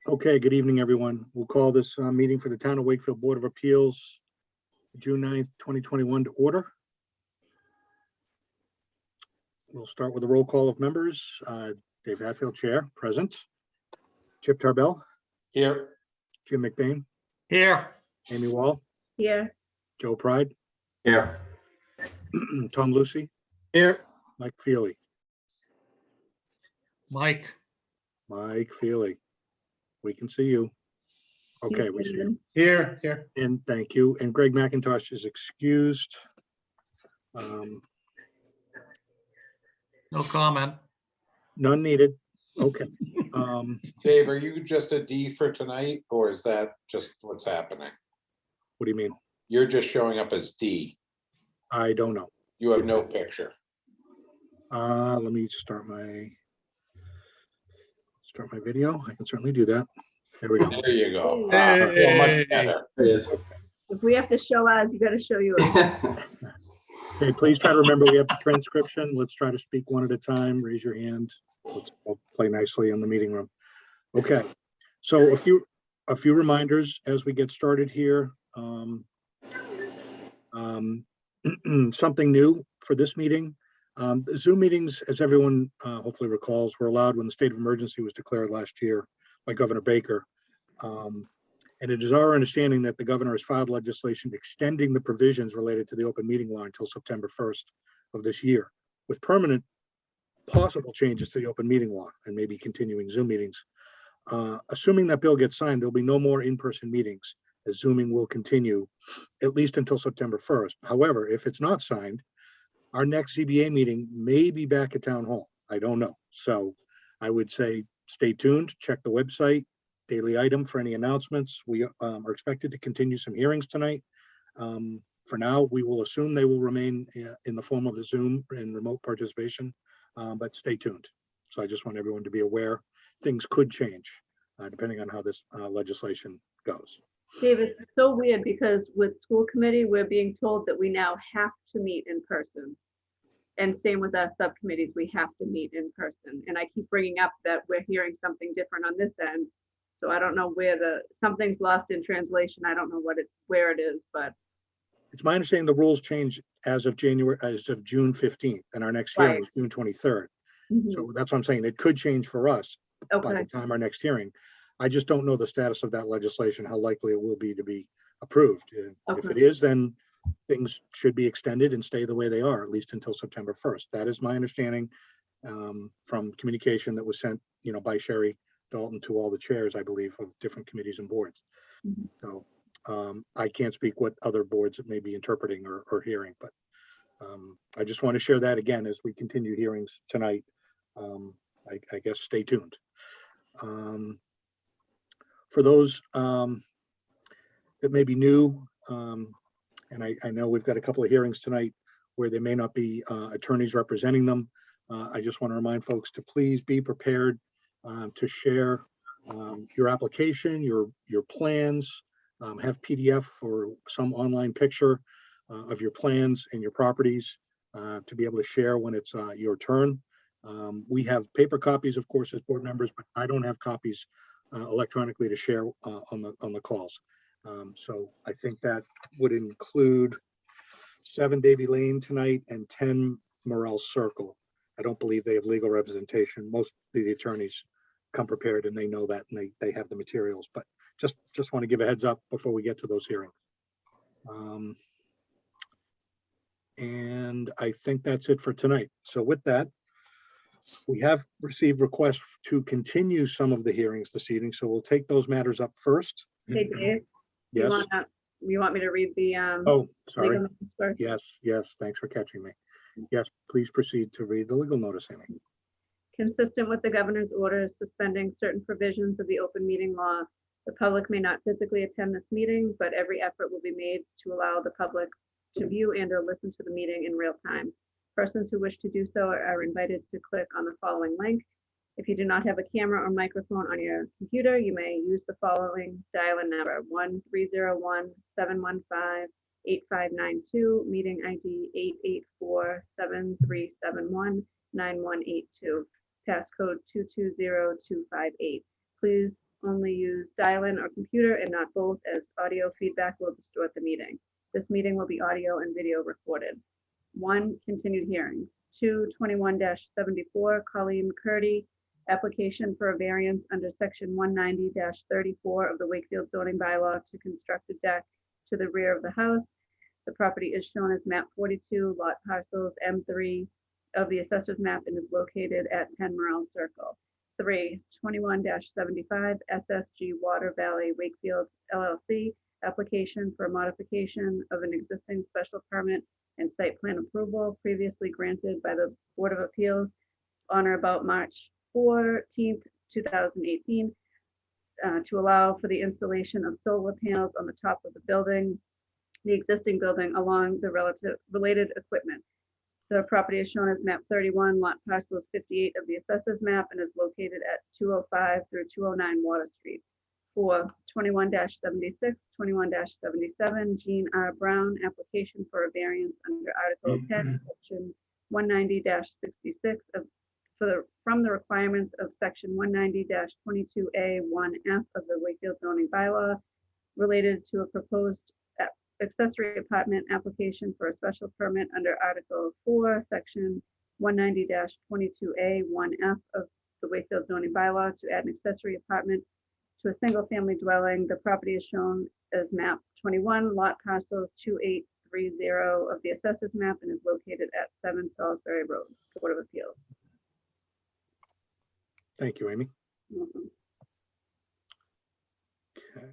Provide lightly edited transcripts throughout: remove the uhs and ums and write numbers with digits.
Okay, good evening, everyone. We'll call this meeting for the Town of Wakefield Board of Appeals, June 9th, 2021 to order. We'll start with a roll call of members. Dave Hatfield, Chair, present. Chip Tarbell. Here. Jim McBain. Here. Amy Wall. Here. Joe Pride. Here. Tom Lucy. Here. Mike Feely. Mike. Mike Feely. We can see you. Okay, we see you. Here. And thank you. And Greg McIntosh is excused. No comment. None needed. Okay. Dave, are you just a D for tonight, or is that just what's happening? What do you mean? You're just showing up as D. I don't know. You have no picture. Let me start my video. I can certainly do that. There we go. There you go. Hey. I feel much better. If we have to show ours, you got to show yours. Okay, please try to remember we have the transcription. Let's try to speak one at a time. Raise your hand. Let's all play nicely in the meeting room. Okay, so a few reminders as we get started here. Something new for this meeting. The Zoom meetings, as everyone hopefully recalls, were allowed when the state of emergency was declared last year by Governor Baker. And it is our understanding that the governor has filed legislation extending the provisions related to the open meeting law until September 1st of this year, with permanent possible changes to the open meeting law and maybe continuing Zoom meetings. Assuming that bill gets signed, there'll be no more in-person meetings, as Zooming will continue at least until September 1st. However, if it's not signed, our next ZBA meeting may be back at Town Hall. I don't know. So I would say stay tuned, check the website, daily item for any announcements. We are expected to continue some hearings tonight. For now, we will assume they will remain in the form of a Zoom and remote participation, but stay tuned. So I just want everyone to be aware things could change depending on how this legislation goes. David, it's so weird because with school committee, we're being told that we now have to meet in person. And same with our subcommittees, we have to meet in person. And I keep bringing up that we're hearing something different on this end. So I don't know where something's lost in translation. I don't know where it is, but. It's my understanding the rules change as of June 15th, and our next hearing is June 23rd. So that's what I'm saying. It could change for us by the time our next hearing. I just don't know the status of that legislation, how likely it will be to be approved. If it is, then things should be extended and stay the way they are, at least until September 1st. That is my understanding from communication that was sent, by Sherry Dalton to all the chairs, I believe, of different committees and boards. So I can't speak what other boards may be interpreting or hearing, but I just want to share that again as we continue hearings tonight. I guess stay tuned. For those that may be new, and I know we've got a couple of hearings tonight where there may not be attorneys representing them. I just want to remind folks to please be prepared to share your application, your plans, have PDF or some online picture of your plans and your properties to be able to share when it's your turn. We have paper copies, of course, as board members, but I don't have copies electronically to share on the calls. So I think that would include 7 Davy Lane tonight and 10 Morel Circle. I don't believe they have legal representation. Most of the attorneys come prepared and they know that and they have the materials, but just want to give a heads up before we get to those hearings. And I think that's it for tonight. So with that, we have received requests to continue some of the hearings this evening, so we'll take those matters up first. Hey, Dave. Yes. You want me to read the Oh, sorry. legal notice first? Yes. Thanks for catching me. Yes, please proceed to read the legal notice, Amy. Consistent with the governor's orders suspending certain provisions of the open meeting law, the public may not physically attend this meeting, but every effort will be made to allow the public to view and or listen to the meeting in real time. Persons who wish to do so are invited to click on the following link. If you do not have a camera or microphone on your computer, you may use the following dial-in number: 1-301-715-8592, meeting ID 884-7371-9182, passcode 220258. Please only use dial-in or computer and not both, as audio feedback will distort the meeting. This meeting will be audio and video recorded. 1, continued hearings. 2, 21-74, Colleen McCurdy, application for a variance under section 190-34 of the Wakefield zoning bylaw to construct a deck to the rear of the house. The property is shown as map 42, lot parcels M3 of the assessor's map and is located at 10 Morel Circle. 3, 21-75, SSG Water Valley Wakefield LLC, application for modification of an existing special permit and site plan approval previously granted by the Board of Appeals on or about March 14th, 2018, to allow for the installation of solar panels on the top of the building, the existing building, along the related equipment. The property is shown as map 31, lot parcel 58 of the assessor's map and is located at 205 through 209 Water Street. 4, 21-76, 21-77, Jean R. Brown, application for a variance under Article 10, Section 190-66 from the requirements of Section 190-22A1F of the Wakefield zoning bylaw related to a proposed accessory apartment application for a special permit under Article 4, Section 190-22A1F of the Wakefield zoning bylaw to add an accessory apartment to a single-family dwelling. The property is shown as map 21, lot parcels 2830 of the assessor's map and is located at 7 Salisbury Road, Board of Appeals. Thank you, Amy. Mhm. Okay.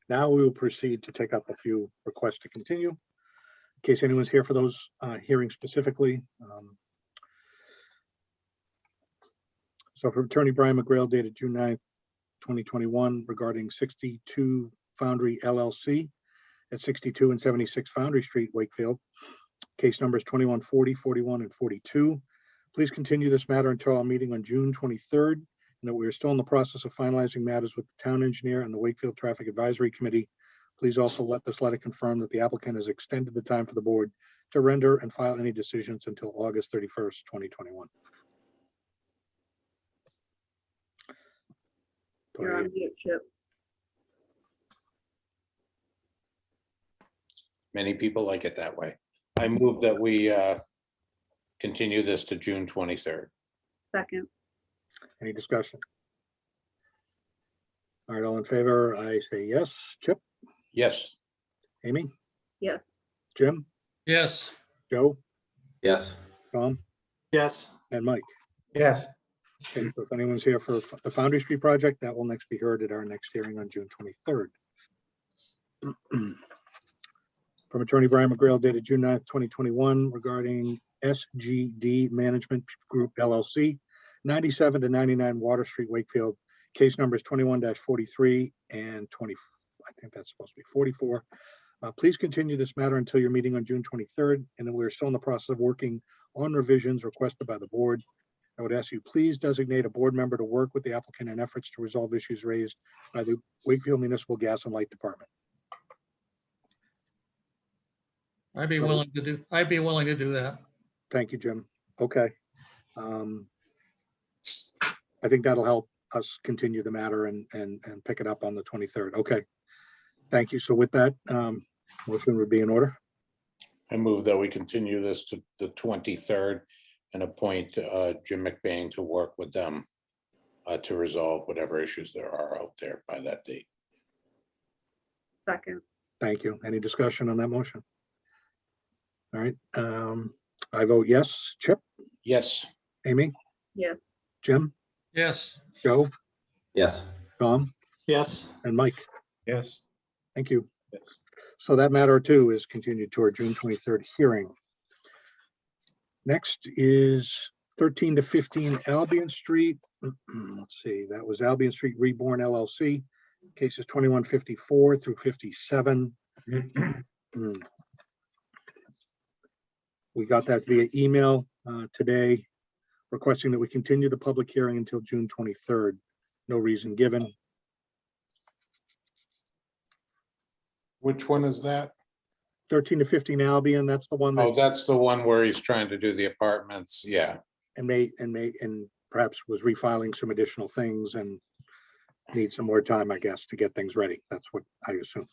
Now we will proceed to take up a few requests to continue. In case anyone's here for those hearings specifically. So for Attorney Brian McGrail dated June 9th, 2021 regarding 62 Foundry LLC at 62 and 76 Foundry Street, Wakefield. Case numbers 2140, 41, and 42. Please continue this matter until our meeting on June 23rd, and that we are still in the process of finalizing matters with the town engineer and the Wakefield Traffic Advisory Committee. Please also let this letter confirm that the applicant has extended the time for the board to render and file any decisions until August 31st, 2021. You're on mute, Chip. Many people like it that way. I move that we continue this to June 23rd. Second. Any discussion? All right, all in favor, I say yes. Chip, Yes. Amy, Yes. Jim, Yes. Joe, Yes. Tom, Yes. and Mike. Yes. Okay, so if anyone's here for the Foundry Street project, that will next be heard at our next hearing on June 23rd. From Attorney Brian McGrail dated June 9th, 2021 regarding SGD Management Group LLC, 97 to 99 Water Street, Wakefield. Case numbers 21-43 and 20. I think that's supposed to be 44. Please continue this matter until your meeting on June 23rd, and then we're still in the process of working on revisions requested by the board. I would ask you, please designate a board member to work with the applicant in efforts to resolve issues raised by the Wakefield Municipal Gas and Light Department. I'd be So- willing to do that. Thank you, Jim. Okay. I think that'll help us continue the matter and pick it up on the 23rd. Okay. Thank you. So with that, motion would be in order. I move that we continue this to the 23rd and appoint Jim McBain to work with them to resolve whatever issues there are out there by that date. Second. Thank you. Any discussion on that motion? All right. I vote yes. Chip, Yes. Amy, Yes. Jim, Yes. Joe, Yes. Tom, Yes. and Mike. Yes. Thank you. So that matter too is continued to our June 23rd hearing. Next is 13 to 15 Albion Street. Let's see, that was Albion Street Reborn LLC. Cases 2154 through 57. We got that via email today, requesting that we continue the public hearing until June 23rd. No reason given. Which one is that? 13 to 15 Albion, that's the one Oh, that that's the one where he's trying to do the apartments. Yeah. and perhaps was refiling some additional things, and need some more time, I guess, to get things ready. That's what I assume.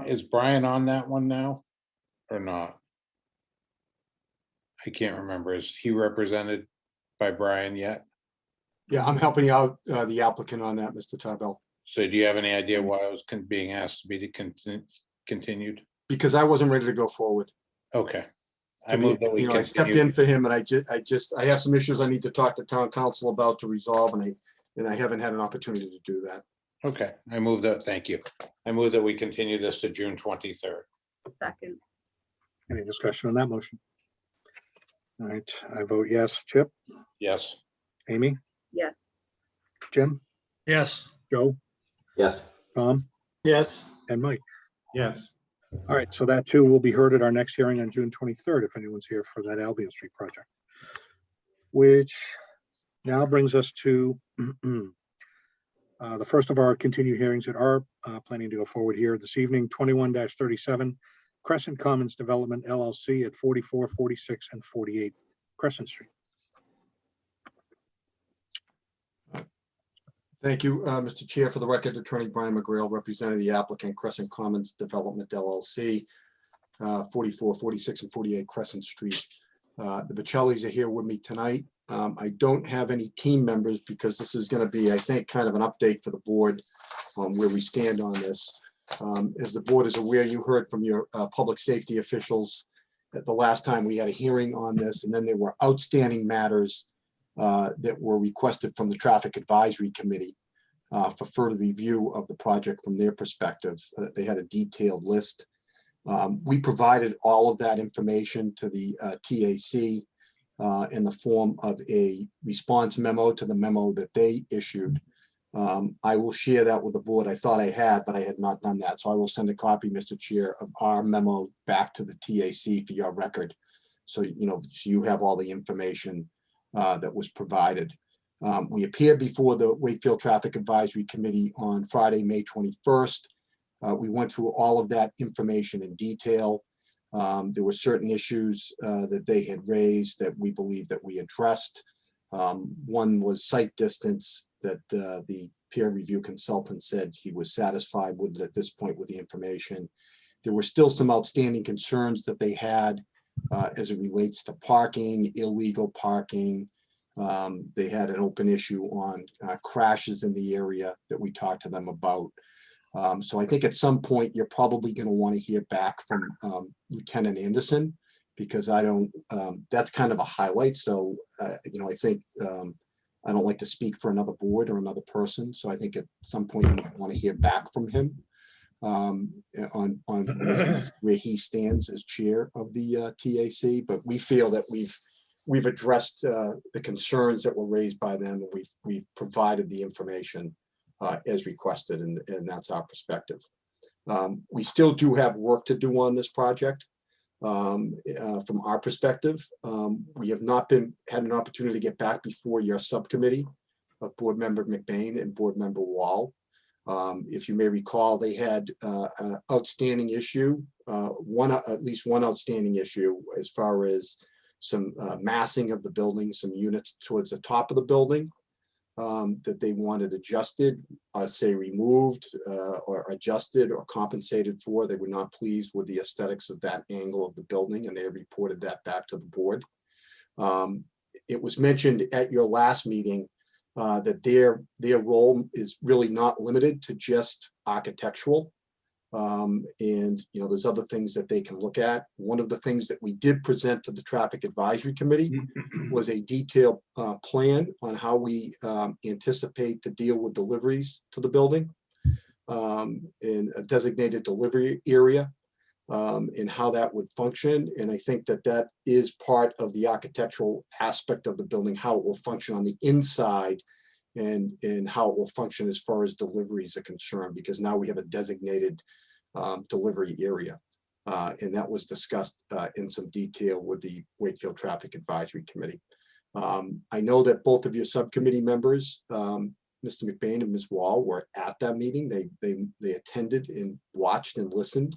Is Brian on that one now or not? I can't remember. Is he represented by Brian yet? Yeah, I'm helping out the applicant on that, Mr. Tarbell, So do you have any idea why I was being asked to be continued? because I wasn't ready to go forward. Okay. I To be, move that we I stepped continue. in for him, and I have some issues I need to talk to town council about to resolve, and I haven't had an opportunity to do that. Okay, I move that, thank you. I move that we continue this to June 23rd. Second, Any discussion on that motion? All right, I vote yes. Chip, Yes. Amy, yes. Jim, yes, Joe, yes, Tom, yes, and Mike. yes, All right, so that too will be heard at our next hearing on June 23rd, if anyone's here for that Albion Street project. Which now brings us to the first of our continued hearings that are planning to go forward here this evening, 21-37 Crescent Commons Development LLC at 44, 46, and 48 Crescent Street. Thank you, Mr. Chair. For the record, Attorney Brian McGrail, representing the applicant Crescent Commons Development LLC, 44, 46, and 48 Crescent Street. The Bocellis are here with me tonight. I don't have any team members because this is going to be, I think, kind of an update for the board on where we stand on this. As the board is aware, you heard from your public safety officials at the last time we had a hearing on this, and then there were outstanding matters that were requested from the Traffic Advisory Committee for further review of the project from their perspective. They had a detailed list. We provided all of that information to the TAC in the form of a response memo to the memo that they issued. I will share that with the board. I thought I had, but I had not done that. So I will send a copy, Mr. Chair, of our memo back to the TAC for your record. So, so you have all the information that was provided. We appeared before the Wakefield Traffic Advisory Committee on Friday, May 21st. We went through all of that information in detail. There were certain issues that they had raised that we believe that we addressed. One was site distance that the peer review consultant said he was satisfied with it at this point with the information. There were still some outstanding concerns that they had as it relates to parking, illegal parking. They had an open issue on crashes in the area that we talked to them about. So I think at some point you're probably going to want to hear back from Lieutenant Anderson, because that's kind of a highlight. So, I think I don't like to speak for another board or another person. So I think at some point you might want to hear back from him on where he stands as chair of the TAC. But we feel that we've addressed the concerns that were raised by them, and we've provided the information as requested, and that's our perspective. We still do have work to do on this project. From our perspective, we have not had an opportunity to get back before your subcommittee of Board Member McBain and Board Member Wall. If you may recall, they had an outstanding issue, at least one outstanding issue as far as some massing of the building, some units towards the top of the building that they wanted adjusted, say removed or adjusted or compensated for. They were not pleased with the aesthetics of that angle of the building, and they reported that back to the board. It was mentioned at your last meeting that their role is really not limited to just architectural. And there's other things that they can look at. One of the things that we did present to the Traffic Advisory Committee was a detailed plan on how we anticipate to deal with deliveries to the building in a designated delivery area, and how that would function. And I think that is part of the architectural aspect of the building, how it will function on the inside, and how it will function as far as deliveries are concerned, because now we have a designated delivery area. And that was discussed in some detail with the Wakefield Traffic Advisory Committee. I know that both of your subcommittee members, Mr. McBain and Ms. Wall, were at that meeting. They attended and watched and listened.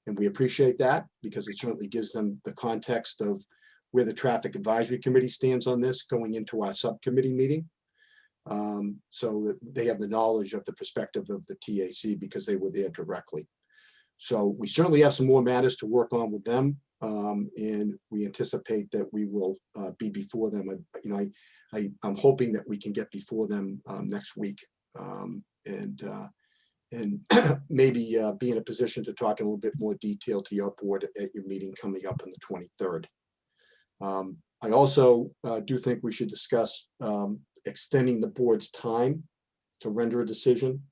And we appreciate that, because it certainly gives them the context of where the Traffic Advisory Committee stands on this going into our subcommittee meeting. So that they have the knowledge of the perspective of the TAC because they were there directly. So we certainly have some more matters to work on with them. And we anticipate that we will be before them. You know, I'm hoping that we can get before them next week. And maybe be in a position to talk in a little bit more detail to your board at your meeting coming up on the 23rd. I also do think we should discuss extending the board's time to render a decision.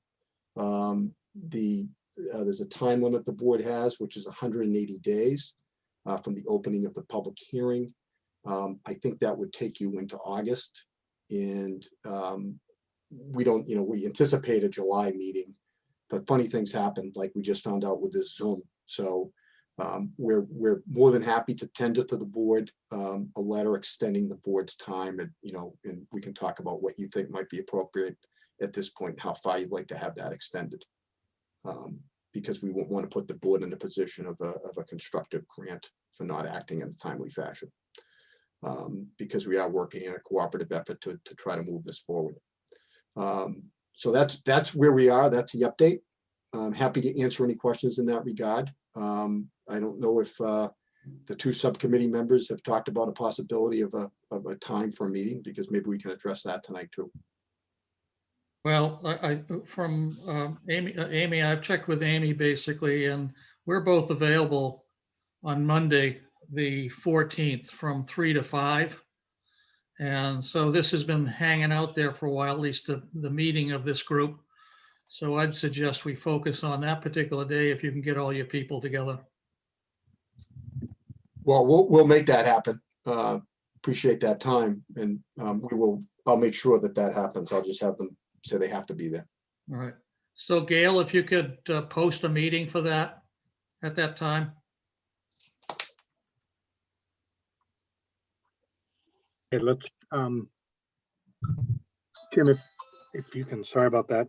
There's a time limit the board has, which is 180 days from the opening of the public hearing. I think that would take you into August. And we don't, you know, we anticipate a July meeting, but funny things happen, like we just found out with this Zoom. So we're more than happy to tender to the board a letter extending the board's time, and you know, and we can talk about what you think might be appropriate at this point, how far you'd like to have that extended, because we won't want to put the board in a position of a constructive grant for not acting in a timely fashion, because we are working in a cooperative effort to try to move this forward. So that's where we are. That's the update. I'm happy to answer any questions in that regard. I don't know if the two subcommittee members have talked about a possibility of a time for a meeting, because maybe we can address that tonight too. Well, from Amy, I've checked with Amy basically, and we're both available on Monday, the 14th from 3 to 5. And so this has been hanging out there for a while, at least the meeting of this group. So I'd suggest we focus on that particular day if you can get all your people together. Well, we'll make that happen. Appreciate that time, and I'll make sure that happens. I'll just have them say they have to be there. All right. So Gail, if you could post a meeting for that at that time. Okay, let's, Tim, if you can, sorry about that.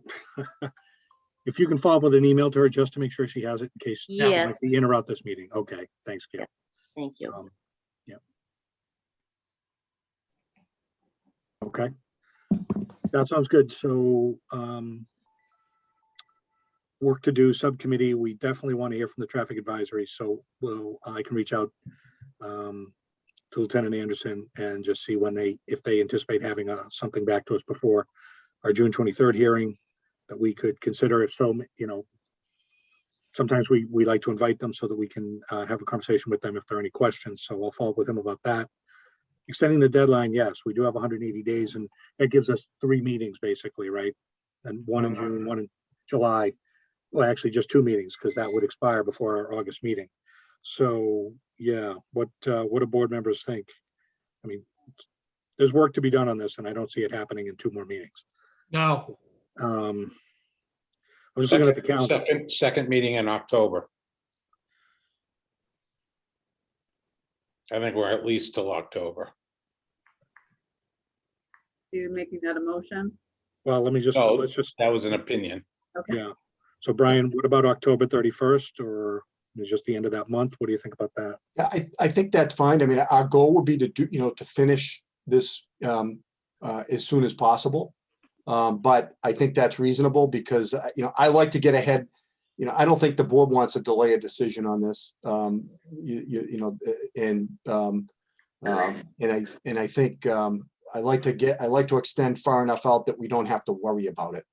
If you can follow up with an email to her just to make sure she has it in case she Yes. might be in or out this meeting. Okay, thanks, Gail. Thank you. Yeah. Okay. That sounds good. So work to do subcommittee. We definitely want to hear from the traffic advisory. So I can reach out to Lieutenant Anderson and just see if they anticipate having something back to us before our June 23rd hearing that we could consider. If so, you know, sometimes we like to invite them so that we can have a conversation with them if there are any questions. So I'll follow up with him about that. Extending the deadline, yes, we do have 180 days, and that gives us 3 meetings basically, right? And one in June, one in July. Well, actually just 2 meetings, because that would expire before our August meeting. So yeah, what do board members think? I mean, there's work to be done on this, and I don't see it happening in 2 more meetings. No. I was just looking at the calendar. Second meeting in October. I think we're at least till October. You making that a motion? Well, let's No, just, that was an opinion. Okay. yeah. So Brian, what about October 31st, or is it just the end of that month? What do you think about that? Yeah, I think that's fine. I mean, our goal would be to do, you know, to finish this as soon as possible. But I think that's reasonable because, you know, I like to get ahead. You know, I don't think the board wants to delay a decision on this. You know, and I think I like to extend far enough out that we don't have to worry about it.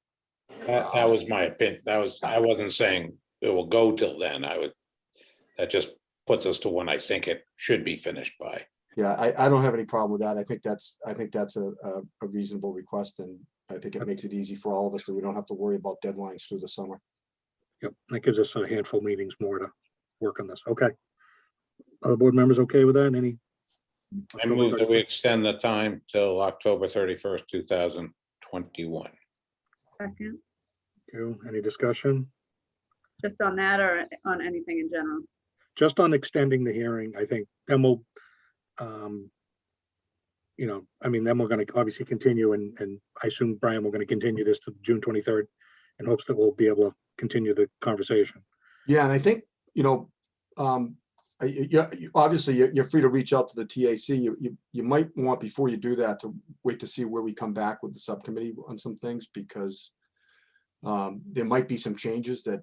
That was my opinion. I wasn't saying it will go till then. That just puts us to when I think it should be finished by. Yeah, I don't have any problem with that. I think that's a reasonable request, and I think it makes it easy for all of us that we don't have to worry about deadlines through the summer. Yep, that gives us a handful of meetings more to work on this. Okay. Other board members okay with that? Any? I move that we extend the time till October 31st, 2021. Second, Any discussion? just on that or on anything in general? Just on extending the hearing, I think, then we'll, you know, I mean, then we're going to obviously continue, and I assume, Brian, we're going to continue this to June 23rd in hopes that we'll be able to continue the conversation. Yeah, and I think, you know, Obviously, you're free to reach out to the TAC. You might want, before you do that, to wait to see where we come back with the subcommittee on some things, because there might be some changes that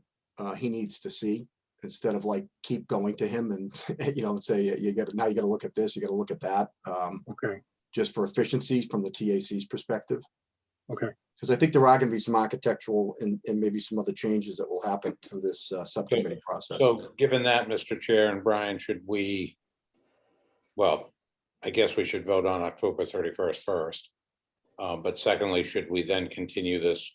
he needs to see, instead of like keep going to him and, and say, now you got to look at this, you got to look at that. Okay, Just for efficiency from the TAC's perspective. okay. Because I think there are going to be some architectural and maybe some other changes that will happen through this subcommittee process. So given that, Mr. Chair and Brian, should we, well, I guess we should vote on October 31st first. But secondly, should we then continue this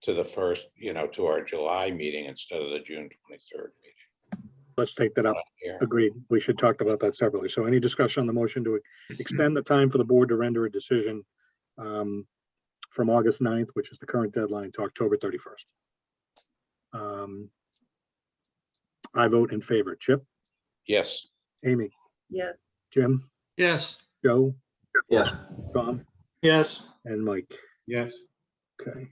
to the first, to our July meeting instead of the June 23rd meeting? Let's take that up. Here. Agreed. We should talk about that separately. So any discussion on the motion to extend the time for the board to render a decision from August 9th, which is the current deadline, to October 31st. I vote in favor. Chip, Yes. Amy, Yes, Jim, Yes, Joe, Yes. Tom, Yes. and Mike. Yes. Okay.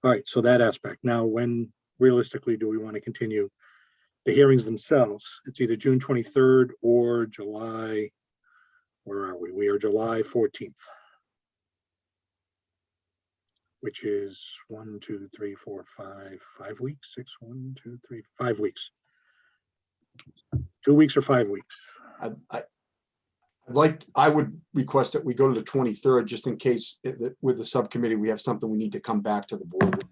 All right. So that aspect. Now, when realistically do we want to continue the hearings themselves? It's either June 23rd or July. Where are we? We are July 14th. Which is 1, 2, 3, 4, 5 weeks, 6, 1, 2, 3, 5 weeks. 2 weeks or 5 weeks? I would request that we go to the 23rd, just in case with the subcommittee, we have something we need to come back to the board with.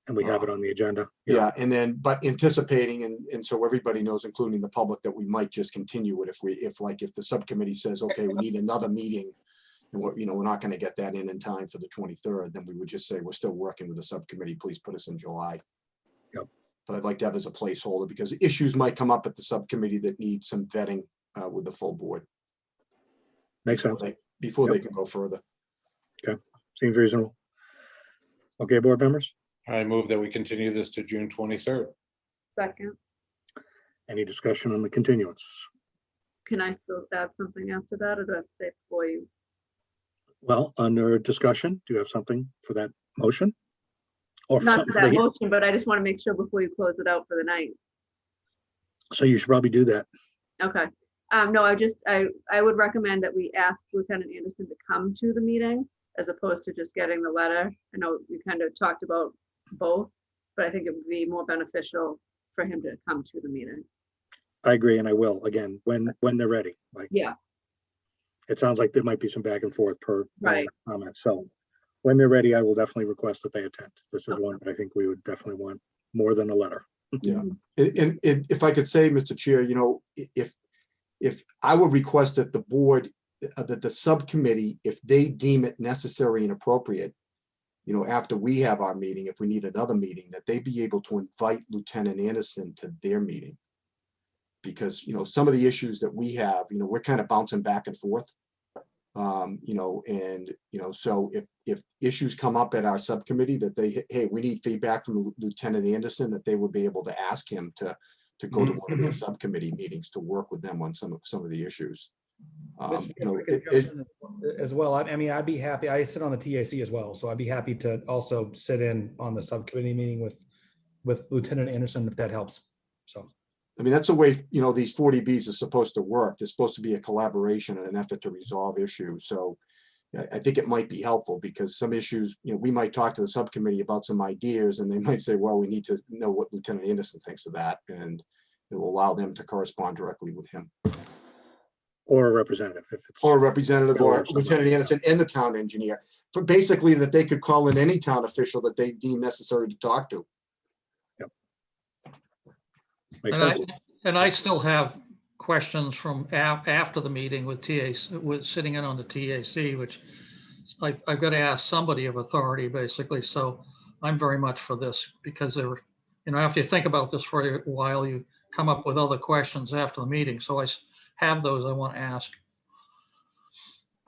And we have it on the agenda. Yeah, and then, but anticipating, and so everybody knows, including the public, that we might just continue it if the subcommittee says, okay, we need another meeting, and we're not going to get that in time for the 23rd, then we would just say, we're still working with the subcommittee, please put us in July. Yep. But I'd like to have as a placeholder, because issues might come up at the subcommittee that need some vetting with the full board. Makes sense. Before they Yep. can go further. Seems reasonable. Okay, board members, I move that we continue this to June 23rd. second. any discussion on the continuance? Can I still add something after that, or do I have to say before you? Well, under discussion, do you have something for that motion? Or Not something for for that the, motion, but I just want to make sure before you close it out for the night. so you should probably do that. Okay. No, I would recommend that we ask Lieutenant Anderson to come to the meeting as opposed to just getting the letter. I know we kind of talked about both, but I think it would be more beneficial for him to come to the meeting. I agree, and I will, again, when they're ready. Like, Yeah, it sounds like there might be some back and forth per Right. comment. So when they're ready, I will definitely request that they attend. This is one that I think we would definitely want more than a letter. Yeah. And if I could say, Mr. Chair, if I would request that the board, that the subcommittee, if they deem it necessary and appropriate, after we have our meeting, if we need another meeting, that they be able to invite Lieutenant Anderson to their meeting. Because, some of the issues that we have, we're kind of bouncing back and forth. So if issues come up at our subcommittee that hey, we need feedback from Lieutenant Anderson, that they would be able to ask him to go to one of their subcommittee meetings to work with them on some of the issues. As well, I mean, I'd be happy. I sit on the TAC as well, so I'd be happy to also sit in on the subcommittee meeting with Lieutenant Anderson, if that helps. So, I mean, that's the way, these 40Bs are supposed to work. There's supposed to be a collaboration and an effort to resolve issues. So I think it might be helpful, because some issues, we might talk to the subcommittee about some ideas, and they might say, well, we need to know what Lieutenant Anderson thinks of that. And it will allow them to correspond directly with him. Or a representative if it's. Or a representative, or Or somebody. Lieutenant Anderson and the town engineer, for basically that they could call in any town official that they deem necessary to talk to. Makes and sense. I still have questions from after the meeting with TAC, with sitting in on the TAC, which I've got to ask somebody of authority, basically. So I'm very much for this, because after you think about this for a while, you come up with other questions after the meeting. So I have those I want to ask.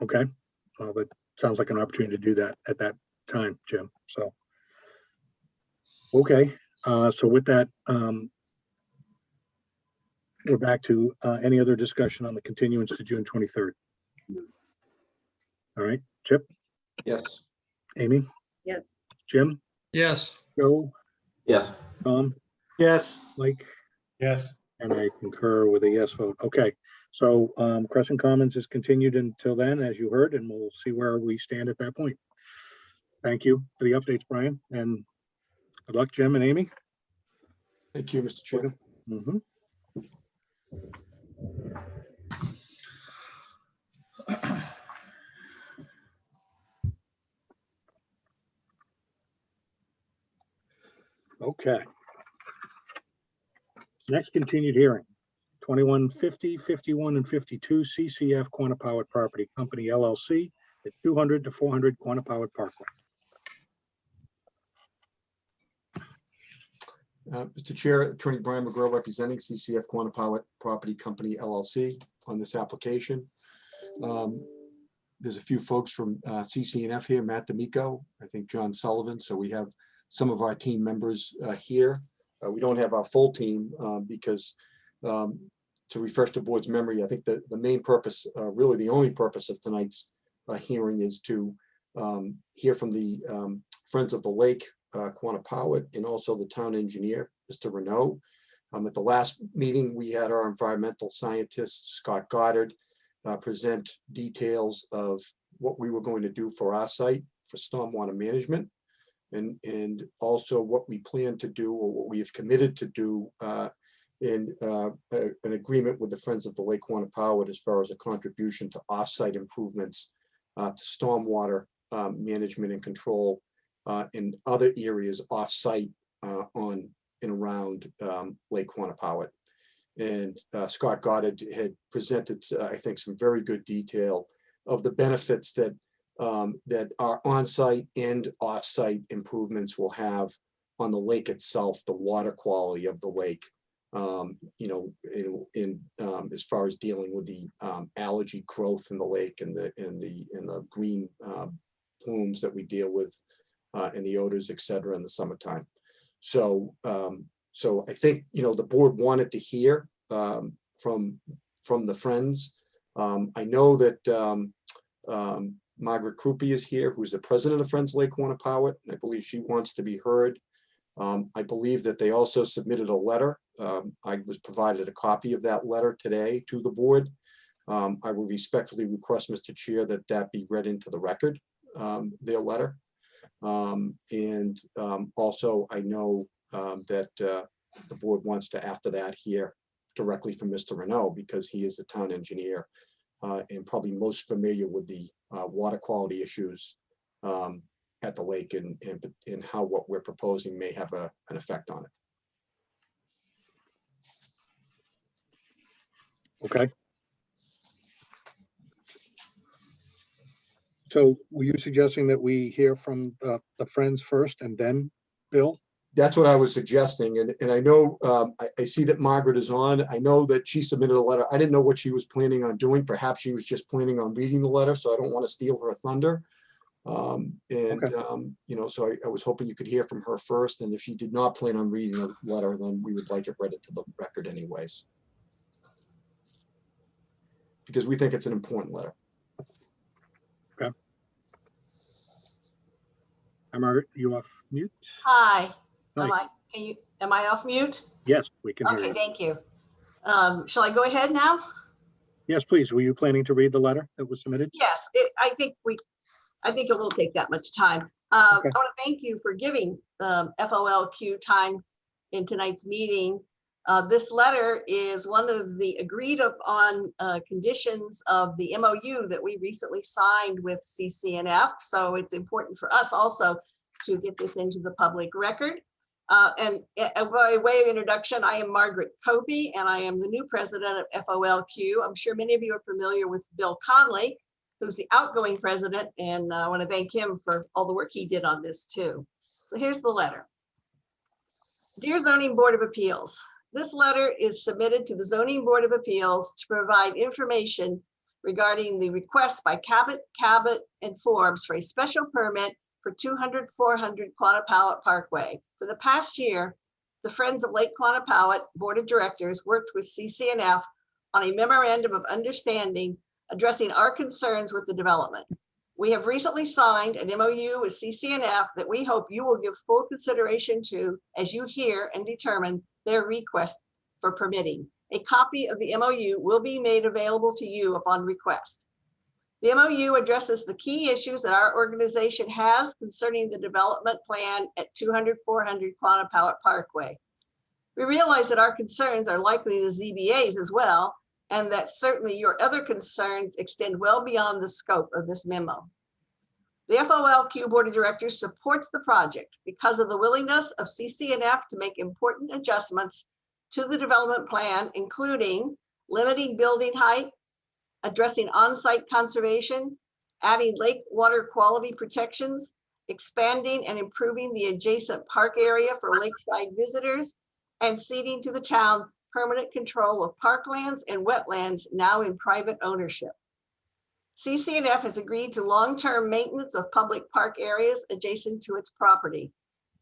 Okay, well, that sounds like an opportunity to do that at that time, Jim, so. Okay, so with that, we're back to any other discussion on the continuance to June 23rd. All right, Chip, Yes. Amy, yes. Jim, Yes, Joe, Yes. Tom, Yes. Mike, Yes. And I concur with a yes vote. Okay, so Crescent Commons is continued until then, as you heard, and we'll see where we stand at that point. Thank you for the updates, Brian, and good luck, Jim and Amy. Thank you, Mr. Chair. Mhm. Okay. Next continued hearing, 2150, 51, and 52 CCF Quantapowhat Property Company LLC at 200 to 400 Quantapowhat Parkway. Mr. Chair, Attorney Brian McGrail representing CCF Quantapowhat Property Company LLC on this application. There's a few folks from CCNF here, Matt D'Amico, I think John Sullivan. So we have some of our team members here. We don't have our full team because to refresh the board's memory, I think the main purpose, really the only purpose of tonight's hearing is to hear from the Friends of the Lake, Quantapowhat, and also the town engineer, Mr. Renaud. At the last meeting, we had our environmental scientist, Scott Goddard, present details of what we were going to do for our site for stormwater management, and also what we plan to do, or what we have committed to do in an agreement with the Friends of the Lake Quantapowhat as far as a contribution to offsite improvements to stormwater management and control in other areas offsite on and around Lake Quantapowhat. And Scott Goddard had presented, I think, some very good detail of the benefits that that our on-site and off-site improvements will have on the lake itself, the water quality of the lake. You know, in as far as dealing with the algae growth in the lake and the green plumes that we deal with and the odors, et cetera, in the summertime. So so I think, you know, the board wanted to hear from the Friends. I know that Margaret Krupe is here, who's the president of Friends Lake Quantapowhat, and I believe she wants to be heard. I believe that they also submitted a letter. I was provided a copy of that letter today to the board. I will respectfully request, Mr. Chair, that that be read into the record, their letter. And also I know that the board wants to, after that, hear directly from Mr. Renaud, because he is the town engineer and probably most familiar with the water quality issues at the lake and how what we're proposing may have an effect on it. Okay. So were you suggesting that we hear from the Friends first and then Bill? That's what I was suggesting. And I know, I see that Margaret is on. I know that she submitted a letter. I didn't know what she was planning on doing. Perhaps she was just planning on reading the letter, so I don't want to steal her thunder. You know, so I was hoping you could hear from her first. And if she did not plan on reading the letter, then we would like it read into the record anyways, because we think it's an important letter. Okay. Hi, Margaret, you off mute? Hi. Hi. Am I off mute? Yes, we can hear Okay, you. thank you. Shall I go ahead now? Yes, please. Were you planning to read the letter that was submitted? Yes, I think it won't take that much time. I Okay. want to thank you for giving FOLQ time in tonight's meeting. This letter is one of the agreed upon conditions of the MOU that we recently signed with CCNF. So it's important for us also to get this into the public record. And by way of introduction, I am Margaret Krupe, and I am the new president of FOLQ. I'm sure many of you are familiar with Bill Conley, who's the outgoing president, and I want to thank him for all the work he did on this too. So here's the letter. Dear Zoning Board of Appeals, this letter is submitted to the Zoning Board of Appeals to provide information regarding the request by Cabot, and Forbes for a special permit for 200-400 Quantapowhat Parkway. For the past year, the Friends of Lake Quantapowhat Board of Directors worked with CCNF on a memorandum of understanding addressing our concerns with the development. We have recently signed an MOU with CCNF that we hope you will give full consideration to as you hear and determine their request for permitting. A copy of the MOU will be made available to you upon request. The MOU addresses the key issues that our organization has concerning the development plan at 200-400 Quantapowhat Parkway. We realize that our concerns are likely the ZBA's as well, and that certainly your other concerns extend well beyond the scope of this memo. The FOLQ Board of Directors supports the project because of the willingness of CCNF to make important adjustments to the development plan, including limiting building height, addressing on-site conservation, adding lake water quality protections, expanding and improving the adjacent park area for lakeside visitors, and ceding to the town permanent control of parklands and wetlands now in private ownership. CCNF has agreed to long-term maintenance of public park areas adjacent to its property.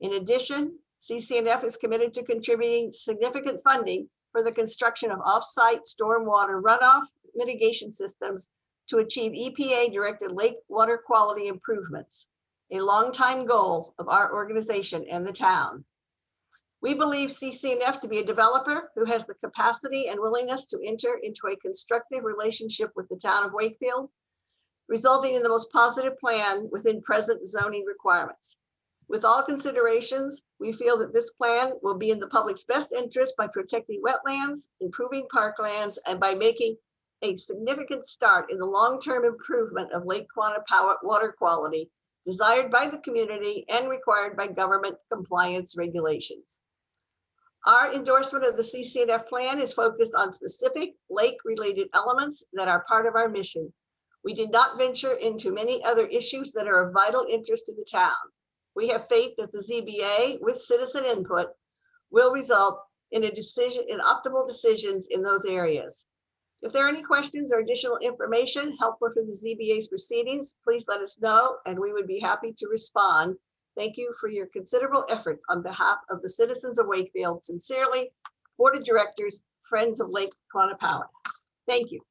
In addition, CCNF is committed to contributing significant funding for the construction of off-site stormwater runoff mitigation systems to achieve EPA-directed lake water quality improvements, a longtime goal of our organization and the town. We believe CCNF to be a developer who has the capacity and willingness to enter into a constructive relationship with the town of Wakefield, resulting in the most positive plan within present zoning requirements. With all considerations, we feel that this plan will be in the public's best interest by protecting wetlands, improving parklands, and by making a significant start in the long-term improvement of Lake Quantapowhat water quality desired by the community and required by government compliance regulations. Our endorsement of the CCNF plan is focused on specific lake-related elements that are part of our mission. We did not venture into many other issues that are of vital interest to the town. We have faith that the ZBA, with citizen input, will result in optimal decisions in those areas. If there are any questions or additional information helpful for the ZBA's proceedings, please let us know and we would be happy to respond. Thank you for your considerable efforts on behalf of the citizens of Wakefield. Sincerely, Board of Directors, Friends of Lake Quantapowhat. Thank you.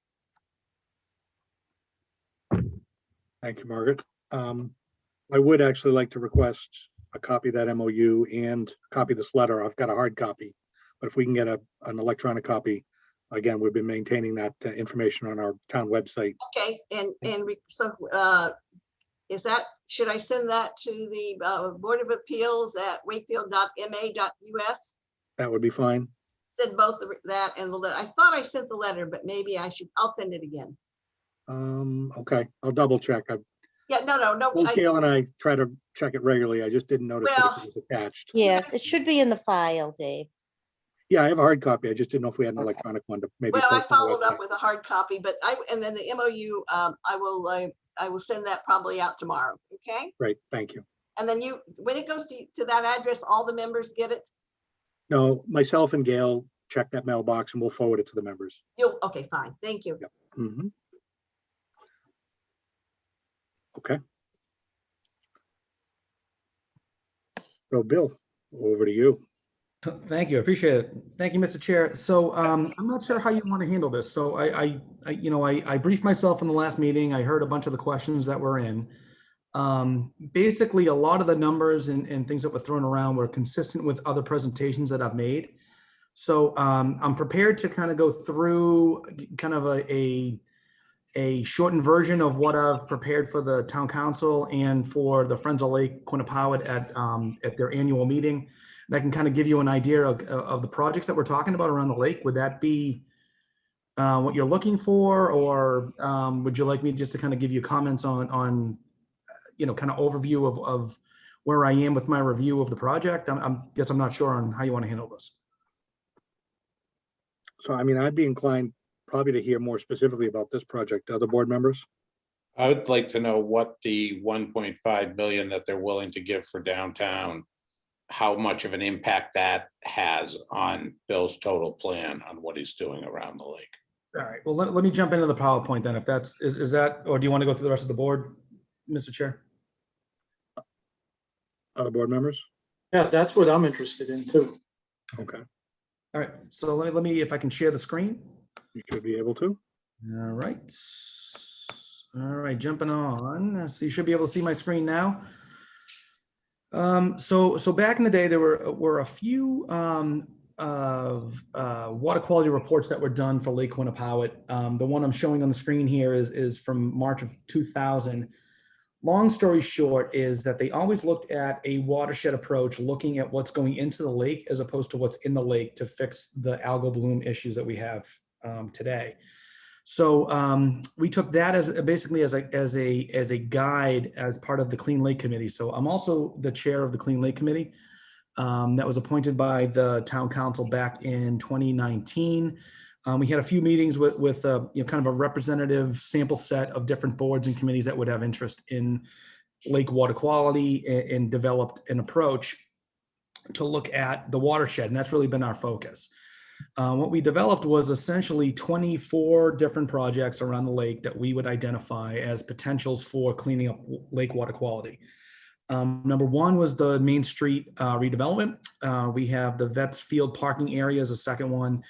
Thank you, Margaret. I would actually like to request a copy of that MOU and a copy of this letter. I've got a hard copy, but if we can get an electronic copy, again, we've been maintaining that information on our town website. Okay, is that, should I send that to the Board of Appeals at wakefield.ma.us? That would be fine. Send both that and the letter. I thought I sent the letter, but maybe I'll send it again. Okay, I'll double check. Yeah, no. Both Gail and I try to check it regularly. I just didn't notice that it was attached. Yes, it should be in the file, Dave. Yeah, I have a hard copy. I just didn't know if we had an electronic one to maybe. Well, I post on the followed up website. with a hard copy, but and then the MOU, I will send that probably out tomorrow. Okay. Great, thank you. And then when it goes to that address, all the members get it? No, myself and Gail check that mailbox and we'll forward it to the members. Okay, fine. Thank you. Yep. Mhm. Okay. So Bill, over to you. Thank you. I appreciate it. Thank you, Mr. Chair. So I'm not sure how you want to handle this. So I briefed myself in the last meeting. I heard a bunch of the questions that were in. Basically, a lot of the numbers and things that were thrown around were consistent with other presentations that I've made. So I'm prepared to kind of go through kind of a shortened version of what I've prepared for the town council and for the Friends of Lake Quantapowhat at their annual meeting. And I can kind of give you an idea of the projects that we're talking about around the lake. Would that be what you're looking for, or would you like me just to kind of give you comments on kind of overview of where I am with my review of the project? I'm not sure on how you want to handle this. So, I mean, I'd be inclined probably to hear more specifically about this project. Other board members? I would like to know what the 1.5 million that they're willing to give for downtown, how much of an impact that has on Bill's total plan on what he's doing around the lake. All right, well, let me jump into the PowerPoint then, if that's, is that, or do you want to go through the rest of the board, Mr. Chair? Other board members? Yeah, that's what I'm interested in too. Okay, All right, so let me, if I can share the screen. you should be able to. All right, jumping on. So you should be able to see my screen now. So back in the day, there were a few water quality reports that were done for Lake Quinnipiac. The one I'm showing on the screen here is from March of 2000. Long story short is that they always looked at a watershed approach, looking at what's going into the lake as opposed to what's in the lake to fix the algal bloom issues that we have today. So we took that as basically as a guide as part of the Clean Lake Committee. So I'm also the chair of the Clean Lake Committee that was appointed by the town council back in 2019. We had a few meetings with kind of a representative sample set of different boards and committees that would have interest in lake water quality, and developed an approach to look at the watershed, and that's really been our focus. What we developed was essentially 24 different projects around the lake that we would identify as potentials for cleaning up lake water quality. Number one was the Main Street redevelopment. We have the Vets Field parking area as a second one.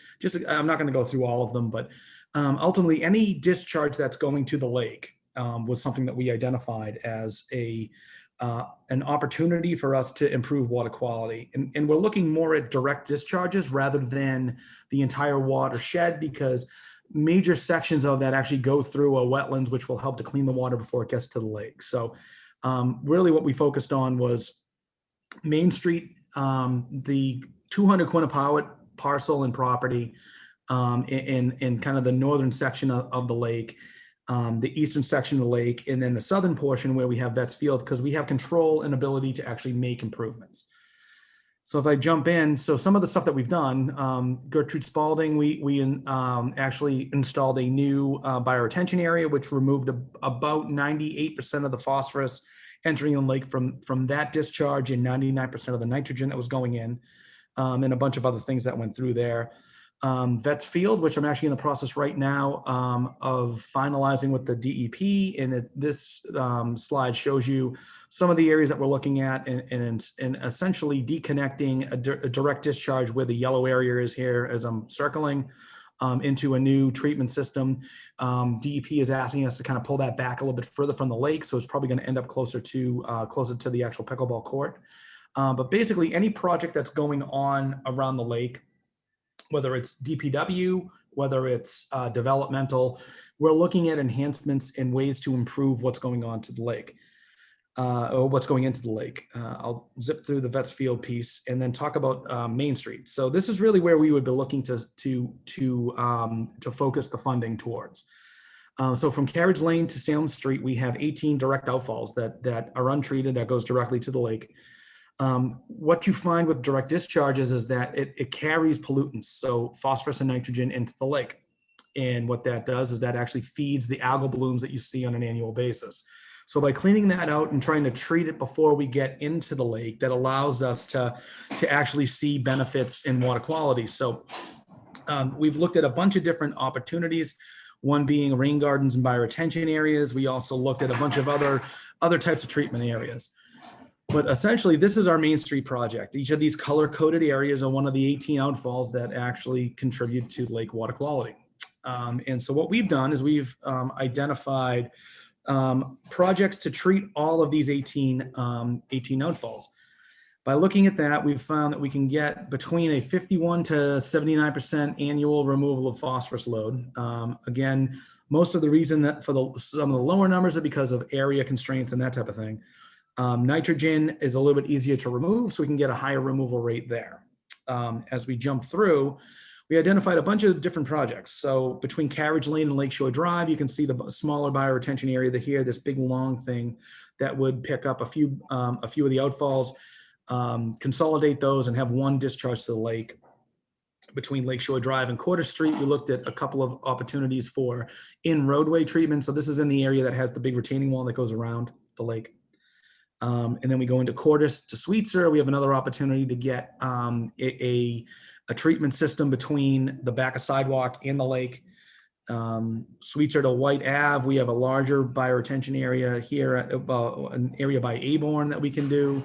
I'm not going to go through all of them, but ultimately any discharge that's going to the lake was something that we identified as an opportunity for us to improve water quality. And we're looking more at direct discharges rather than the entire watershed, because major sections of that actually go through a wetlands, which will help to clean the water before it gets to the lake. So really what we focused on was Main Street, the 200 Quinnipiac parcel and property, in kind of the northern section of the lake, the eastern section of the lake, and then the southern portion where we have Vets Field, because we have control and ability to actually make improvements. So if I jump in, so some of the stuff that we've done, Gertrude Spalding, we actually installed a new bioretention area, which removed about 98% of the phosphorus entering the lake from that discharge, and 99% of the nitrogen that was going in, and a bunch of other things that went through there. Vets Field, which I'm actually in the process right now of finalizing with the DEP, and this slide shows you some of the areas that we're looking at, and essentially deconnecting a direct discharge where the yellow area is here as I'm circling into a new treatment system. DEP is asking us to kind of pull that back a little bit further from the lake, so it's probably going to end up closer to the actual pickleball court. But basically, any project that's going on around the lake, whether it's DPW, whether it's developmental, we're looking at enhancements and ways to improve what's going on to the lake, or what's going into the lake. I'll zip through the Vets Field piece and then talk about Main Street. So this is really where we would be looking to focus the funding towards. So from Carriage Lane to Salem Street, we have 18 direct outfalls that are untreated, that goes directly to the lake. What you find with direct discharges is that it carries pollutants, so phosphorus and nitrogen, into the lake. And what that does is that actually feeds the algal blooms that you see on an annual basis. So by cleaning that out and trying to treat it before we get into the lake, that allows us to actually see benefits in water quality. So we've looked at a bunch of different opportunities, one being rain gardens and bioretention areas. We also looked at a bunch of other types of treatment areas. But essentially, this is our Main Street project. Each of these color-coded areas are one of the 18 outfalls that actually contribute to lake water quality. And so what we've done is we've identified projects to treat all of these 18 outfalls. By looking at that, we've found that we can get between a 51 to 79% annual removal of phosphorus load. Again, most of the reason that for some of the lower numbers are because of area constraints and that type of thing. Nitrogen is a little bit easier to remove, so we can get a higher removal rate there. As we jump through, we identified a bunch of different projects. So between Carriage Lane and Lakeshore Drive, you can see the smaller bioretention area here, this big long thing that would pick up a few of the outfalls, consolidate those and have one discharge to the lake. Between Lakeshore Drive and Quarter Street, we looked at a couple of opportunities for in-roadway treatment. So this is in the area that has the big retaining wall that goes around the lake. And then we go into Cordis to Sweetser. We have another opportunity to get a treatment system between the back of sidewalk and the lake. Sweetser to White Ave, we have a larger bioretention area here, an area by Aborn that we can do.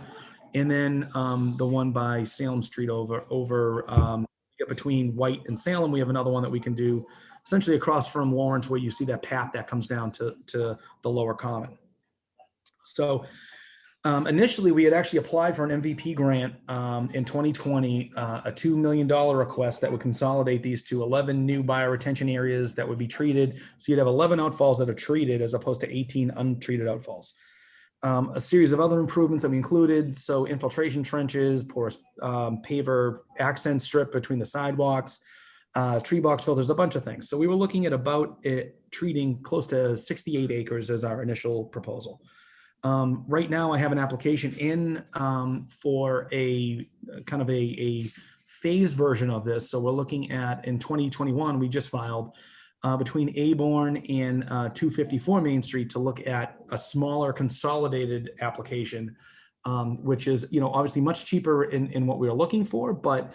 And then the one by Salem Street over between White and Salem, we have another one that we can do essentially across from Lawrence, where you see that path that comes down to the lower common. So Initially, we had actually applied for an MVP grant in 2020, a $2 million request that would consolidate these to 11 new bioretention areas that would be treated. So you'd have 11 outfalls that are treated as opposed to 18 untreated outfalls. A series of other improvements that we included, so infiltration trenches, porous paver accent strip between the sidewalks, tree box filters, a bunch of things. So we were looking at about treating close to 68 acres as our initial proposal. Right now, I have an application in for a kind of a phased version of this. So we're looking at, in 2021, we just filed between Aborn and 254 Main Street to look at a smaller consolidated application, which is, obviously much cheaper in what we were looking for, but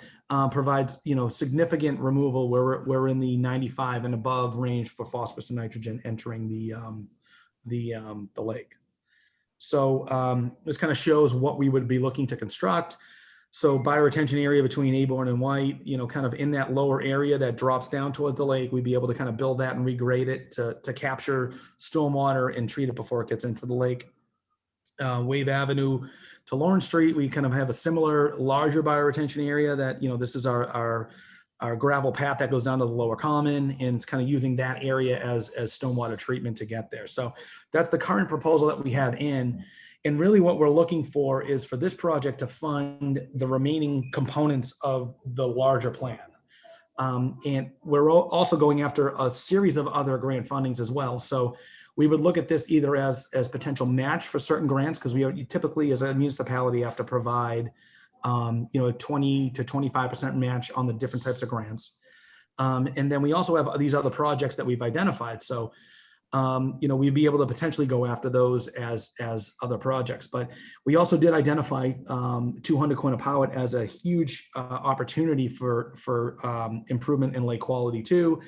provides, significant removal where we're in the 95 and above range for phosphorus and nitrogen entering the lake. So this kind of shows what we would be looking to construct. So bioretention area between Aborn and White, kind of in that lower area that drops down towards the lake, we'd be able to kind of build that and regrade it to capture stormwater and treat it before it gets into the lake. Wave Avenue to Lawrence Street, we kind of have a similar larger bioretention area that, this is our gravel path that goes down to the lower common, and it's kind of using that area as stormwater treatment to get there. So that's the current proposal that we have in. And really what we're looking for is for this project to fund the remaining components of the larger plan. And we're also going after a series of other grant fundings as well. So we would look at this either as potential match for certain grants, because we typically as a municipality have to provide a 20 to 25% match on the different types of grants. And then we also have these other projects that we've identified. So, we'd be able to potentially go after those as other projects. But we also did identify 200 Quinnipiac as a huge opportunity for improvement in lake quality too.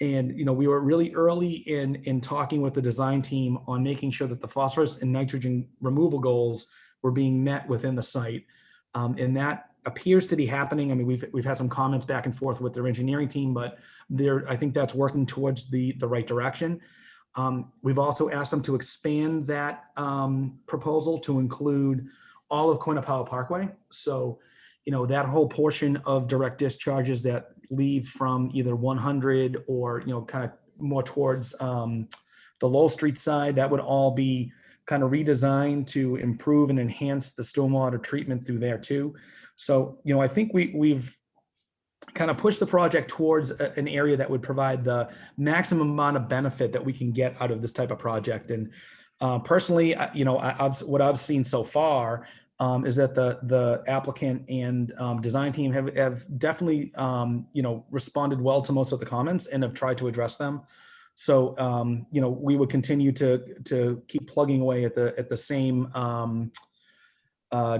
And, we were really early in talking with the design team on making sure that the phosphorus and nitrogen removal goals were being met within the site. And that appears to be happening. I mean, we've had some comments back and forth with their engineering team, but I think that's working towards the right direction. We've also asked them to expand that proposal to include all of Quinnipiac Parkway. So, that whole portion of direct discharges that leave from either 100 or, kind of more towards the Lowell Street side, that would all be kind of redesigned to improve and enhance the stormwater treatment through there too. So, I think we've kind of pushed the project towards an area that would provide the maximum amount of benefit that we can get out of this type of project. And personally, what I've seen so far is that the applicant and design team have definitely, responded well to most of the comments and have tried to address them. So, we would continue to keep plugging away at the same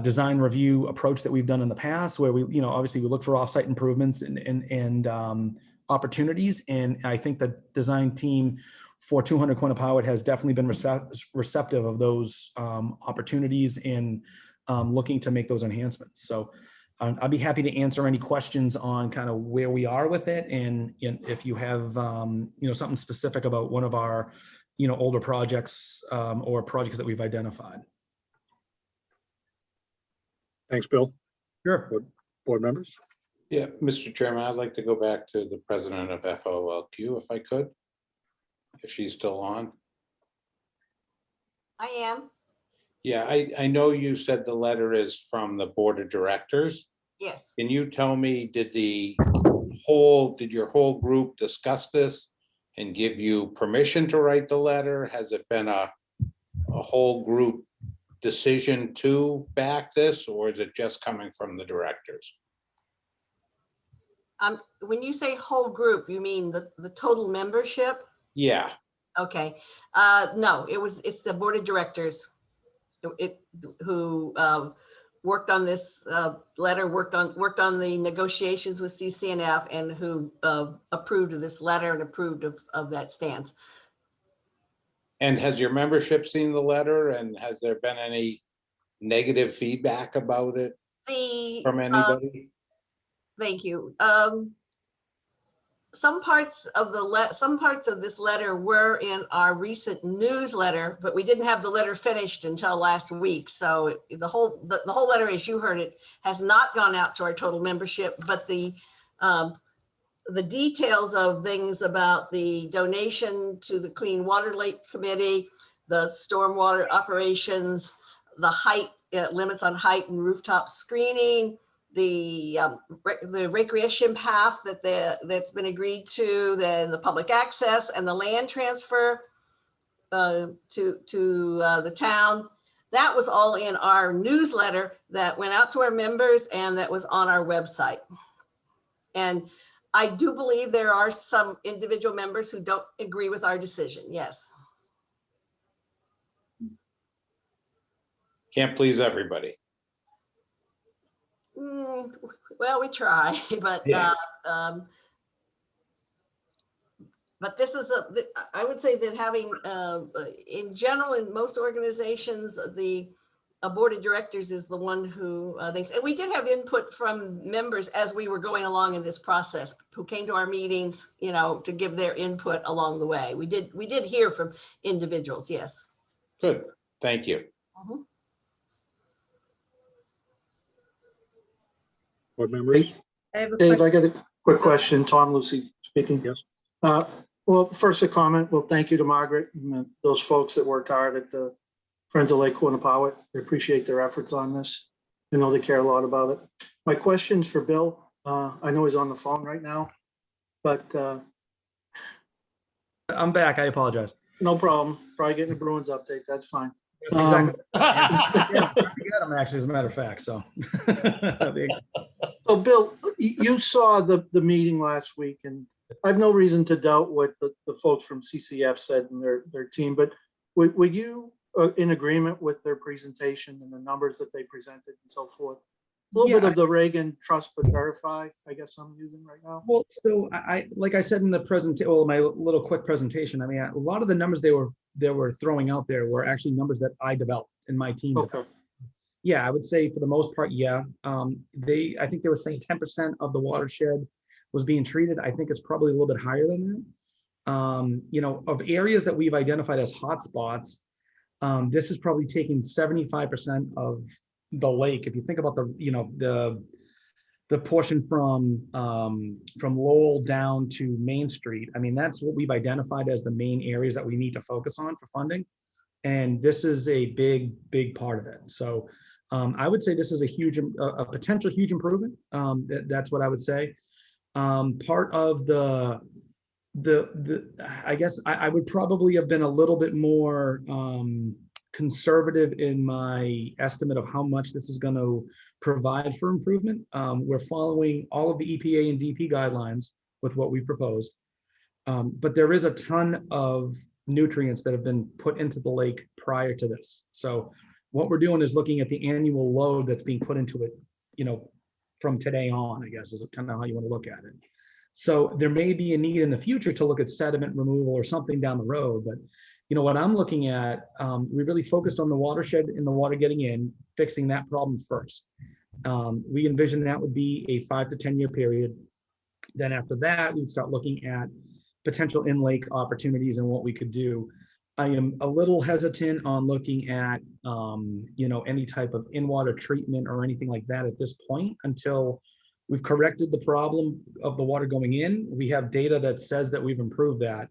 design review approach that we've done in the past, where we, obviously we look for offsite improvements and opportunities. And I think the design team for 200 Quinnipiac has definitely been receptive of those opportunities and looking to make those enhancements. So I'd be happy to answer any questions on kind of where we are with it. And if you have, something specific about one of our, older projects or projects that we've identified. Thanks, Bill. Sure. Board members? Yeah, Mr. Chairman, I'd like to go back to the president of FOLQ if I could, if she's still on. I am. Yeah, I know you said the letter is from the board of directors. Yes. Can you tell me, did your whole group discuss this and give you permission to write the letter? Has it been a whole group decision to back this, or is it just coming from the directors? When you say whole group, you mean the total membership? Yeah. Okay. No, it's the board of directors who worked on this letter, worked on the negotiations with CCNF, and who approved of this letter and approved of that stance. And has your membership seen the letter, and has there been any negative feedback about it from anybody? Thank you. some parts of this letter were in our recent newsletter, but we didn't have the letter finished until last week. So the whole letter, as you heard it, has not gone out to our total membership, but the details of things about the donation to the Clean Water Lake Committee, the stormwater operations, the height limits on height and rooftop screening, the recreation path that's been agreed to, then the public access and the land transfer to the town. That was all in our newsletter that went out to our members and that was on our website. And I do believe there are some individual members who don't agree with our decision. Yes. Can't please everybody. Well, we try, but Yeah. but this is I would say that having in general in most organizations the board of directors is the one who thinks, and we did have input from members as we were going along in this process who came to our meetings, you know, to give their input along the way. We did hear from individuals. Yes. Good, thank you. Mhm. Board members? I have a Dave, question. I got a quick question. Tom Lucy speaking. Yes. Well, first a comment. Well, thank you to Margaret and those folks that worked hard at the Friends of Lake Quinnipiac. I appreciate their efforts on this. I know they care a lot about it. My question's for Bill. I know he's on the phone right now, but I'm back. I apologize. no problem. Probably getting a Bruins update. That's fine. That's exactly. Yeah, I'm actually, as a matter of fact, so. So Bill, you saw the meeting last week, and I have no reason to doubt what the folks from CCF said and their team, but were you in agreement with their presentation and the numbers that they presented and so forth? A little bit of the Reagan trust but verify, I guess I'm using right now. Well, so I like I said in the presentation, well, my little quick presentation, I mean, a lot of the numbers they were throwing out there were actually numbers that I developed and my team developed. Okay. Yeah, I would say for the most part, yeah. I think they were saying 10% of the watershed was being treated. I think it's probably a little bit higher than that. You know, of areas that we've identified as hotspots, this is probably taking 75% of the lake. If you think about the portion from Lowell down to Main Street, I mean, that's what we've identified as the main areas that we need to focus on for funding. And this is a big part of it. So I would say this is a potential huge improvement. That's what I would say. Part of I guess I would probably have been a little bit more conservative in my estimate of how much this is going to provide for improvement. We're following all of the EPA and DP guidelines with what we've proposed. But there is a ton of nutrients that have been put into the lake prior to this. So what we're doing is looking at the annual load that's being put into it, you know, from today on, I guess is kind of how you want to look at it. So there may be a need in the future to look at sediment removal or something down the road. But, you know, what I'm looking at, we really focused on the watershed and the water getting in, fixing that problem first. We envision that would be a 5 to 10 year period. Then after that, we'd start looking at potential in-lake opportunities and what we could do. I am a little hesitant on looking at, you know, any type of in-water treatment or anything like that at this point until we've corrected the problem of the water going in. We have data that says that we've improved that.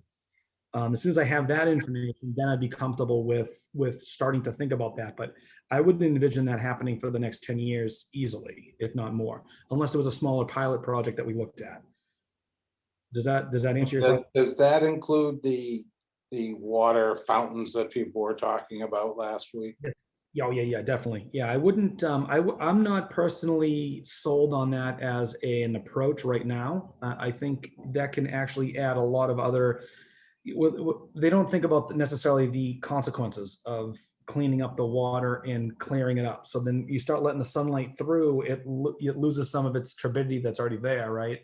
As soon as I have that information, then I'd be comfortable with starting to think about that. But I wouldn't envision that happening for the next 10 years easily, if not more, unless it was a smaller pilot project that we looked at. Does that answer your question? Does that include the water fountains that people were talking about last week? Oh, yeah, definitely. Yeah, I wouldn't, I'm not personally sold on that as an approach right now. I think that can actually add a lot of other, they don't think about necessarily the consequences of cleaning up the water and clearing it up. So then you start letting the sunlight through, it loses some of its turbidity that's already there, right?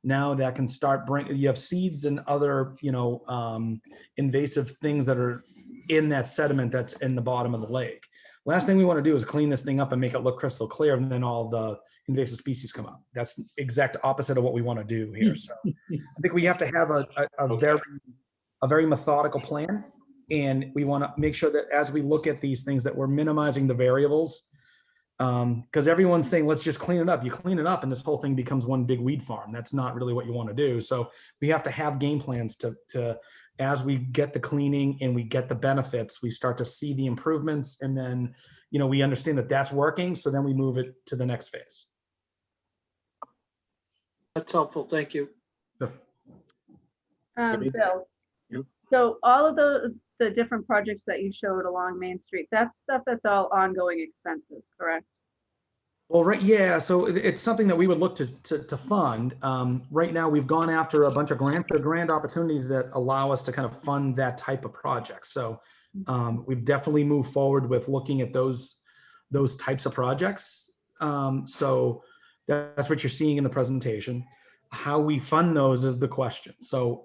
Now that can start you have seeds and other, you know, invasive things that are in that sediment that's in the bottom of the lake. Last thing we want to do is clean this thing up and make it look crystal clear, and then all the invasive species come up. That's the exact opposite of what we want to do here. So I think we have to have a very methodical plan. And we want to make sure that as we look at these things that we're minimizing the variables. Because everyone's saying, let's just clean it up. You clean it up and this whole thing becomes one big weed farm. That's not really what you want to do. So we have to have game plans to as we get the cleaning and we get the benefits, we start to see the improvements, and then, we understand that that's working. So then we move it to the next phase. That's helpful. Thank you. Debbie? Bill, Yep. so all of the different projects that you showed along Main Street, that's stuff that's all ongoing expenses, correct? Well, right, yeah. So it's something that we would look to fund. Right now, we've gone after a bunch of grants. They're grant opportunities that allow us to kind of fund that type of project. So we've definitely moved forward with looking at those types of projects. So that's what you're seeing in the presentation. How we fund those is the question. So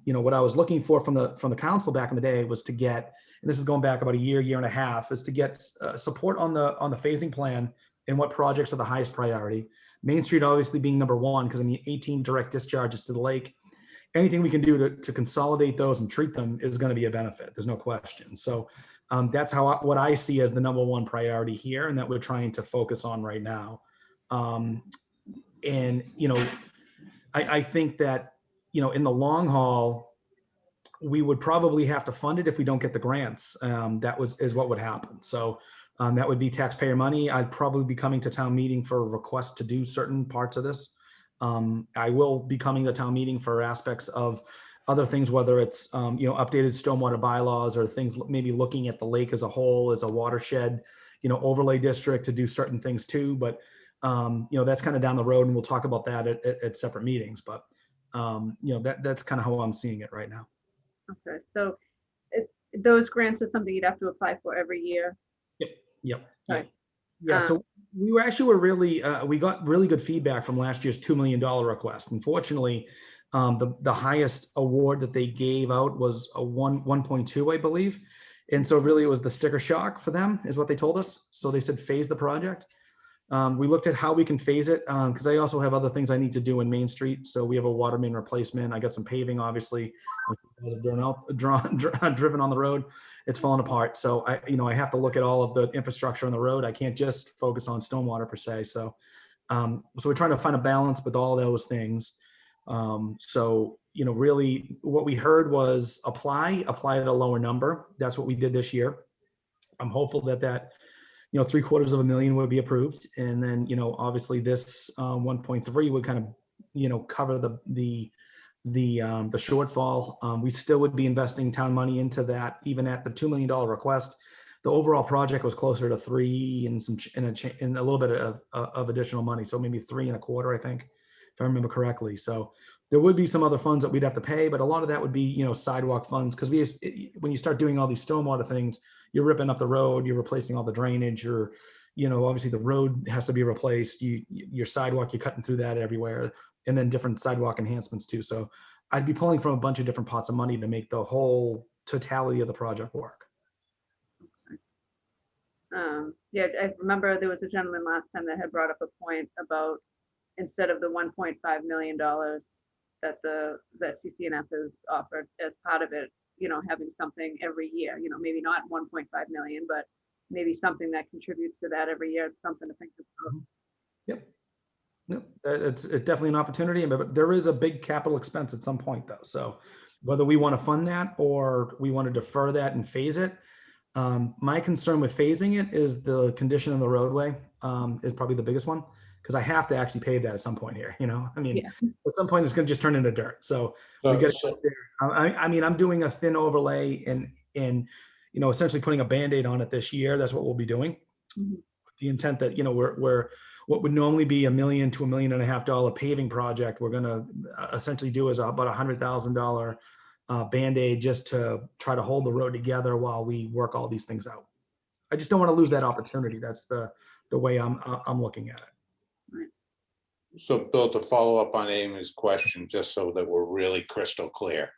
what I was looking for from the council back in the day was to get, and this is going back about a year and a half, is to get support on the phasing plan and what projects are the highest priority. Main Street obviously being number one, because 18 direct discharges to the lake. Anything we can do to consolidate those and treat them is going to be a benefit. There's no question. So that's what I see as the number one priority here, and that we're trying to focus on right now. I think that, in the long haul, we would probably have to fund it if we don't get the grants. Is what would happen. So that would be taxpayer money. I'd probably be coming to town meeting for a request to do certain parts of this. I will be coming to town meeting for aspects of other things, whether it's, updated stormwater bylaws or things, maybe looking at the lake as a whole, as a watershed, overlay district to do certain things too. But that's kind of down the road, and we'll talk about that at separate meetings. But that's kind of how I'm seeing it right now. Okay, so those grants are something you'd have to apply for every year? Yep. Right. Yeah. So we we got really good feedback from last year's $2 million request. Unfortunately, the highest award that they gave out was a 1.2, I believe. And so really it was the sticker shock for them is what they told us. So they said, phase the project. We looked at how we can phase it, because I also have other things I need to do in Main Street. So we have a water main replacement. I got some paving, obviously. As I've driven on the road, it's falling apart. So I have to look at all of the infrastructure on the road. I can't just focus on stormwater per se. So we're trying to find a balance with all those things. Really what we heard was apply at a lower number. That's what we did this year. I'm hopeful that $750,000 would be approved. And then, obviously this 1.3 would kind of, cover the shortfall. We still would be investing town money into that, even at the $2 million request. The overall project was closer to 3 and a little bit of additional money. So maybe 3.25, I think, if I remember correctly. So there would be some other funds that we'd have to pay, but a lot of that would be, sidewalk funds. Because when you start doing all these stormwater things, you're ripping up the road, you're replacing all the drainage, obviously the road has to be replaced. Your sidewalk, you're cutting through that everywhere, and then different sidewalk enhancements too. So I'd be pulling from a bunch of different pots of money to make the whole totality of the project work. Yeah, I remember there was a gentleman last time that had brought up a point about, instead of the $1.5 million that CCNF has offered as part of it, having something every year, maybe not 1.5 million, but maybe something that contributes to that every year. It's something to think about. Yep. It's definitely an opportunity, but there is a big capital expense at some point though. So whether we want to fund that or we want to defer that and phase it, my concern with phasing it is the condition of the roadway is probably the biggest one, because I have to actually pave that at some point here. At some point it's going to just turn into dirt. So we got to. I'm doing a thin overlay and essentially putting a Band-Aid on it this year. That's what we'll be doing. Mm-hmm. The intent that we're what would normally be $1 million to $1.5 million paving project, we're going to essentially do is about $100,000 Band-Aid just to try to hold the road together while we work all these things out. I just don't want to lose that opportunity. That's the way I'm looking at it. So Bill, to follow up on Amy's question, just so that we're really crystal clear,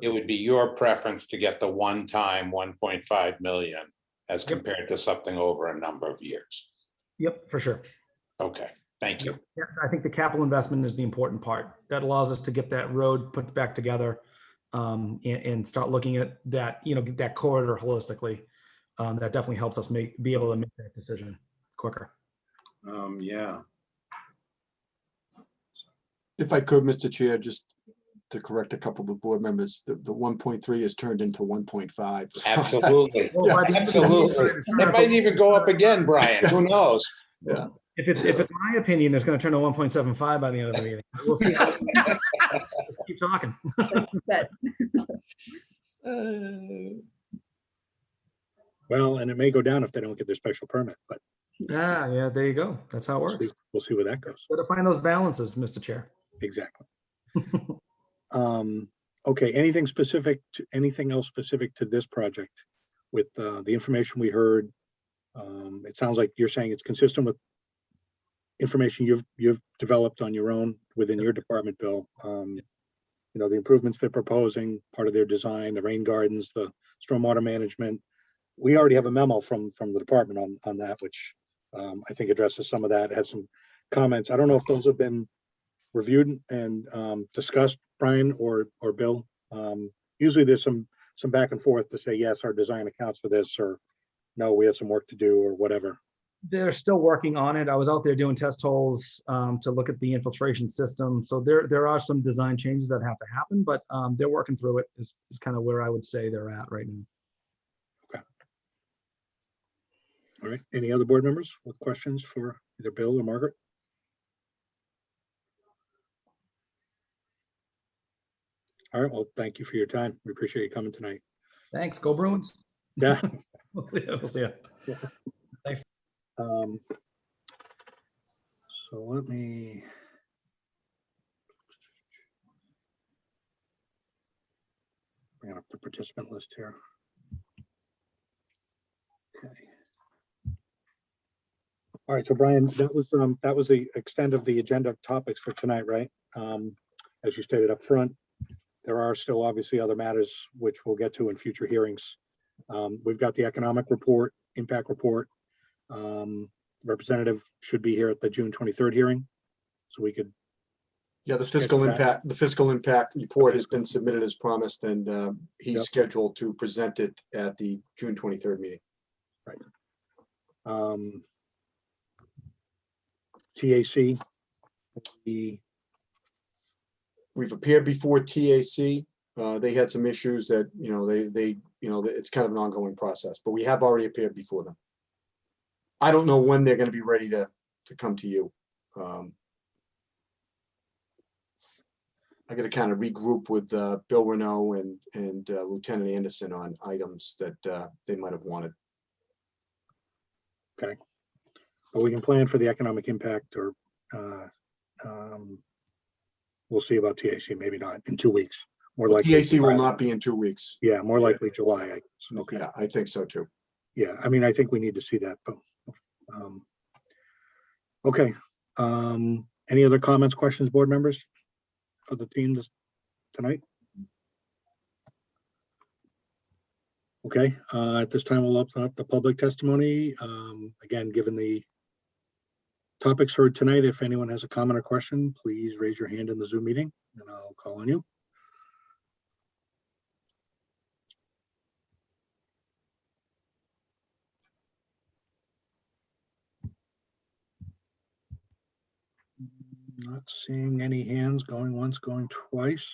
it would be your preference to get the one-time 1.5 million as compared to something over a number of years. Yep, for sure. Okay, Thank you. Yeah, I think the capital investment is the important part. That allows us to get that road put back together, and start looking at that, that corridor holistically. That definitely helps us be able to make that decision quicker. Yeah. If I could, Mr. Chair, just to correct a couple of the board members, the 1.3 has turned into 1.5. Absolutely. Well, by the end of the meeting, Absolutely. It might even go up again, Brian. Who knows? Yeah. If it's my opinion, it's going to turn to 1.75 by the end of the meeting. We'll see. Let's keep talking. But Well, and it may go down if they don't get their special permit, but Yeah, there you go. That's how it we'll works. see, we'll see where that goes. Got to find those balances, Mr. Chair. Exactly. Okay, anything else specific to this project with the information we heard? It sounds like you're saying it's consistent with information you've developed on your own within your department, Bill. The improvements they're proposing, part of their design, the rain gardens, the stormwater management. We already have a memo from the department on that, which I think addresses some of that, has some comments. I don't know if those have been reviewed and discussed, Brian or Bill. Usually there's some back and forth to say, yes, our design accounts for this, or no, we have some work to do, or whatever. They're still working on it. I was out there doing test holes to look at the infiltration system. So there are some design changes that have to happen, but they're working through it is kind of where I would say they're at right now. Okay. All right. Any other board members with questions for either Bill or Margaret? All right. Well, thank you for your time. We appreciate you coming tonight. Thanks. Go Bruins. Yeah. We'll see ya. So let me. Bring up the participant list here. Okay. All right, so Brian, that was the extent of the agenda topics for tonight, right? As you stated up front, there are still obviously other matters which we'll get to in future hearings. We've got the economic report, impact report. Representative should be here at the June 23rd hearing, so we could. Yeah, the fiscal impact report has been submitted as promised, and he's Yep. scheduled to present it at the June 23rd meeting. Right. TAC. We've appeared before TAC. They had some issues that, it's kind of an ongoing process, but we have already appeared before them. I don't know when they're going to be ready to come to you. I got to kind of regroup with Bill Renault and Lieutenant Anderson on items that they might have wanted. Okay. But we can plan for the economic impact, or we'll see about TAC, maybe not in 2 weeks. More likely. TAC will not be in 2 weeks. Yeah, more likely July. I guess. Okay. Yeah, I think so too. Yeah, I mean, I think we need to see that, but okay. Any other comments, questions, board members for the team tonight? Okay, at this time, we'll open up the public testimony. Again, given the topics heard tonight, if anyone has a comment or question, please raise your hand in the Zoom meeting and I'll call on you. Not seeing any hands going once, going twice.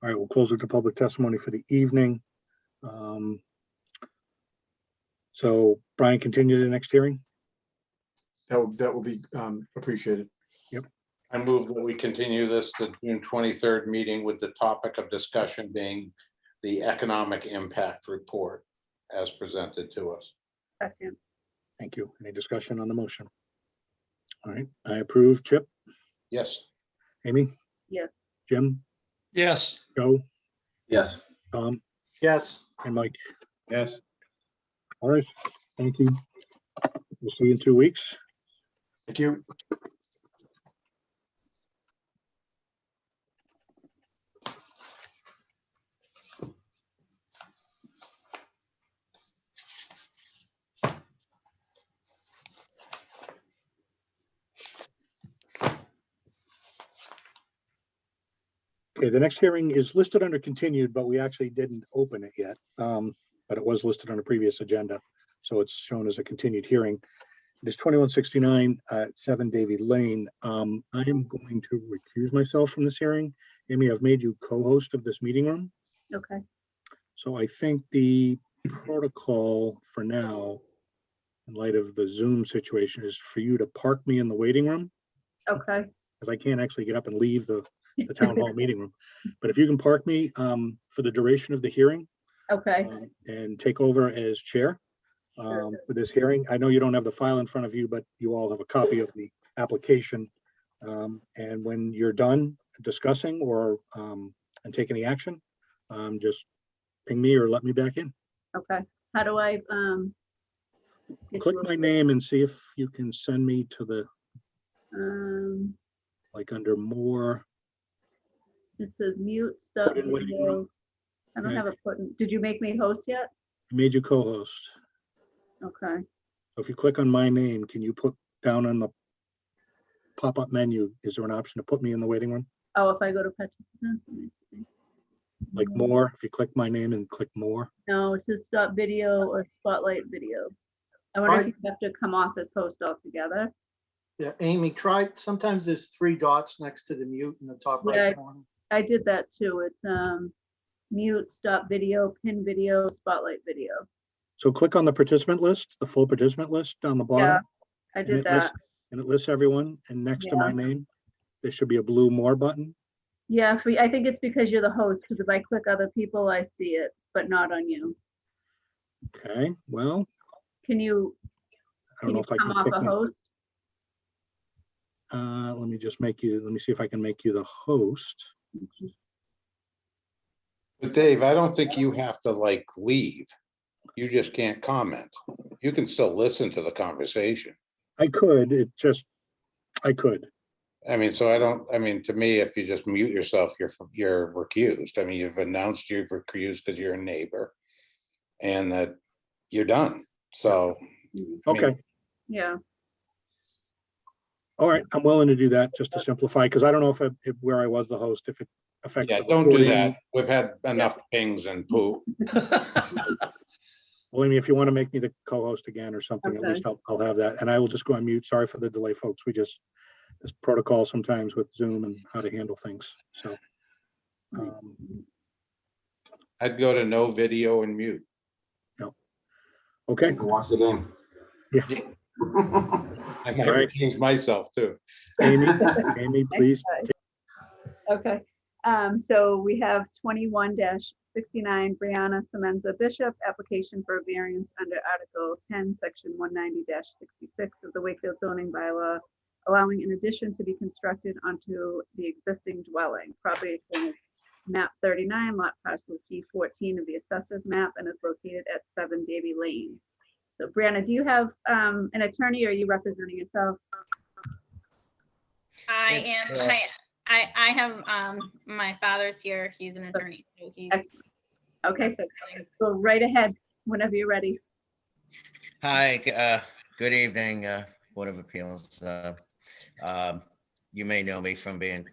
All right, we'll close with the public testimony for the evening. So Brian, continue to the next hearing. That will be appreciated. I move that we continue this to June 23rd meeting with the topic of discussion being the economic impact report as presented to us. second, Thank you. Any discussion on the motion? All right, I approve. Chip, Yes. Amy, yes, Jim, Yes, Joe, Yes. Tom, Yes. and Mike. Yes. All right, thank you. We'll see you in 2 weeks. Thank you. Okay, the next hearing is listed under continued, but we actually didn't open it yet. But it was listed on a previous agenda, so it's shown as a continued hearing. It is 2169 at 7 Davy Lane. I am going to recuse myself from this hearing. Amy, I've made you co-host of this meeting room. Okay, So I think the protocol for now, in light of the Zoom situation, is for you to park me in the waiting room, okay. because I can't actually get up and leave the town hall meeting room. But if you can park me for the duration of the hearing Okay, and take over as chair for this hearing. I know you don't have the file in front of you, but you all have a copy of the application. And when you're done discussing or and take any action, just ping me or let me back in. okay. How do I, get Click you my name and see if you can send me to the, like under more. it says mute, stop Put in waiting video. room. I don't Okay. have a button. Did you make me host yet? I made you co-host. Okay, So if you click on my name, can you put down on the pop-up menu, is there an option to put me in the waiting room? oh, if I go to participants. Let me see. Like more, if you click my name and click more. No, it says stop video or spotlight video. I wonder if you have to come off as host altogether. Yeah, Amy, try, sometimes there's 3 dots next to the mute in the top Yeah. right corner. I did that too. It's mute, stop video, pin video, spotlight video. So click on the participant list, the full participant list down the bottom. I and did it lists- that. And it lists everyone, and next to my Yeah. name, there should be a blue more button. Yeah, I think it's because you're the host, because if I click other people, I see it, but not on you. Okay, well, Can you, I don't know if I come can off kick a my, host? let me just make you, let me see if I can make you the host. But Dave, I don't think you have to like leave. You just can't comment. You can still listen to the conversation. I could, it just, I could. I mean, so I don't, I mean, to me, if you just mute yourself, you're recused. I mean, you've announced you've recused because you're a neighbor and that you're done. So. I mean, Okay, Yeah, all right, I'm willing to do that just to simplify, because I don't know if where I was the host, if it affects. Yeah, the don't do recording. that. We've had enough pings and poo. Well, Amy, if you want to make me the co-host again or something, at Okay. least I'll have that, and I will just go on mute. Sorry for the delay, folks. We just, this protocol sometimes with Zoom and how to handle things, so. I'd go to no video and mute. Okay, Watch the game. I might All right. recuse myself too. Amy, please. okay. So we have 21-69 Brianna Semenza Bishop, application for a variance under Article 10, Section 190-66 of the Wakefield zoning bylaw, allowing an addition to be constructed onto the existing dwelling. Property is map 39, lot parcel T14 of the assessor's map, and is located at 7 Davy Lane. So Brianna, do you have an attorney, or are you representing yourself? I It's, am, I have, my father's here, he's an attorney, so he's. Okay, so go right ahead whenever you're ready. Hi, good evening, Board of Appeals. You may know me from being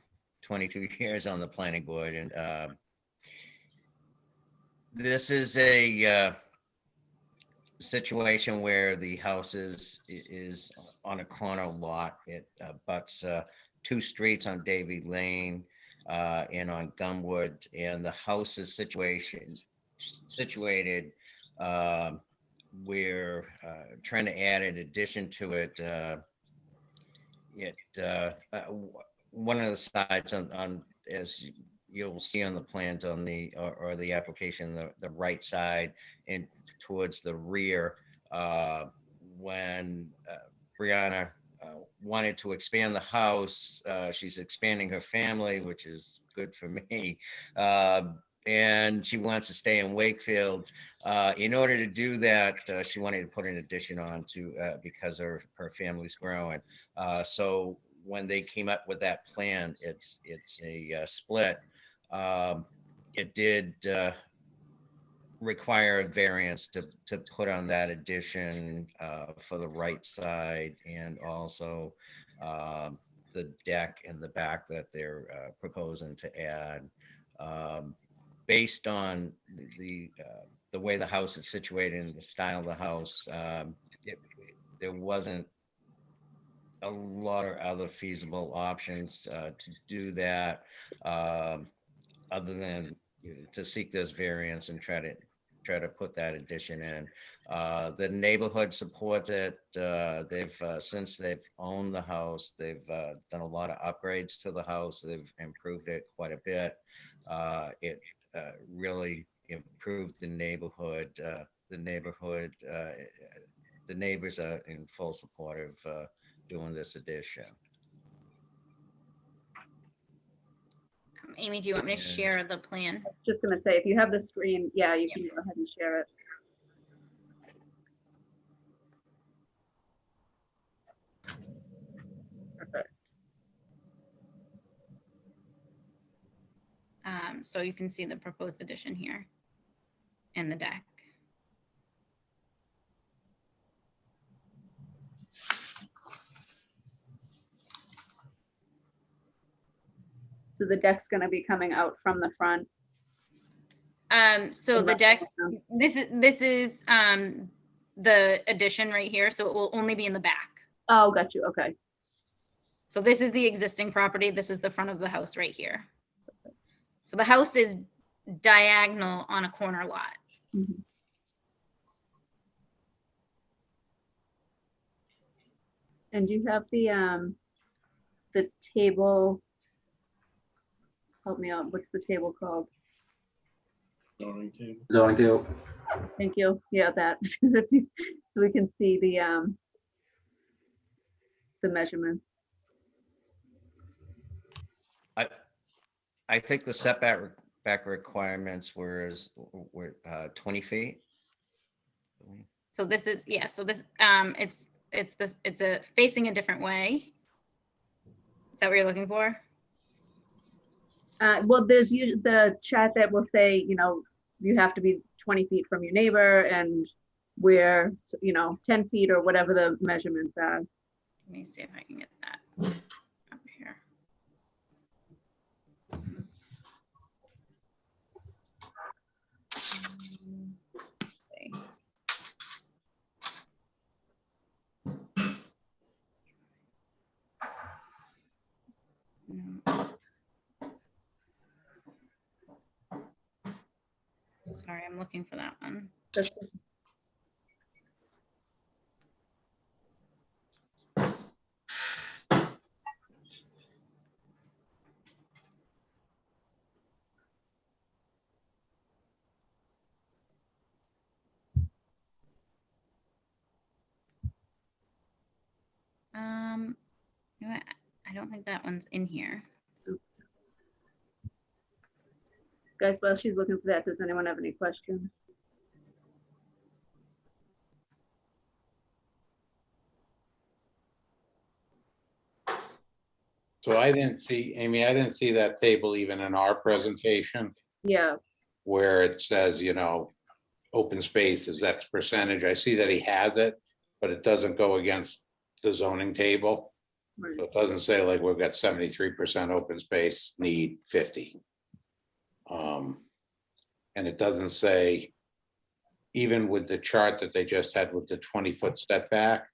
22 years on the planning board, and this is a situation where the house is on a corner lot. It butts 2 streets on Davy Lane and on Gumwood, and the house is situated we're trying to add an addition to it. One of the sides on as you'll see on the plans on the or the application, the right side and towards the rear, when Brianna wanted to expand the house, she's expanding her family, which is good for me. And she wants to stay in Wakefield. In order to do that, she wanted to put an addition on to because her family's growing. So when they came up with that plan, it's a split. It did require a variance to put on that addition for the right side, and also the deck in the back that they're proposing to add. Based on the way the house is situated and the style of the house, there wasn't a lot of other feasible options to do that, other than to seek this variance and try to put that addition in. The neighborhood supports it. Since they've owned the house, they've done a lot of upgrades to the house. They've improved it quite a bit. It really improved the neighborhood. The neighbors are in full support of doing this addition. Amy, do you want me to Yeah. share the plan? Just gonna say, if you have the screen, yeah, you can go ahead and share it. Perfect. So you can see the proposed addition here and the deck. So the deck's gonna be coming out from the front. So and the left deck, around. this is the addition right here, so it will only be in the back. Oh, got you, okay. So this is the existing property. This is the front of the house right here. So the house is diagonal on a corner lot. Mhm. And do you have the table? Help me out, what's the table called? Zoning table. Zoning table. Thank you, yeah, that, so we can see the measurements. I think the setback requirements were 20 feet. So this is, yeah, so this, it's a facing a different way. Is that what you're looking for? Well, there's the chat that will say, you have to be 20 feet from your neighbor and we're, 10 feet or whatever the measurements are. Let me see if I can get that up here. See. No. Sorry, I'm looking for that one. You know what? I don't think that one's in here. Guys, while she's looking for that, does anyone have any questions? So I didn't see, Amy, I didn't see that table even in our presentation Yeah, where it says, open space is X percentage. I see that he has it, but it doesn't go against the zoning table. right. So it doesn't say like we've got 73% open space, need 50. And it doesn't say, even with the chart that they just had with the 20-foot setback,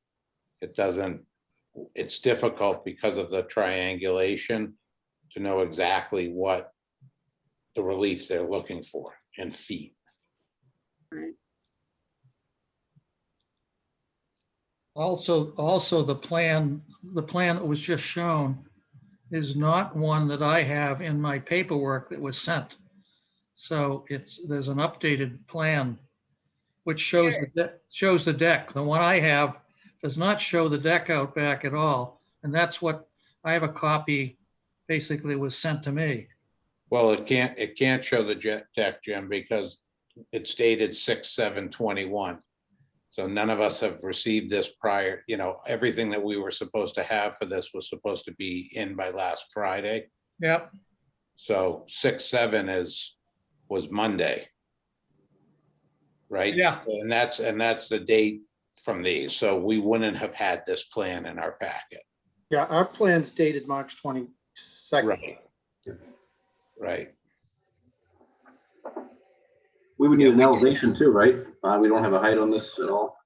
it's difficult because of the triangulation to know exactly what the relief they're looking for in feet. Right. Also the plan that was just shown is not one that I have in my paperwork that was sent. So there's an updated plan which shows the deck. The one I have does not show the deck out back at all. And that's what I have a copy basically was sent to me. Well, it can't show the deck, Jim, because it's dated 6/7/21. So none of us have received this prior, everything that we were supposed to have for this was supposed to be in by last Friday. Yep. So 6/7 was Monday. Right? Yeah. And that's the date from these. So we wouldn't have had this plan in our packet. Yeah, our plan's dated March 22nd. Right. Right. We would Yeah, need an we did. elevation too, right? We don't have a height on this at all.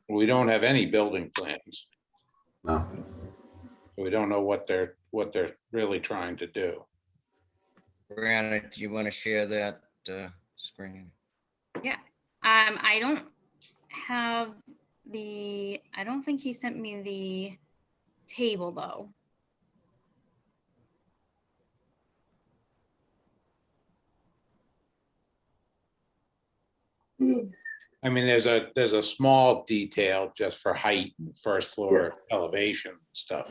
We don't have any building plans. No. We don't know what they're really trying to do. Brianna, do you want to share that screen? I don't have I don't think he sent me the table though. I mean, there's a small detail just for height, and first floor elevation stuff,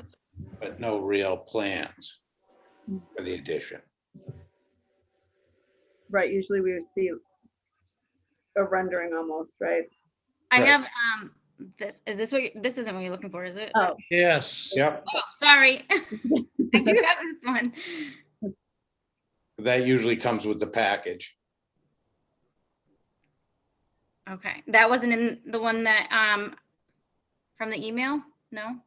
but no real plans for the addition. Right, usually we would see a rendering almost, right? I Right. have this. Is this this isn't what you're looking for, is it? Oh, Yes. Yep, Oh, sorry. I do have this one. that usually comes with the package. Okay, that wasn't in the one that from the email? No.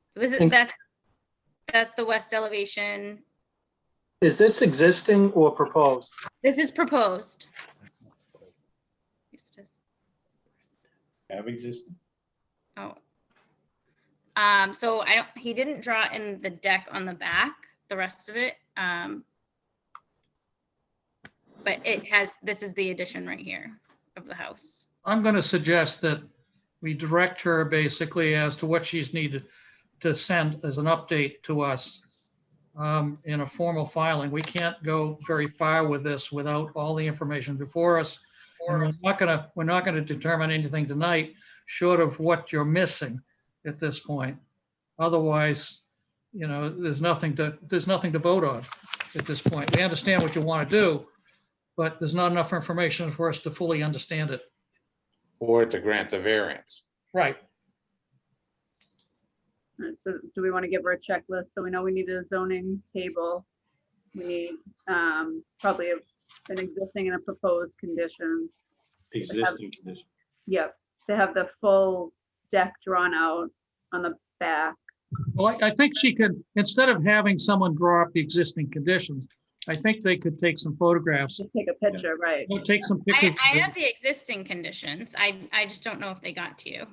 So this is Think- that's the west elevation. Is this existing or proposed? This is proposed. Yes, it is. Have existing. Oh. So he didn't draw in the deck on the back, the rest of it. But this is the addition right here of the house. I'm going to suggest that we direct her basically as to what she's needed to send as an update to us in a formal filing. We can't go very far with this without all the information before us. And we're not gonna determine anything tonight, short of what you're missing at this point. Otherwise, there's nothing to vote on at this point. We understand what you want to do, but there's not enough information for us to fully understand it. Or to grant the variance. Right. Alright, so do we want to give her a checklist? So we know we need a zoning table. We need probably an existing and a proposed condition. Existing condition. Yep, they have the full deck drawn out on the back. Well, I think she can, instead of having someone draw up the existing conditions, I think they could take some photographs. Just take a picture, right? We'll take some I pictures. have the existing conditions. I just don't know if they got to you.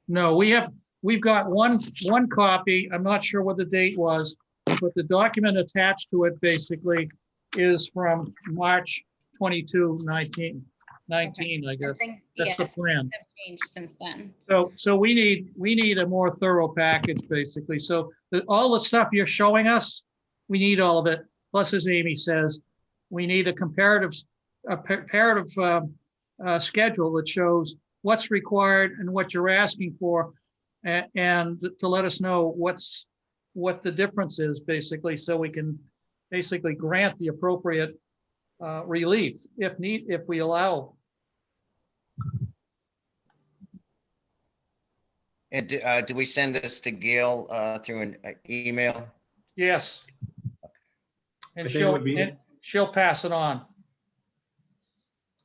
No, we've got one copy. I'm not sure what the date was, but the document attached to it basically is from March 22, 19, I guess. That's the plan. Have changed since then. So we need a more thorough package, basically. So all the stuff you're showing us, we need all of it. Plus, as Amy says, we need a comparative schedule that shows what's required and what you're asking for, and to let us know what the difference is, basically, so we can basically grant the appropriate relief if we allow. And do we send this to Gail through an email? Yes. And I think it would be- she'll pass it on.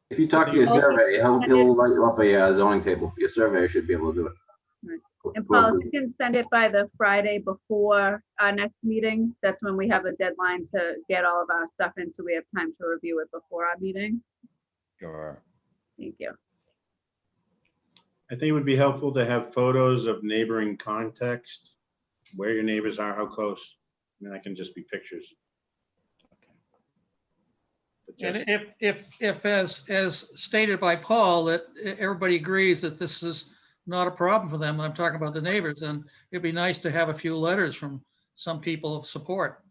If you talk to your surveyor, he'll write you up a zoning table. Your surveyor should be able to do it. Right. And Paul, if you can send it by the Friday before our next meeting, that's when we have a deadline to get all of our stuff in, so we have time to review it before our meeting. Sure. Thank you. I think it would be helpful to have photos of neighboring context, where your neighbors are, how close. I mean, that can just be pictures. But And just- if as stated by Paul, that everybody agrees that this is not a problem for them, I'm talking about the neighbors, and it'd be nice to have a few letters from some people of support.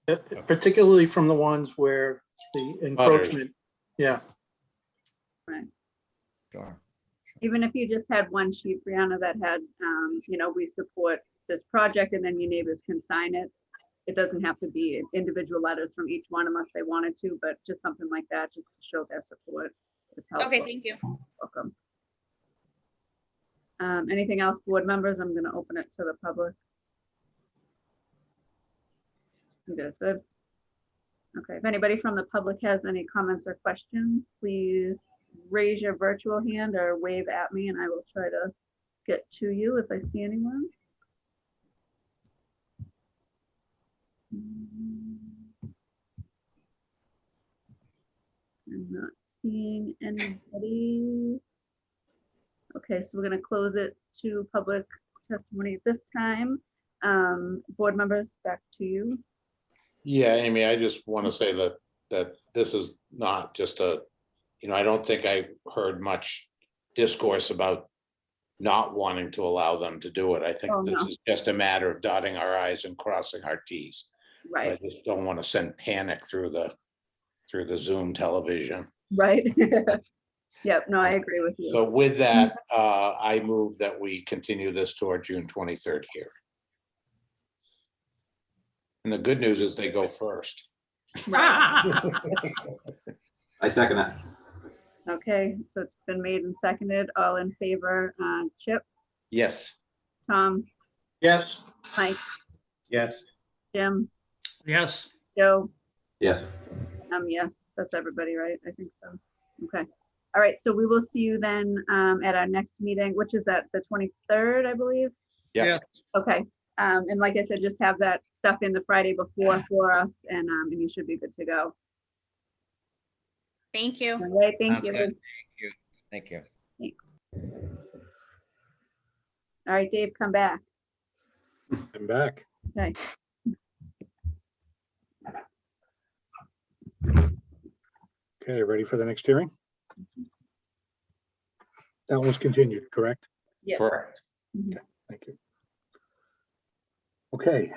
Particularly from the ones where the encroachment, yeah. Sure. Even if you just had one sheet, Brianna, that had, we support this project, and then your neighbors can sign it. It doesn't have to be individual letters from each one unless they wanted to, but just something like that, just to show their support is helpful. Okay, thank you. Welcome. Anything else, board members? I'm gonna open it to the public. You guys good? Okay, if anybody from the public has any comments or questions, please raise your virtual hand or wave at me and I will try to get to you if I see anyone. I'm not seeing anybody. Okay, so we're gonna close it to public testimony at this time. Board members, back to you. Yeah, Amy, I just want to say that this is not just a, I don't think I heard much discourse about not wanting to allow them to do it. I think Oh, this no. is just a matter of dotting our i's and crossing our t's. I Right, just don't want to send panic through the Zoom television. right. Yep, no, I agree with you. So with that, I move that we continue this to our June 23rd hearing. And the good news is they go first. Right. I second that. Okay, so it's been made and seconded. All in favor, Chip, Yes. Tom, Yes. Mike, Yes. Jim, Yes, Joe, Yes. yes, that's everybody, right? I think so. Okay. All right, so we will see you then at our next meeting, which is at the 23rd, I believe. Yeah. Yeah. Okay, and like I said, just have that stuff in the Friday before for us, and you should be good to go. Thank you. All right, thank Sounds you. good. Thank you. All right, Dave, come back. I'm back. Okay. Okay, ready for the next hearing? That was continued, correct? Yes. Correct. Mhm. Thank you. Okay.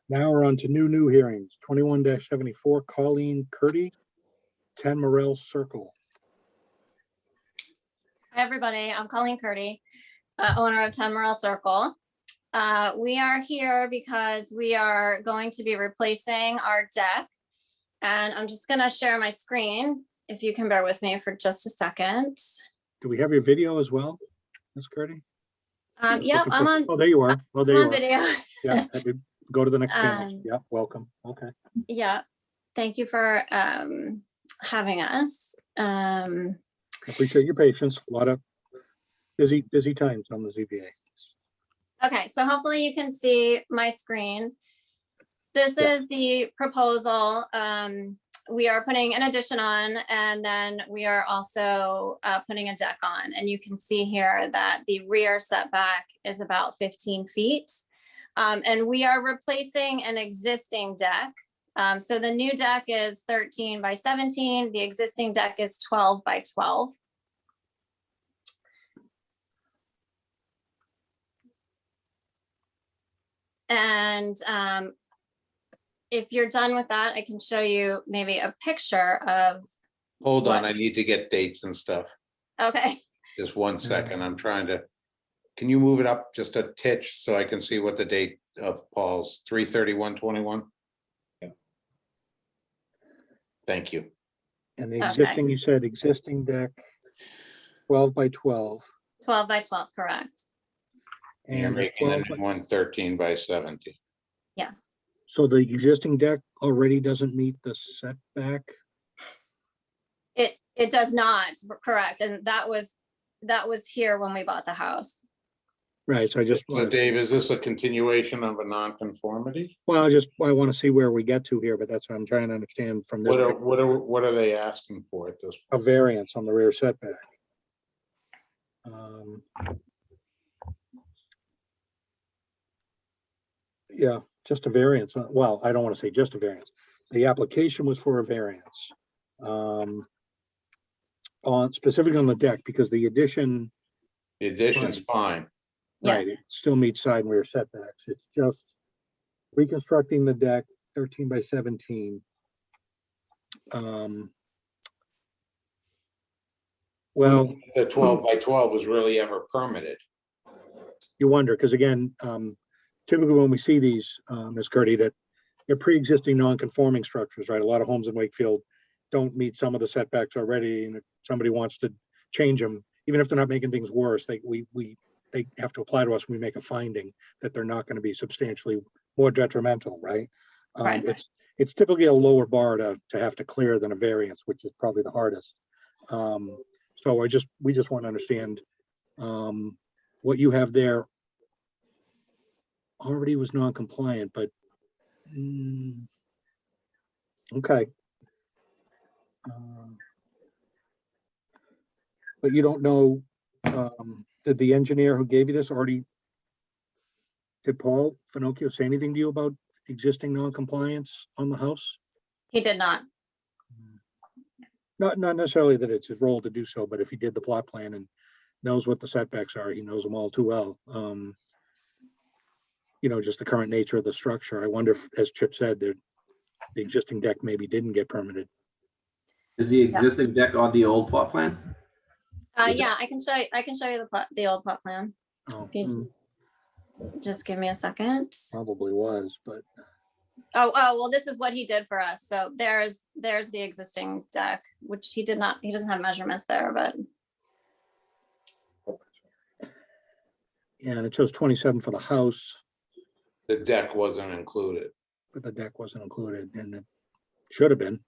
Now we're on to new hearings, 21-74, Colleen Curdy, 10 Morel Circle. Hi, everybody. I'm Colleen Curdy, owner of 10 Morel Circle. We are here because we are going to be replacing our deck. And I'm just going to share my screen, if you can bear with me for just a second. Do we have your video as well, Ms. Curdy? Yep, Looking I'm for- on, Oh, there you are. Oh, there I'm you on are. video. Yeah, had to go to the next panel. Um, Yeah, welcome. Okay. Yeah, thank you for having us. I appreciate your patience. A lot of busy times on the ZBA. Okay, so hopefully you can see my screen. This Yeah. is the proposal. We are putting an addition on, and then we are also putting a deck on. And you can see here that the rear setback is about 15 feet. And we are replacing an existing deck. So the new deck is 13 by 17. The existing deck is 12 by 12. And if you're done with that, I can show you maybe a picture of, Hold on, What? I need to get dates and stuff. okay, Just 1 second. I'm trying to, can you move it up just a titch so I can see what the date of Paul's 3/31/21? Yeah. Thank you. And the Okay. existing, you said existing deck, 12 by 12. 12 by 12, correct. And you're And it's making the 12 new by- one 13 by 17. Yes. So the existing deck already doesn't meet the setback? It does not, correct. And that was here when we bought the house. Right, so I just, So Dave, is this a continuation of a nonconformity? well, I want to see where we get to here, but that's what I'm trying to understand from this, What are they asking for at this? a variance on the rear setback. Yeah, just a variance. Well, I don't want to say just a variance. The application was for a variance. On specifically on the deck, because the addition, The addition's fine. right, Yes. it still meets side and rear setbacks. It's just reconstructing the deck 13 by 17. Well, The 12 by 12 was really ever permitted. you wonder, because again, typically when we see these, Ms. Curdy, that they're pre-existing non-conforming structures, right? A lot of homes in Wakefield don't meet some of the setbacks already, and if somebody wants to change them, even if they're not making things worse, they have to apply to us when we make a finding that they're not going to be substantially more detrimental, right? Right. It's typically a lower bar to have to clear than a variance, which is probably the hardest. So we just want to understand what you have there already was non-compliant, but Okay. But you don't know, did the engineer who gave you this already, did Paul Finocchio say anything to you about existing non-compliance on the house? He did not. Not necessarily that it's his role to do so, but if he did the plot plan and knows what the setbacks are, he knows them all too well. You know, just the current nature of the structure. I wonder if, as Chip said, the existing deck maybe didn't get permitted. Is the existing deck on the old plot plan? Yeah, I can show you the old plot plan. Oh, If you just give me a second. probably was, but Oh, well, this is what he did for us. So there's the existing deck, which he doesn't have measurements there, but yeah, and it shows 27 for the house, The deck wasn't included. but the deck wasn't included, and it should have been.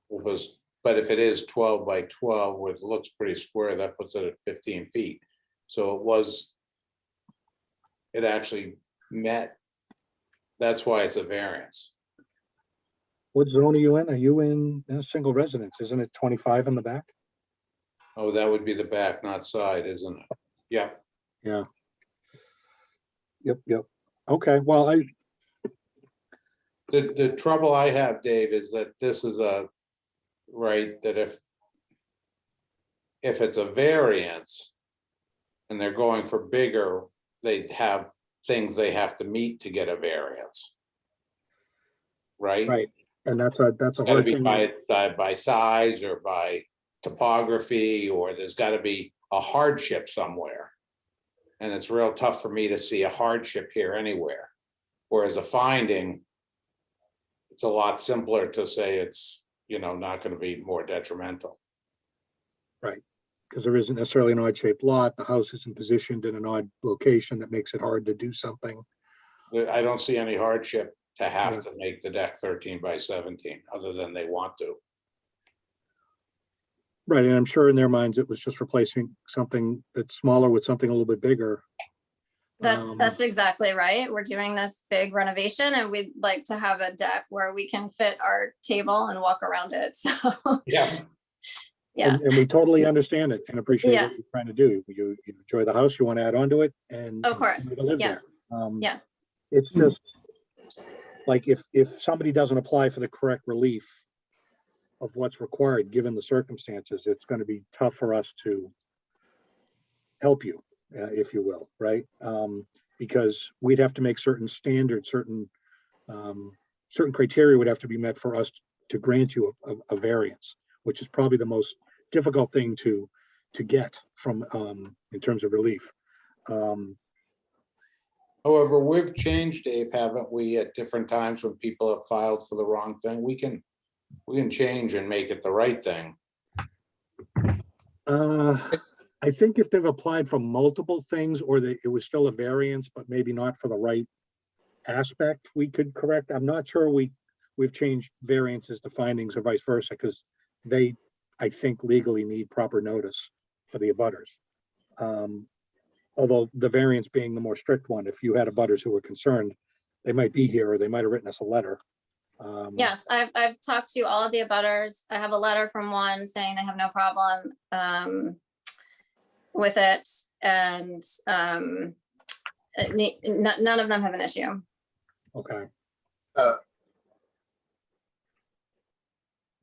It was, but if it is 12 by 12, which looks pretty square, that puts it at 15 feet. So it actually met. That's why it's a variance. What zone are you in? Are you in a single residence? Isn't it 25 in the back? Oh, that would be the back, not side, isn't it? Yeah. Yeah. Yep. Okay, well, The trouble I have, Dave, is that this is right, that if it's a variance and they're going for bigger, they have things they have to meet to get a variance. Right? right, and that's a Gotta hard be thing. by size or by topography, or there's gotta be a hardship somewhere. And it's real tough for me to see a hardship here anywhere. Whereas a finding, it's a lot simpler to say it's, not gonna be more detrimental. Right, because there isn't necessarily an odd-shaped lot. The house isn't positioned in an odd location that makes it hard to do something. I don't see any hardship to have to make the deck 13 by 17, other than they want to. Right, and I'm sure in their minds, it was just replacing something that's smaller with something a little bit bigger. that's exactly right. We're doing this big renovation and we'd like to have a deck where we can fit our table and walk around it. So Yeah. yeah, And we totally understand it and appreciate Yeah. what you're trying to do. You enjoy the house, you want to add on to it, and of course. you to live Yes. there. Yes. It's just like if somebody doesn't apply for the correct relief of what's required, given the circumstances, it's going to be tough for us to help you, if you will, right? Because we'd have to make certain standards, certain criteria would have to be met for us to grant you a variance, which is probably the most difficult thing to get from in terms of relief. However, we've changed, Dave, haven't we, at different times when people have filed for the wrong thing? We can change and make it the right thing. I think if they've applied for multiple things, or it was still a variance, but maybe not for the right aspect, we could correct. I'm not sure we've changed variances to findings or vice versa, because they, I think, legally need proper notice for the abutters. Although the variance being the more strict one, if you had abutters who were concerned, they might be here, or they might have written us a letter. Yes, I've talked to all of the abutters. I have a letter from one saying they have no problem with it, and none of them have an issue. Okay.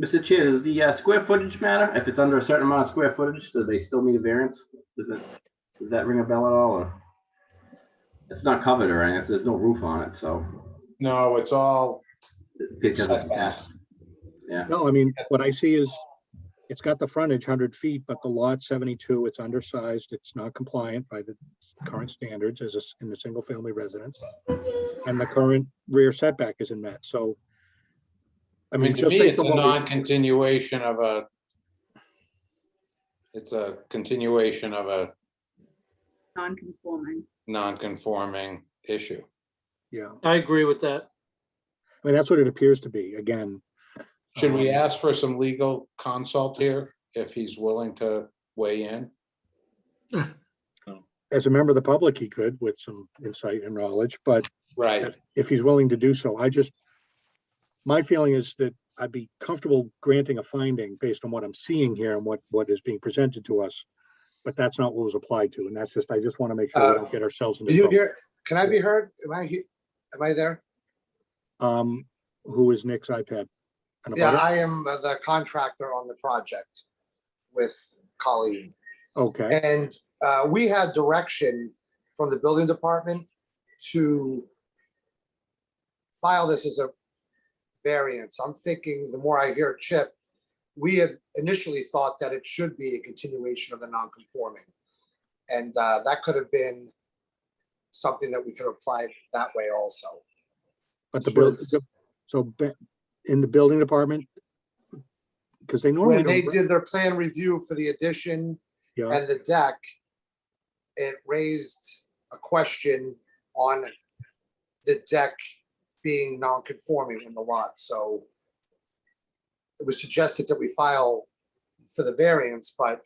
Mr. Chair, does the square footage matter? If it's under a certain amount of square footage, do they still need a variance? Does that ring a bell at all? Or it's not covered or anything, there's no roof on it, so. No, it's all Because it's attached. setbacks. Yeah. No, I mean, what I see is it's got the frontage 100 feet, but the lot 72, it's undersized. It's not compliant by the current standards in a single family residence. And the current rear setback isn't met. So, I mean, To just me, based it's a on what non-continuation of it's a continuation of a Non-conforming. non-conforming issue. yeah, I agree with that. I mean, that's what it appears to be. Again, Should we ask for some legal consult here, if he's willing to weigh in? as a member of the public, he could with some insight and knowledge, but Right. if he's willing to do so, I just, My feeling is that I'd be comfortable granting a finding based on what I'm seeing here and what is being presented to us. But that's not what was applied to. And that's just, I just want to make sure we don't get ourselves into Can you trouble. hear, can I be heard? Am I there? Who is Nick's iPad? And Yeah, about I am the contractor on the project with Colleen. Okay, And we had direction from the building department to file this as a variance. I'm thinking, the more I hear Chip, we have initially thought that it should be a continuation of the non-conforming. And that could have been something that we could have applied that way also. but in the building department, because they normally When they don't. did their plan review for the addition Yeah, and the deck, it raised a question on the deck being non-conforming in the lot. So it was suggested that we file for the variance, but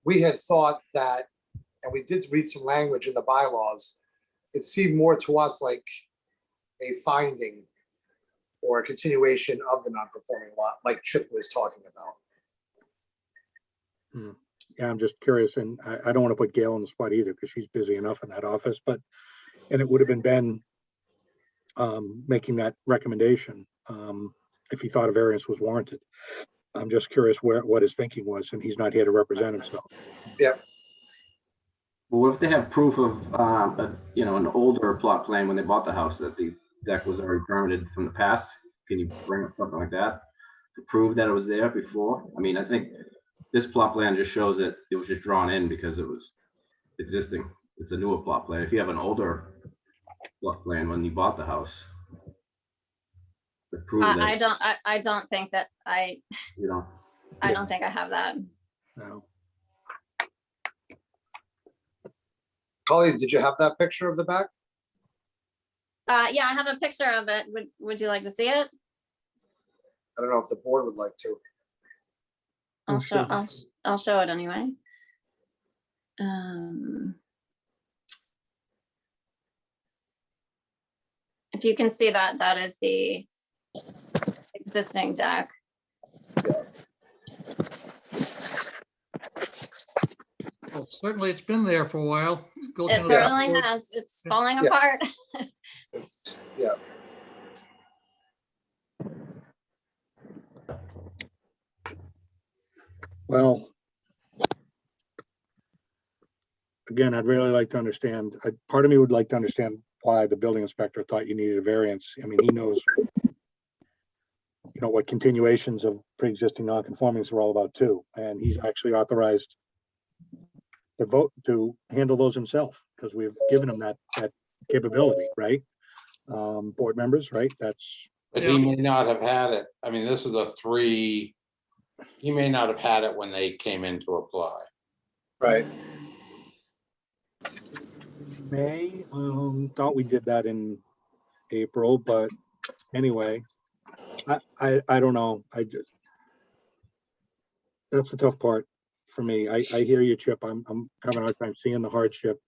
we had thought that, and we did read some language in the bylaws, it seemed more to us like a finding or a continuation of the non-conforming lot, like Chip was talking about. yeah, I'm just curious, and I don't want to put Gail on the spot either, because she's busy enough in that office, and it would have been Ben making that recommendation if he thought a variance was warranted. I'm just curious what his thinking was, and he's not here to represent himself. Yeah. Well, what if they have proof of, an older plot plan when they bought the house that the deck was already permitted from the past? Can you bring up something like that to prove that it was there before? I mean, I think this plot plan just shows that it was just drawn in because it was existing. It's a newer plot plan. If you have an older plot plan when you bought the house, to prove that, I don't think that you know. I don't think I have that. No. Colleen, did you have that picture of the back? Yeah, I have a picture of it. Would you like to see it? I don't know if the board would like to. I'll show it anyway. If you can see that, that is the existing deck. Well, certainly it's been there for a while. Go to It the certainly board. has. It's falling Yeah. apart. Yeah. Well, again, I'd really like to understand, part of me would like to understand why the building inspector thought you needed a variance. I mean, he knows, what continuations of pre-existing non-conformings are all about too. And he's actually authorized to vote to handle those himself, because we've given him that capability, right? Board members, right? That's. But he may not have had it. I mean, this is he may not have had it when they came in to apply. Right. May, thought we did that in April, but anyway, I don't know. That's the tough part for me. I hear you, Chip. I'm having a hard time seeing the hardship,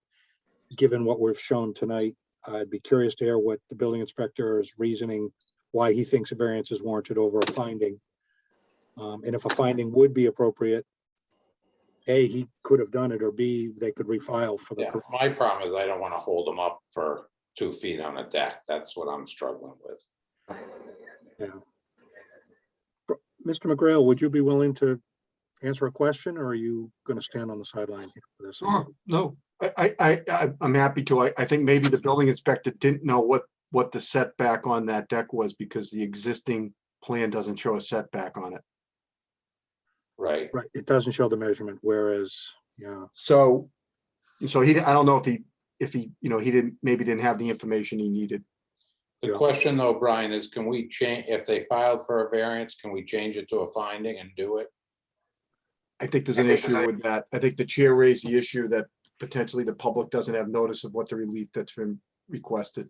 given what we've shown tonight. I'd be curious to hear what the building inspector is reasoning, why he thinks a variance is warranted over a finding. And if a finding would be appropriate, A, he could have done it, or B, they could refile for the. Yeah, my problem is I don't want to hold them up for 2 feet on a deck. That's what I'm struggling with. Yeah. Mr. McGrail, would you be willing to answer a question, or are you going to stand on the sideline here for this? No, I'm happy to. I think maybe the building inspector didn't know what the setback on that deck was, because the existing plan doesn't show a setback on it. Right. Right. It doesn't show the measurement, whereas, yeah. So I don't know if he didn't have the information he needed. The question though, Brian, is can we change, if they filed for a variance, can we change it to a finding and do it? I think there's an issue with that. I think the chair raised the issue that potentially the public doesn't have notice of what the relief that's been requested.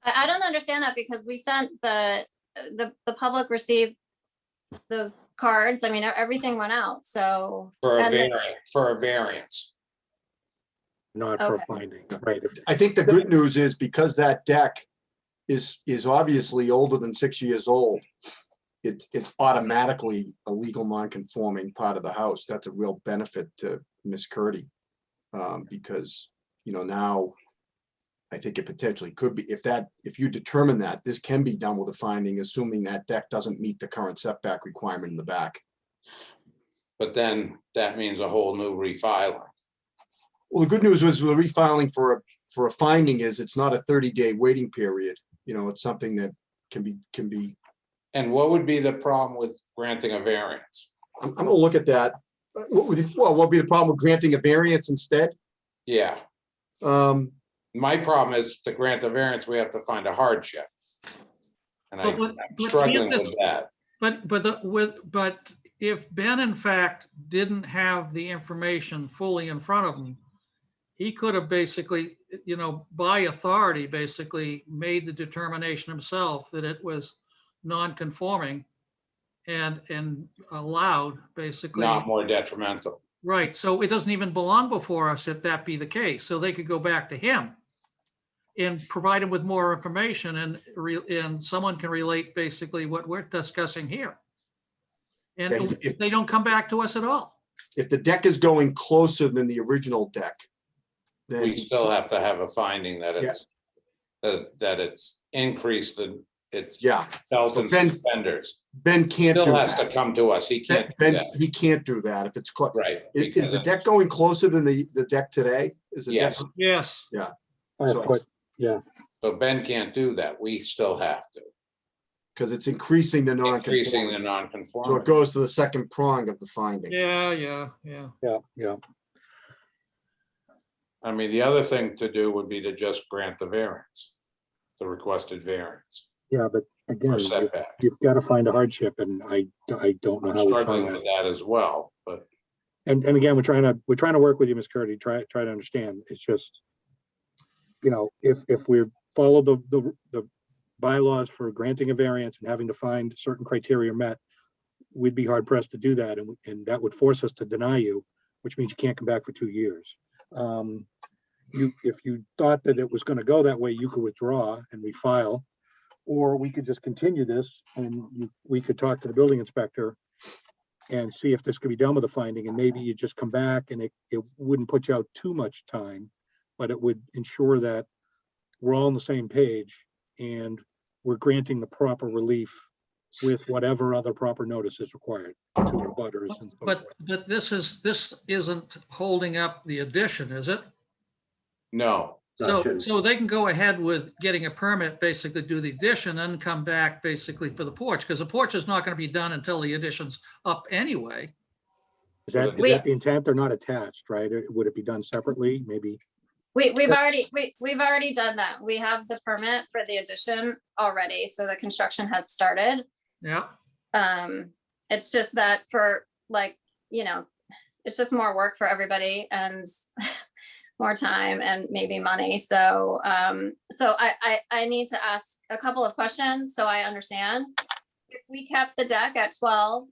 I don't understand that, because we sent the public received those cards. I mean, everything went out, so. For a and then- variance, for a variance. Not for a Okay. finding, right? I think the good news is, because that deck is obviously older than 6 years old, it's automatically a legal non-conforming part of the house. That's a real benefit to Miss Curdy. Because, you know, now I think it potentially could be, if you determine that, this can be done with a finding, assuming that deck doesn't meet the current setback requirement in the back. But then that means a whole new refiling. Well, the good news is the refiling for a finding is it's not a 30-day waiting period. You know, it's something that can be. And what would be the problem with granting a variance? I'm gonna look at that. What would be the problem with granting a variance instead? Yeah, my problem is to grant the variance, we have to find a hardship. And I'm struggling with that. But if Ben in fact didn't have the information fully in front of him, he could have basically, you know, by authority, basically made the determination himself that it was non-conforming and allowed basically. Not more detrimental. Right, so it doesn't even belong before us if that be the case, so they could go back to him and provide him with more information, and someone can relate basically what we're discussing here. And if they don't come back to us at all. If the deck is going closer than the original deck, then We still have to have a finding that it's, that it's increased the, it's belt and suspenders. Ben can't do Still has to that. come to us. He can't do that. He can't do that if it's close. Right. Is the deck going closer than the deck today? Is the deck? Yes. Yeah. Yeah. So Ben can't do that. We still have to. Because it's increasing the Increasing the non-conformity. So it non-conformity. goes to the second prong of the finding. Yeah. I mean, the other thing to do would be to just grant the variance, the requested variance. Yeah, but again, Or setback. you've got to find a hardship, and I don't know I'm how we struggling find with that. that as well, but And again, we're trying to work with you, Ms. Curdy, try to understand. It's just, you know, if we follow the bylaws for granting a variance and having to find certain criteria met, we'd be hard pressed to do that, and that would force us to deny you, which means you can't come back for 2 years. If you thought that it was going to go that way, you could withdraw and refile, or we could just continue this and we could talk to the building inspector and see if this could be done with a finding, and maybe you just come back and it wouldn't put you out too much time, but it would ensure that we're all on the same page and we're granting the proper relief with whatever other proper notice is required to the butters and so forth. But this isn't holding up the addition, is it? no. So they can go ahead with getting a permit, basically do the addition and come back basically for the porch, because the porch is not going to be done until the addition's up anyway. Is that the intent? They're not attached, right? Or would it be done separately? Maybe. We've already done that. We have the permit for the addition already, so the construction has started. Yeah. It's just that for it's just more work for everybody and more time and maybe money. So I need to ask a couple of questions so I understand. If we kept the deck at 12,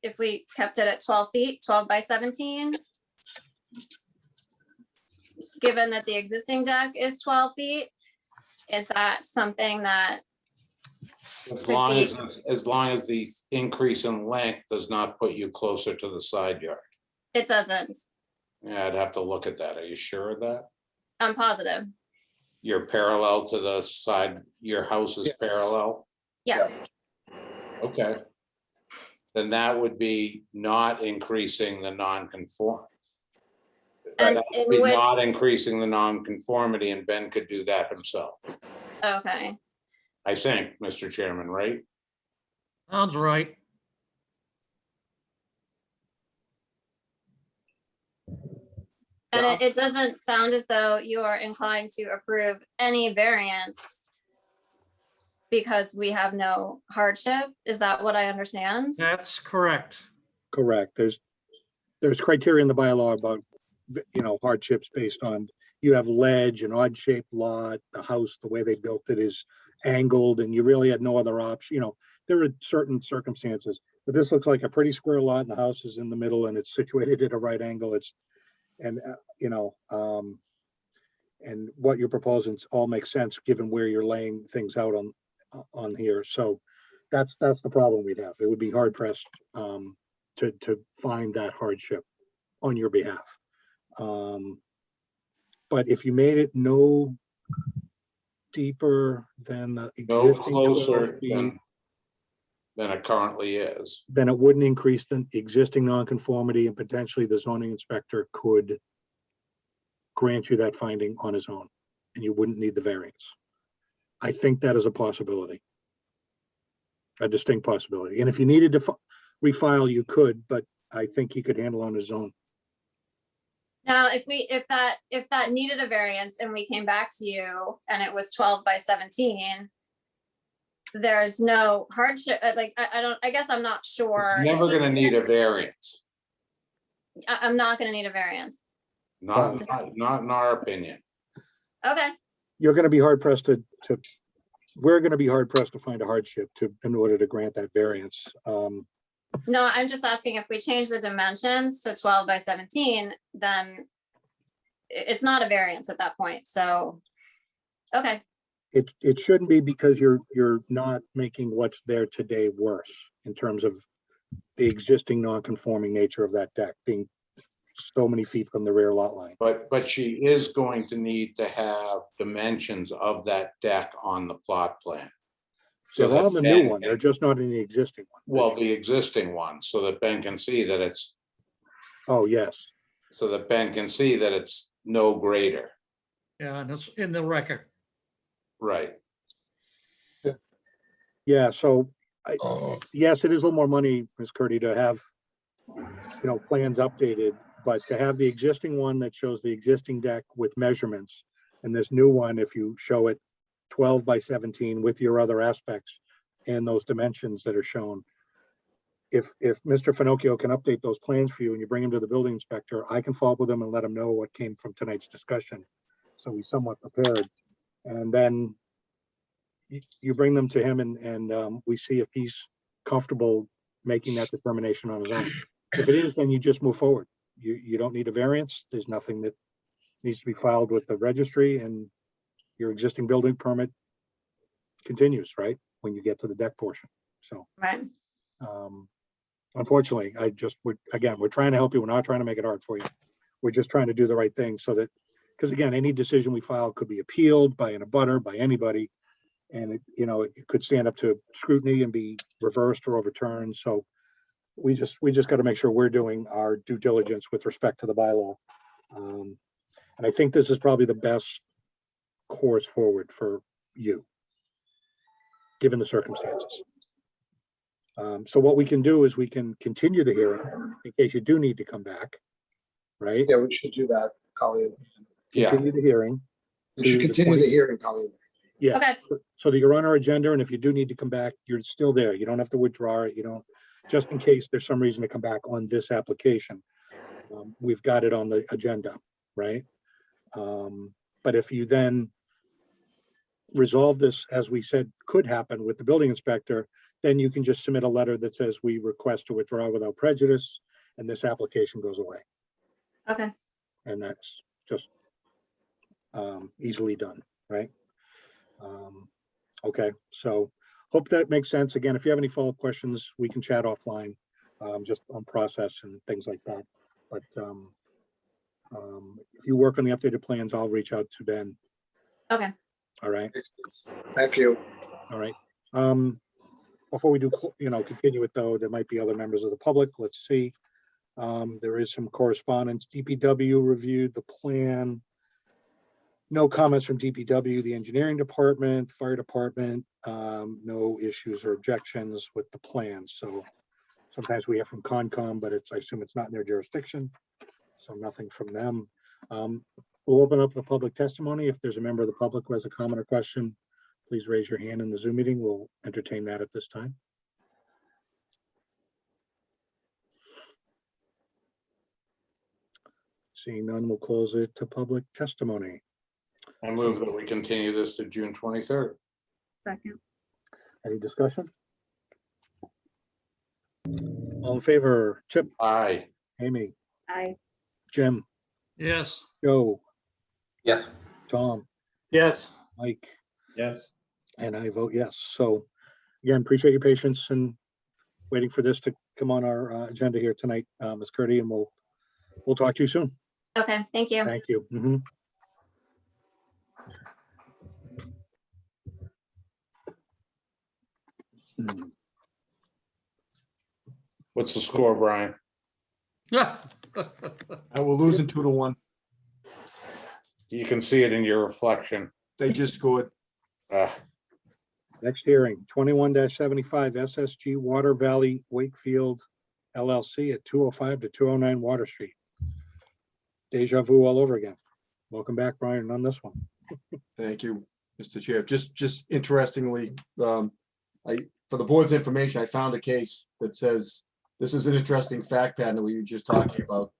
if we kept it at 12 feet, 12 by 17, given that the existing deck is 12 feet, is that something that As long as the increase in length does not put you closer to the side yard. it doesn't? Yeah, I'd have to look at that. Are you sure of that? I'm positive. You're parallel to the side, your house is parallel? Yes. Okay. Then that would be not increasing the non-conform. And That in would be which, not increasing the non-conformity, and Ben could do that himself. okay. I think, Mr. Chairman, right? Sounds right. And it doesn't sound as though you are inclined to approve any variance because we have no hardship. Is that what I understand? That's correct. Correct. There's criteria in the bylaw about, hardships based on, you have ledge, an odd shaped lot, the house, the way they built it is angled, and you really had no other option. There are certain circumstances, but this looks like a pretty square lot and the house is in the middle and it's situated at a right angle. And what you're proposing all makes sense, given where you're laying things out on here. So that's the problem we'd have. It would be hard pressed to find that hardship on your behalf. But if you made it no deeper than the No existing 12 closer feet, than it currently is. then it wouldn't increase the existing nonconformity, and potentially the zoning inspector could grant you that finding on his own, and you wouldn't need the variance. I think that is a possibility. A distinct possibility. And if you needed to refile, you could, but I think he could handle on his own. Now, if that needed a variance and we came back to you and it was 12 by 17, there's no hardship, like, I guess I'm not sure. Never gonna need a variance, I'm not gonna need a variance. not in our opinion. Okay, You're going to be hard pressed we're going to be hard pressed to find a hardship in order to grant that variance. no, I'm just asking if we change the dimensions to 12 by 17, then it's not a variance at that point, so, okay. It shouldn't be, because you're not making what's there today worse in terms of the existing non-conforming nature of that deck being so many feet from the rear lot line. But she is going to need to have dimensions of that deck on the plot plan. So They're that on the Ben new one, they're can- just not in the existing one. Well, the existing one, so that Ben can see that it's, Oh, yes. so that Ben can see that it's no greater, Yeah, and it's in the record. right? Yeah, so yes, it is a little more money, Ms. Curdy, to have, plans updated, but to have the existing one that shows the existing deck with measurements, and this new one, if you show it 12 by 17 with your other aspects and those dimensions that are shown. If Mr. Finocchio can update those plans for you and you bring them to the building inspector, I can follow up with him and let him know what came from tonight's discussion. So he's somewhat prepared. And then you bring them to him and we see if he's comfortable making that determination on his own. If it is, then you just move forward. You don't need a variance. There's nothing that needs to be filed with the registry, and your existing building permit continues, right? When you get to the deck portion. So, Right. Unfortunately, we're trying to help you. We're not trying to make it hard for you. We're just trying to do the right thing so that, because again, any decision we file could be appealed by an abutter, by anybody. And it could stand up to scrutiny and be reversed or overturned. So we just got to make sure we're doing our due diligence with respect to the bylaw. And I think this is probably the best course forward for you, given the circumstances. So what we can do is we can continue the hearing in case you do need to come back, right? Yeah, we should do that, Colleen. Yeah, Continue the hearing. We should to the continue 20 the hearing, Colleen. Yeah, Okay, so that you're on our agenda, and if you do need to come back, you're still there. You don't have to withdraw it. You don't, just in case there's some reason to come back on this application. We've got it on the agenda, right? But if you then resolve this, as we said, could happen with the building inspector, then you can just submit a letter that says we request to withdraw without prejudice, and this application goes away. okay. And that's just easily done, right? Okay, so hope that makes sense. Again, if you have any follow-up questions, we can chat offline, just on process and things like that. But if you work on the updated plans, I'll reach out to Ben. Okay. All right, Thank you. all right. Before we do, continue it though, there might be other members of the public. Let's see. There is some correspondence. DPW reviewed the plan. No comments from DPW, the engineering department, fire department, no issues or objections with the plan. So sometimes we hear from Concom, but I assume it's not in their jurisdiction. So nothing from them. We'll open up the public testimony. If there's a member of the public who has a comment or question, please raise your hand in the Zoom meeting. We'll entertain that at this time. Seeing none, we'll close it to public testimony. I move that we continue this to June 23rd. Second. Any discussion? All in favor, Chip, Aye. Amy, Aye. Jim, Yes, Joe, Yes. Tom, Yes. Mike, Yes. and I vote yes. So again, appreciate your patience and waiting for this to come on our agenda here tonight, Ms. Curdy, and we'll talk to you soon. Okay, thank you. Thank you. Mhm. What's the score, Brian? Yeah. We're losing 2-1. You can see it in your reflection. They just scored. Next hearing, 21-75 SSG Water Valley Wakefield LLC at 205 to 209 Water Street. Deja vu all over again. Welcome back, Brian, on this one. Thank you, Mr. Chair. Just interestingly, for the board's information, I found a case that says, this is an interesting fact pattern that we were just talking about.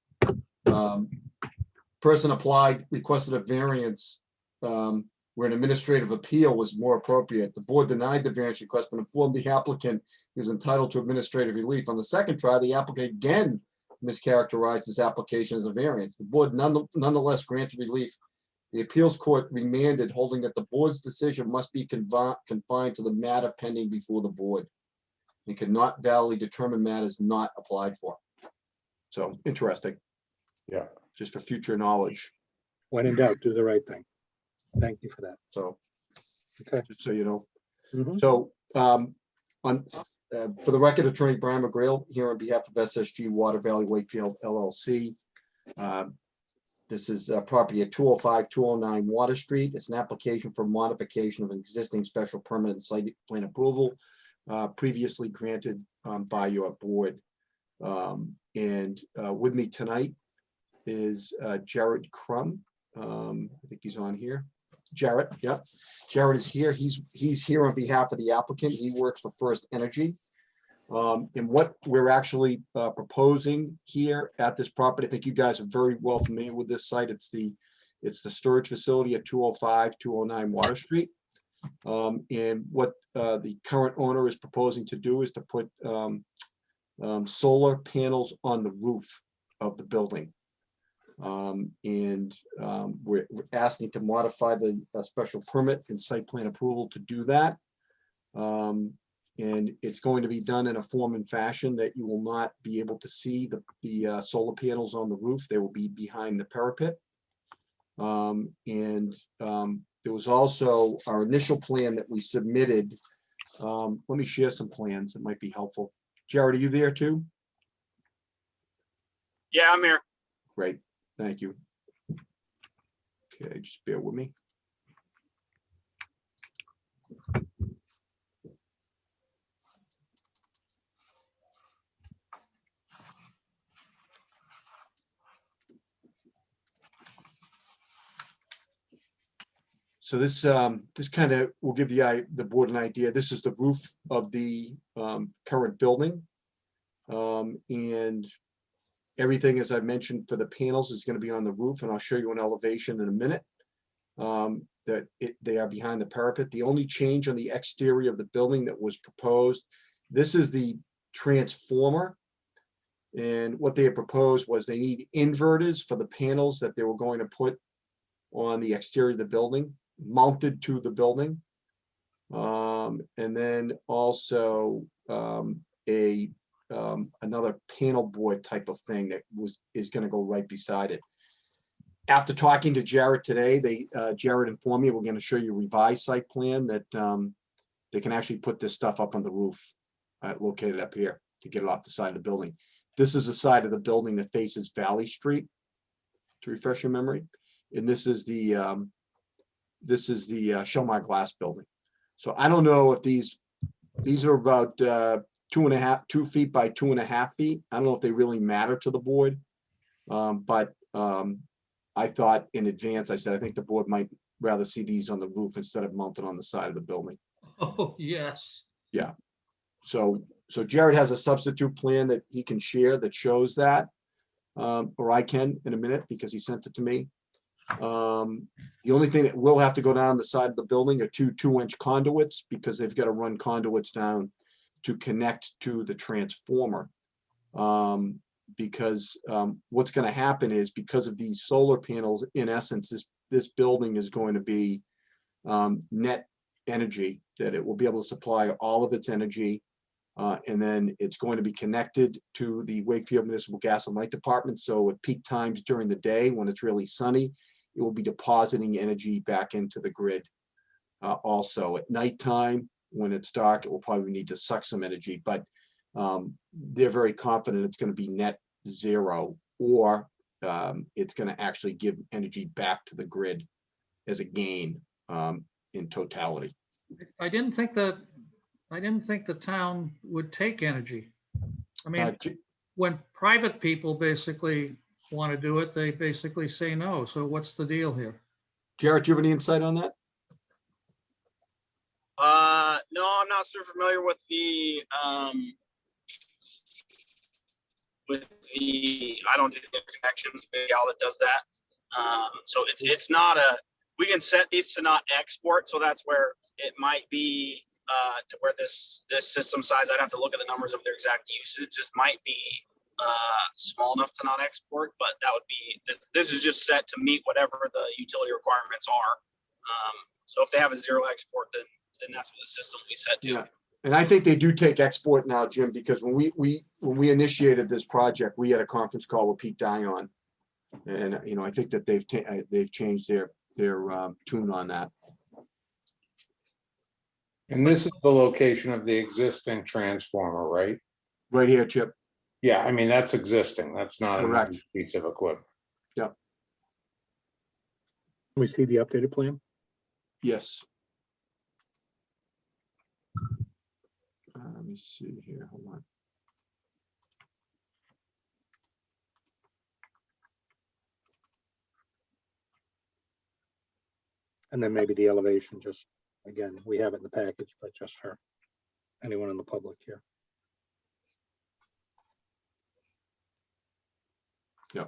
Person applied, requested a variance where an administrative appeal was more appropriate. The board denied the variance request, but informed the applicant he was entitled to administrative relief. On the second try, the applicant again mischaracterized his application as a variance. The board nonetheless granted relief. The appeals court remanded, holding that the board's decision must be confined to the matter pending before the board. It cannot validly determine matters not applied for. So interesting. Yeah. Just for future knowledge. When in doubt, do the right thing. Thank you for that. So, okay, just so you know. Mhm. So, for the record, Attorney Brian McGrail here on behalf of SSG Water Valley Wakefield LLC. This is property at 205, 209 Water Street. It's an application for modification of an existing special permit and site plan approval previously granted by your board. And with me tonight is Jared Crum. I think he's on here. Jared, yep. Jared is here. He's here on behalf of the applicant. He works for First Energy. And what we're actually proposing here at this property, I think you guys are very well familiar with this site. It's the storage facility at 205, 209 Water Street. And what the current owner is proposing to do is to put solar panels on the roof of the building. We're asking to modify the special permit and site plan approval to do that. And it's going to be done in a form and fashion that you will not be able to see the solar panels on the roof. They will be behind the parapet. There was also our initial plan that we submitted. Let me share some plans that might be helpful. Jared, are you there too? Yeah, I'm here. Great, thank you. Okay, just bear with me. So this kind of will give the board an idea. This is the roof of the current building. And everything, as I mentioned, for the panels is going to be on the roof, and I'll show you an elevation in a minute. They are behind the parapet. The only change on the exterior of the building that was proposed, this is the transformer. And what they had proposed was they need inverters for the panels that they were going to put on the exterior of the building, mounted to the building. And then also another panel board type of thing that is going to go right beside it. After talking to Jared today, Jared informed me we're going to show you a revised site plan that they can actually put this stuff up on the roof located up here to get it off the side of the building. This is the side of the building that faces Valley Street, to refresh your memory. And this is the Shellmar Glass building. So I don't know if these are about 2 feet by 2.5 feet. I don't know if they really matter to the board. But I thought in advance, I said, I think the board might rather see these on the roof instead of mounted on the side of the building. Oh, yes. Yeah. So Jared has a substitute plan that he can share that shows that, or I can in a minute because he sent it to me. The only thing that will have to go down the side of the building are 2-inch conduits because they've got to run conduits down to connect to the transformer. Because what's going to happen is because of these solar panels, in essence, this building is going to be net energy, that it will be able to supply all of its energy. And then it's going to be connected to the Wakefield Municipal Gas and Light Department. So at peak times during the day, when it's really sunny, it will be depositing energy back into the grid. Also at nighttime, when it's dark, it will probably need to suck some energy, but they're very confident it's going to be net zero, or it's going to actually give energy back to the grid as a gain in totality. I didn't think the town would take energy. I mean, when private people basically want to do it, they basically say no. So what's the deal here? Jarrett, do you have any insight on that? No, I'm not so familiar with the I don't do the connections, maybe all that does that. So it's not we can set these to not export, so that's where it might be to where this system size, I'd have to look at the numbers of their exact usage, just might be small enough to not export, but that would be, this is just set to meet whatever the utility requirements are. So if they have a zero export, then that's what the system we set to. Yeah, and I think they do take export now, Jim, because when we initiated this project, we had a conference call with Pete Dion, and I think that they've changed their tune on that. And this is the location of the existing transformer, right? Right here, Chip. Yeah, I mean, that's existing. That's not a Correct. piece of equipment. Yeah. Can we see the updated plan? Yes. Let me see here. Hold on. And then maybe the elevation, just, again, we have it in the package, but just for anyone in the public here. Yeah.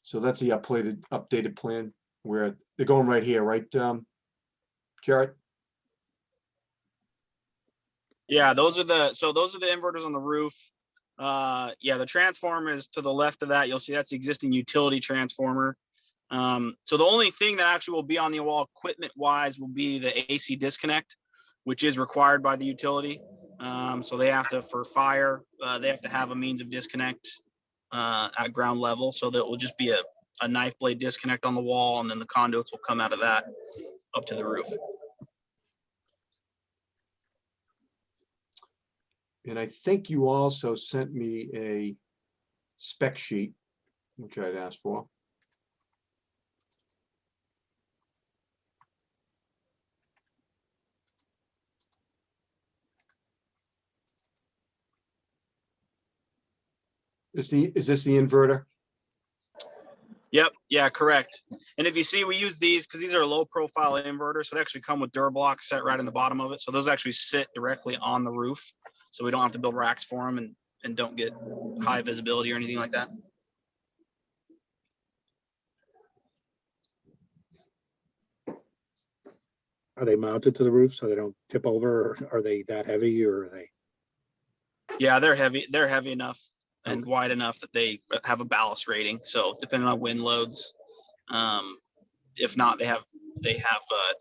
So that's the updated plan where they're going right here, right, Jarrett? Yeah, those are the inverters on the roof. Yeah, the transformer is to the left of that. You'll see that's the existing utility transformer. So the only thing that actually will be on the wall equipment wise will be the AC disconnect, which is required by the utility. So they have to, for fire, they have to have a means of disconnect at ground level. So that will just be a knife blade disconnect on the wall, and then the conduits will come out of that up to the roof. And I think you also sent me a spec sheet, which I'd asked for. Is this the inverter? Yep. Yeah, correct. And if you see, we use these because these are low profile inverters. So they actually come with Durablocks set right in the bottom of it. So those actually sit directly on the roof. So we don't have to build racks for them and don't get high visibility or anything like that. Are they mounted to the roof so they don't tip over? Or are they that heavy, or are they? Yeah, they're heavy. They're heavy enough and wide enough that they have a ballast rating. So depending on wind loads, if not, they have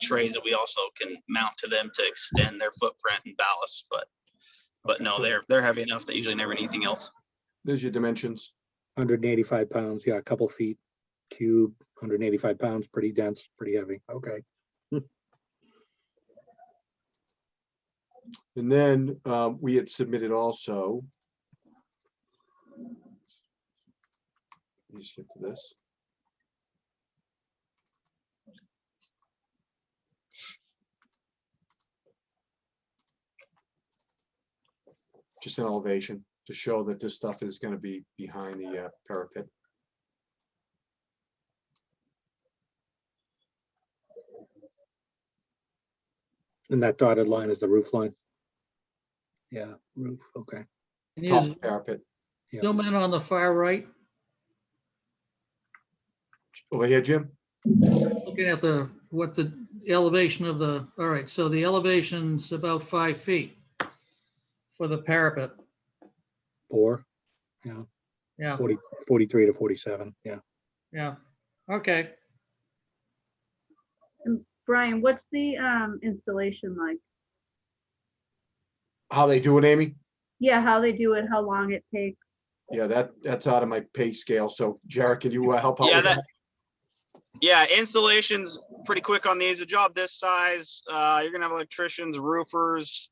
trays that we also can mount to them to extend their footprint and ballast. But no, they're heavy enough that usually never anything else. There's your dimensions. 185 pounds. Yeah, a couple feet cube, 185 pounds, pretty dense, pretty heavy. Okay. And then we had submitted also. Let me skip to this. Just an elevation to show that this stuff is going to be behind the parapet. And that dotted line is the roof line? Yeah, roof, okay. Can Top you parapet. zoom in on the far right? Over here, Jim? Looking at what the elevation of all right, so the elevation's about 5 feet for the parapet. 4, yeah. Yeah, 43 to 47, yeah. yeah. Okay. And Brian, what's the installation like? How they do it, Amy? Yeah, how they do it, how long it takes. Yeah, that's out of my pay scale. So Jared, can you help out Yeah, with that? Yeah, installation's pretty quick on these. A job this size, you're gonna have electricians, roofers.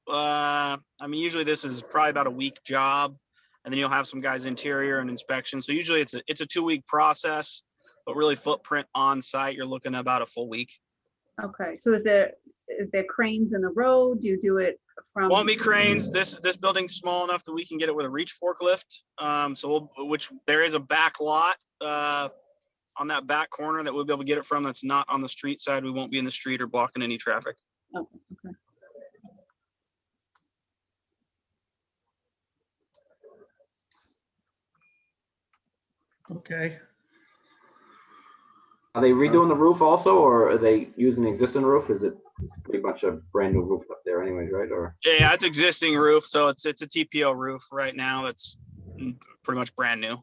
I mean, usually this is probably about a week job, and then you'll have some guys interior and inspection. So usually it's a 2-week process, but really footprint on site, you're looking at about a full week. Okay, so is there cranes in the road? Do you do it from? Won't be cranes. This building's small enough that we can get it with a reach forklift. Which there is a back lot on that back corner that we'll be able to get it from. That's not on the street side. We won't be in the street or blocking any traffic. Oh, okay. Okay. Are they redoing the roof also, or are they using the existing roof? It's pretty much a brand new roof up there anyways, right? Or Yeah, it's existing roof, so it's a TPO roof right now. It's pretty much brand new.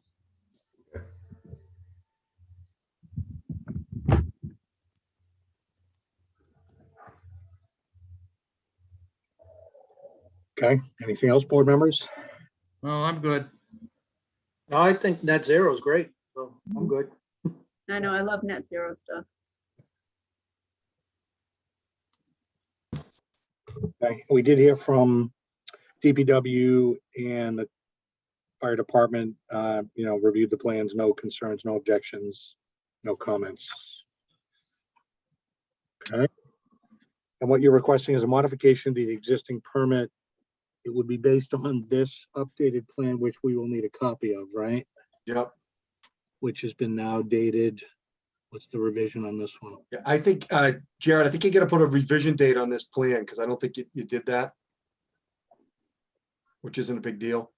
Okay, anything else, board members? Oh, I'm good. No, I think net zero is great, so I'm good. I know, I love net zero stuff. Okay, we did hear from DPW and the fire department, reviewed the plans, no concerns, no objections, no comments. Okay. And what you're requesting is a modification to the existing permit. It would be based on this updated plan, which we will need a copy of, right? Yep. Which has been now dated. What's the revision on this one? Yeah, I think, Jared, I think you gotta put a revision date on this plan, because I don't think you did that. Which isn't a big deal.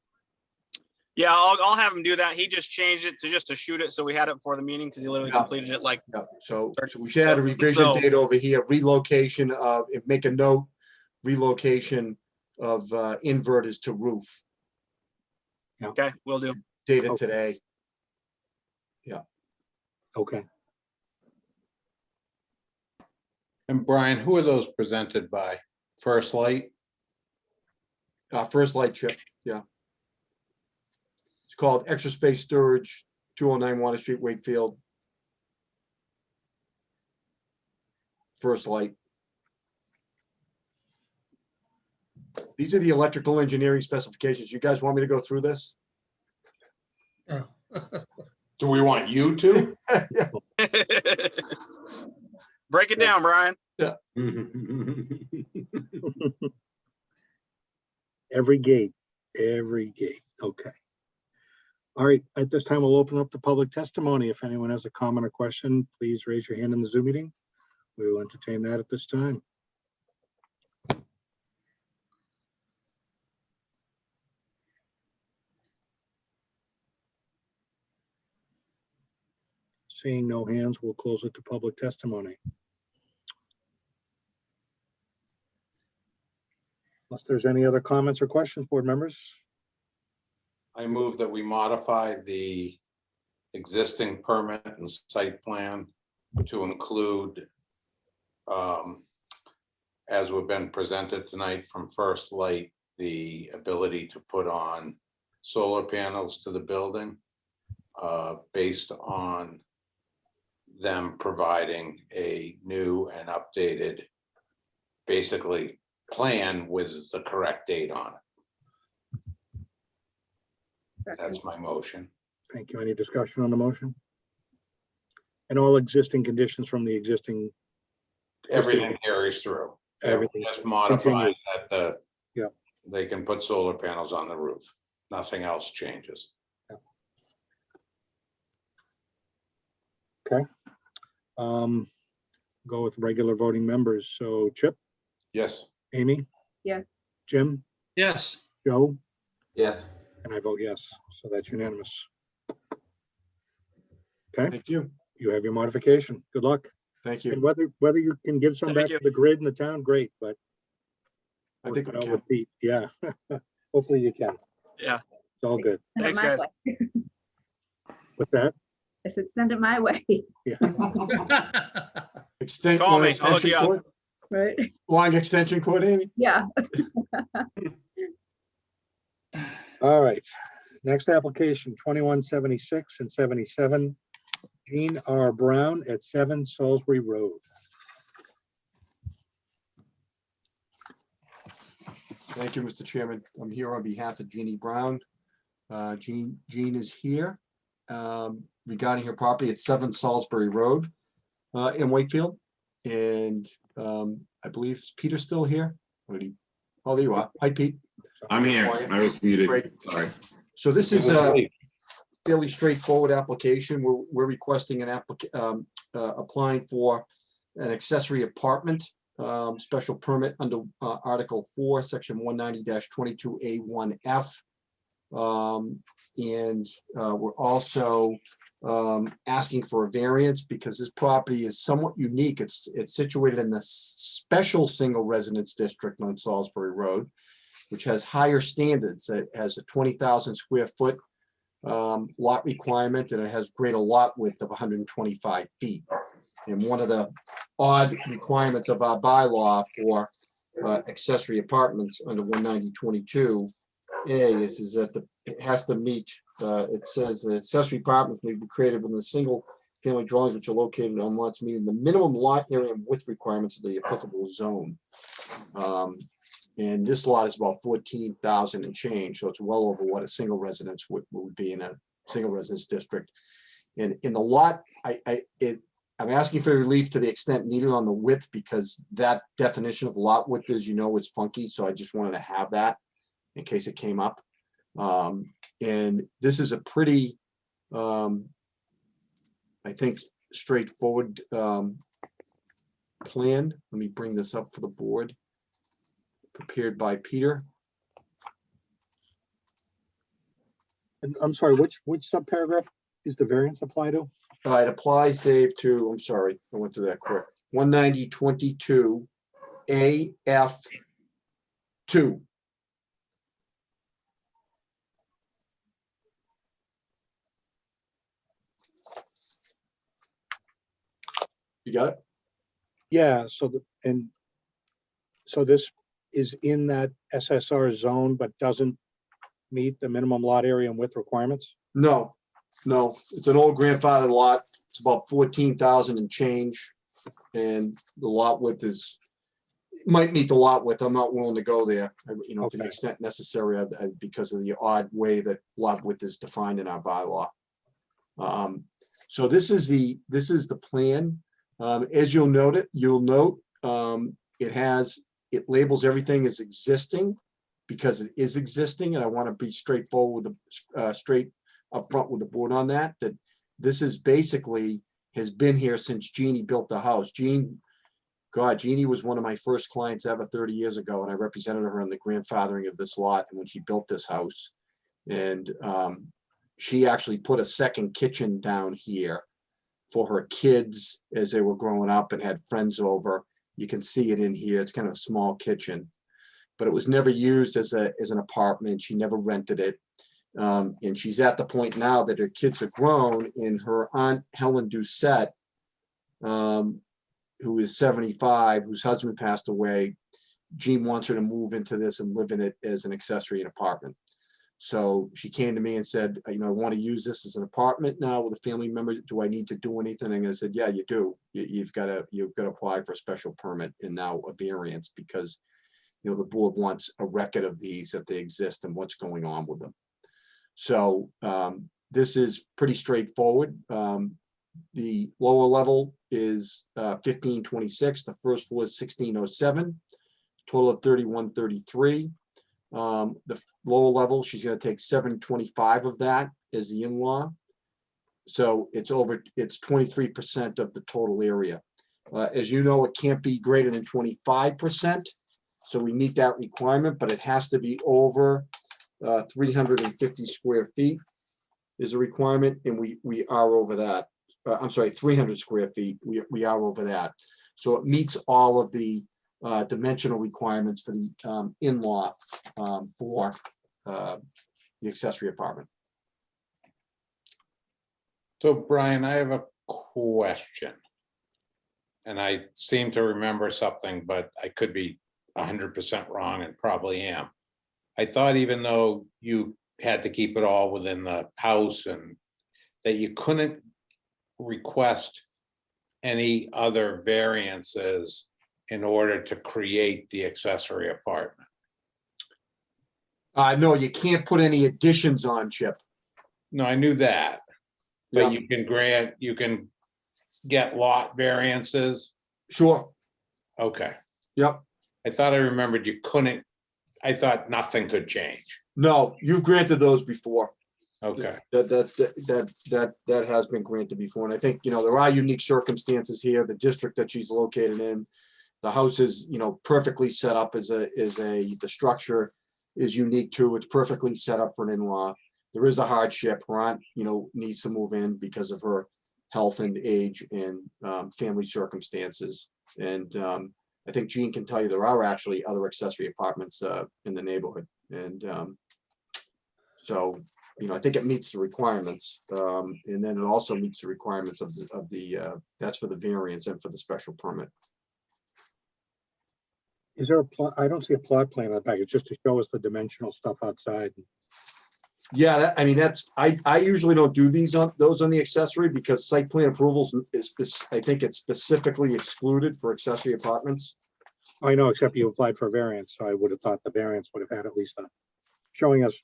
Yeah, I'll have him do that. He just changed it to just to shoot it, so we had it before the meeting because he literally Yeah. completed it like. Yeah, so we should add a revision date over here, relocation of, make a note, relocation of inverters to roof, Okay, will do. dated today. Okay. And Brian, who are those presented by? First Light? First light chip, yeah. It's called Extra Space Storage, 209 Water Street, Wakefield. First Light. These are the electrical engineering specifications. You guys want me to go through this? Do we want you to? Break it down, Brian. Yeah. Every gate, okay. All right, at this time, we'll open up the public testimony. If anyone has a comment or question, please raise your hand in the Zoom meeting. We will entertain that at this time. Seeing no hands, we'll close it to public testimony. Unless there's any other comments or questions, board members? I move that we modify the existing permit and site plan to include, as we've been presented tonight from First Light, the ability to put on solar panels to the building based on them providing a new and updated, basically, plan with the correct date on it. That's my motion. Thank you. Any discussion on the motion? And all existing conditions from the existing. Everything carries through. Everything Just modifies continues. that Yeah. they can put solar panels on the roof. Nothing else changes. Okay. Go with regular voting members. So Chip, Yes. Amy, Yes. Jim, Yes. Joe, yes, and I vote yes. So that's unanimous. Okay, Thank you. you have your modification. Good luck. Thank And you. whether you can give some Thank back you. to the grid in the town, great, but I think work we it out can. with Pete. Yeah. Hopefully you can. Yeah. It's all good. Send it Thanks, my guys. way. With that, I said, send it my way, Extend, Call me, I'll hook extension you up. cord, right? long extension cord, Amy? Yeah. all right. Next application, 2176 and 77. Jean R. Brown at 7 Salisbury Road. Thank you, Mr. Chairman. I'm here on behalf of Jeannie Brown. Jean is here regarding her property at 7 Salisbury Road in Wakefield. And I believe, is Peter still here? Oh, there you are. Hi, Pete. I'm here. I was muted. Great. Sorry. So this is a fairly straightforward application. We're requesting an applying for an accessory apartment special permit under Article 4, Section 190-22A1F. And we're also asking for a variance because this property is somewhat unique. It's situated in the special single residence district on Salisbury Road, which has higher standards. It has a 20,000 square foot lot requirement, and it has greater lot width of 125 feet. And one of the odd requirements of our bylaw for accessory apartments under 190-22A is that it has to meet, it says the accessory apartments may be created within the single family dwellings which are located on lots meeting the minimum lot area and width requirements of the applicable zone. And this lot is about 14,000 and change, so it's well over what a single residence would be in a single residence district. And in the lot, I'm asking for relief to the extent needed on the width because that definition of lot width, as you know, is funky. So I just wanted to have that in case it came up. And this is a pretty, I think, straightforward plan. Let me bring this up for the board. Prepared by Peter. And I'm sorry, which subparagraph is the variance apply to? It applies, Dave, to, I'm sorry, I went through that quick. 190-22 AF2. You got it? Yeah, so so this is in that SSR zone, but doesn't meet the minimum lot area and width requirements? No, it's an old grandfather lot. It's about 14,000 and change. And the lot width might meet the lot width. I'm not willing to go there, to the extent necessary because of the odd way that lot width is defined in our bylaw. So this is the plan. As you'll note, it labels everything as existing because it is existing, and I want to be straightforward straight up front with the board on that this is basically has been here since Jeannie built the house. Jeannie was one of my first clients ever 30 years ago, and I represented her in the grandfathering of this lot and when she built this house. And she actually put a second kitchen down here for her kids as they were growing up and had friends over. You can see it in here. It's kind of a small kitchen, but it was never used as an apartment. She never rented it. And she's at the point now that her kids are grown, and her aunt Helen Doucette, who is 75, whose husband passed away, Jean wants her to move into this and live in it as an accessory apartment. So she came to me and said, I want to use this as an apartment now with a family member. Do I need to do anything? And I said, yeah, you do. You've got to apply for a special permit and now a variance because the board wants a record of these, that they exist and what's going on with them. So this is pretty straightforward. The lower level is 1526. The first floor is 1607. Total of 3133. The lower level, she's going to take 725 of that as the in-law. So it's 23% of the total area. As you know, it can't be greater than 25%. So we meet that requirement, but it has to be over 350 square feet is a requirement, and we are over that. I'm sorry, 300 square feet. We are over that. So it meets all of the dimensional requirements for the in-law for the accessory apartment. So Brian, I have a question. And I seem to remember something, but I could be 100% wrong and probably am. I thought even though you had to keep it all within the house and that you couldn't request any other variances in order to create the accessory apartment. No, you can't put any additions on, Chip. No, I knew that. Yeah. But you can get lot variances. Sure. Okay. Yep. I thought I remembered you couldn't, I thought nothing could change. No, you've granted those before. Okay. That has been granted before. And I think, there are unique circumstances here, the district that she's located in. The house is, perfectly set up the structure is unique too. It's perfectly set up for an in-law. There is a hardship. Her aunt, needs to move in because of her health and age and family circumstances. And I think Gene can tell you there are actually other accessory apartments in the neighborhood. And so, I think it meets the requirements. And then it also meets the requirements of the that's for the variance and for the special permit. Is there a plot? I don't see a plot plan on the package, just to show us the dimensional stuff outside. Yeah, I usually don't do those on the accessory because site plan approvals I think it's specifically excluded for accessory apartments. I know, except you applied for a variance, so I would have thought the variance would have had at least showing us,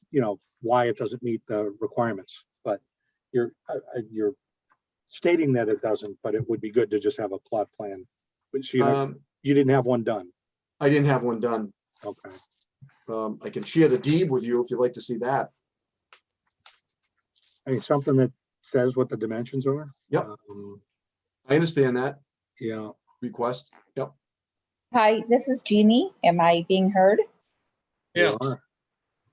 why it doesn't meet the requirements. But you're stating that it doesn't, but it would be good to just have a plot plan. Which you didn't have one done. I didn't have one done. Okay. I can share the deed with you if you'd like to see that. I mean, something that says what the dimensions are. Yep. I understand that. Yeah. Request. Yep. Hi, this is Jeannie. Am I being heard? Yeah.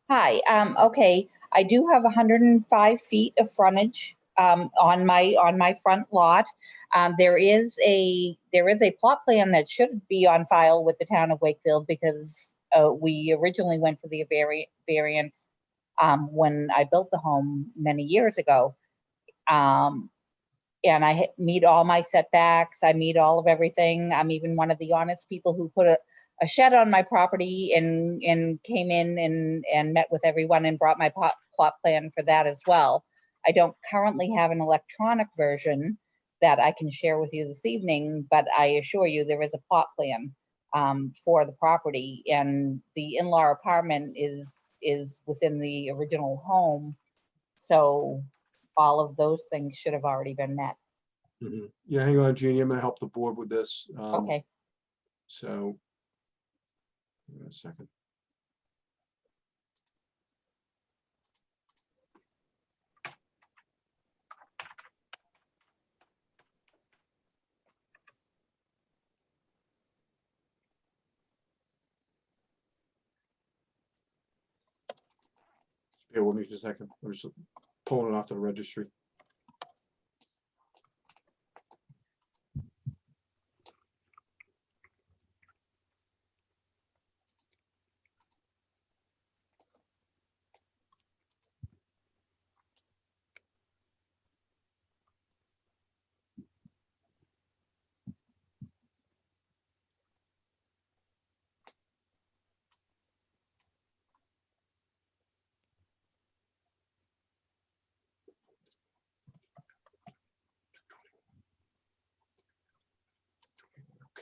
Hi, okay, I do have 105 feet of frontage on my front lot. There is a plot plan that should be on file with the town of Wakefield because we originally went for the variance when I built the home many years ago. And I meet all my setbacks. I meet all of everything. I'm even one of the honest people who put a shed on my property and came in and met with everyone and brought my plot plan for that as well. I don't currently have an electronic version that I can share with you this evening, but I assure you there is a plot plan for the property, and the in-law apartment is within the original home. So all of those things should have already been met. Mm-hmm. Yeah, hang on, Jeannie. I'm going to help the board with this. Okay. So, wait a second. Bear with me for a second. I'm just pulling it off the registry.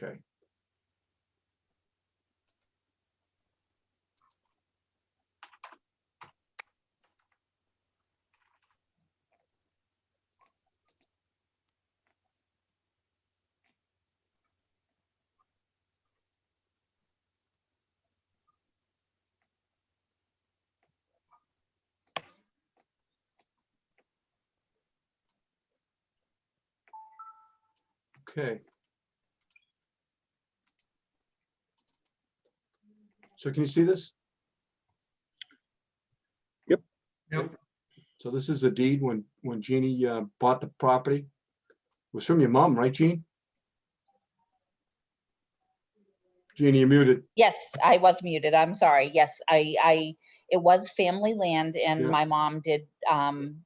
Okay. Okay. So can you see this? Yep. Yep. So this is the deed when Jeannie bought the property. It was from your mom, right, Jean? Jeannie, you're muted. Yes, I was muted. I'm sorry. Yes, it was family land and Yeah. my mom did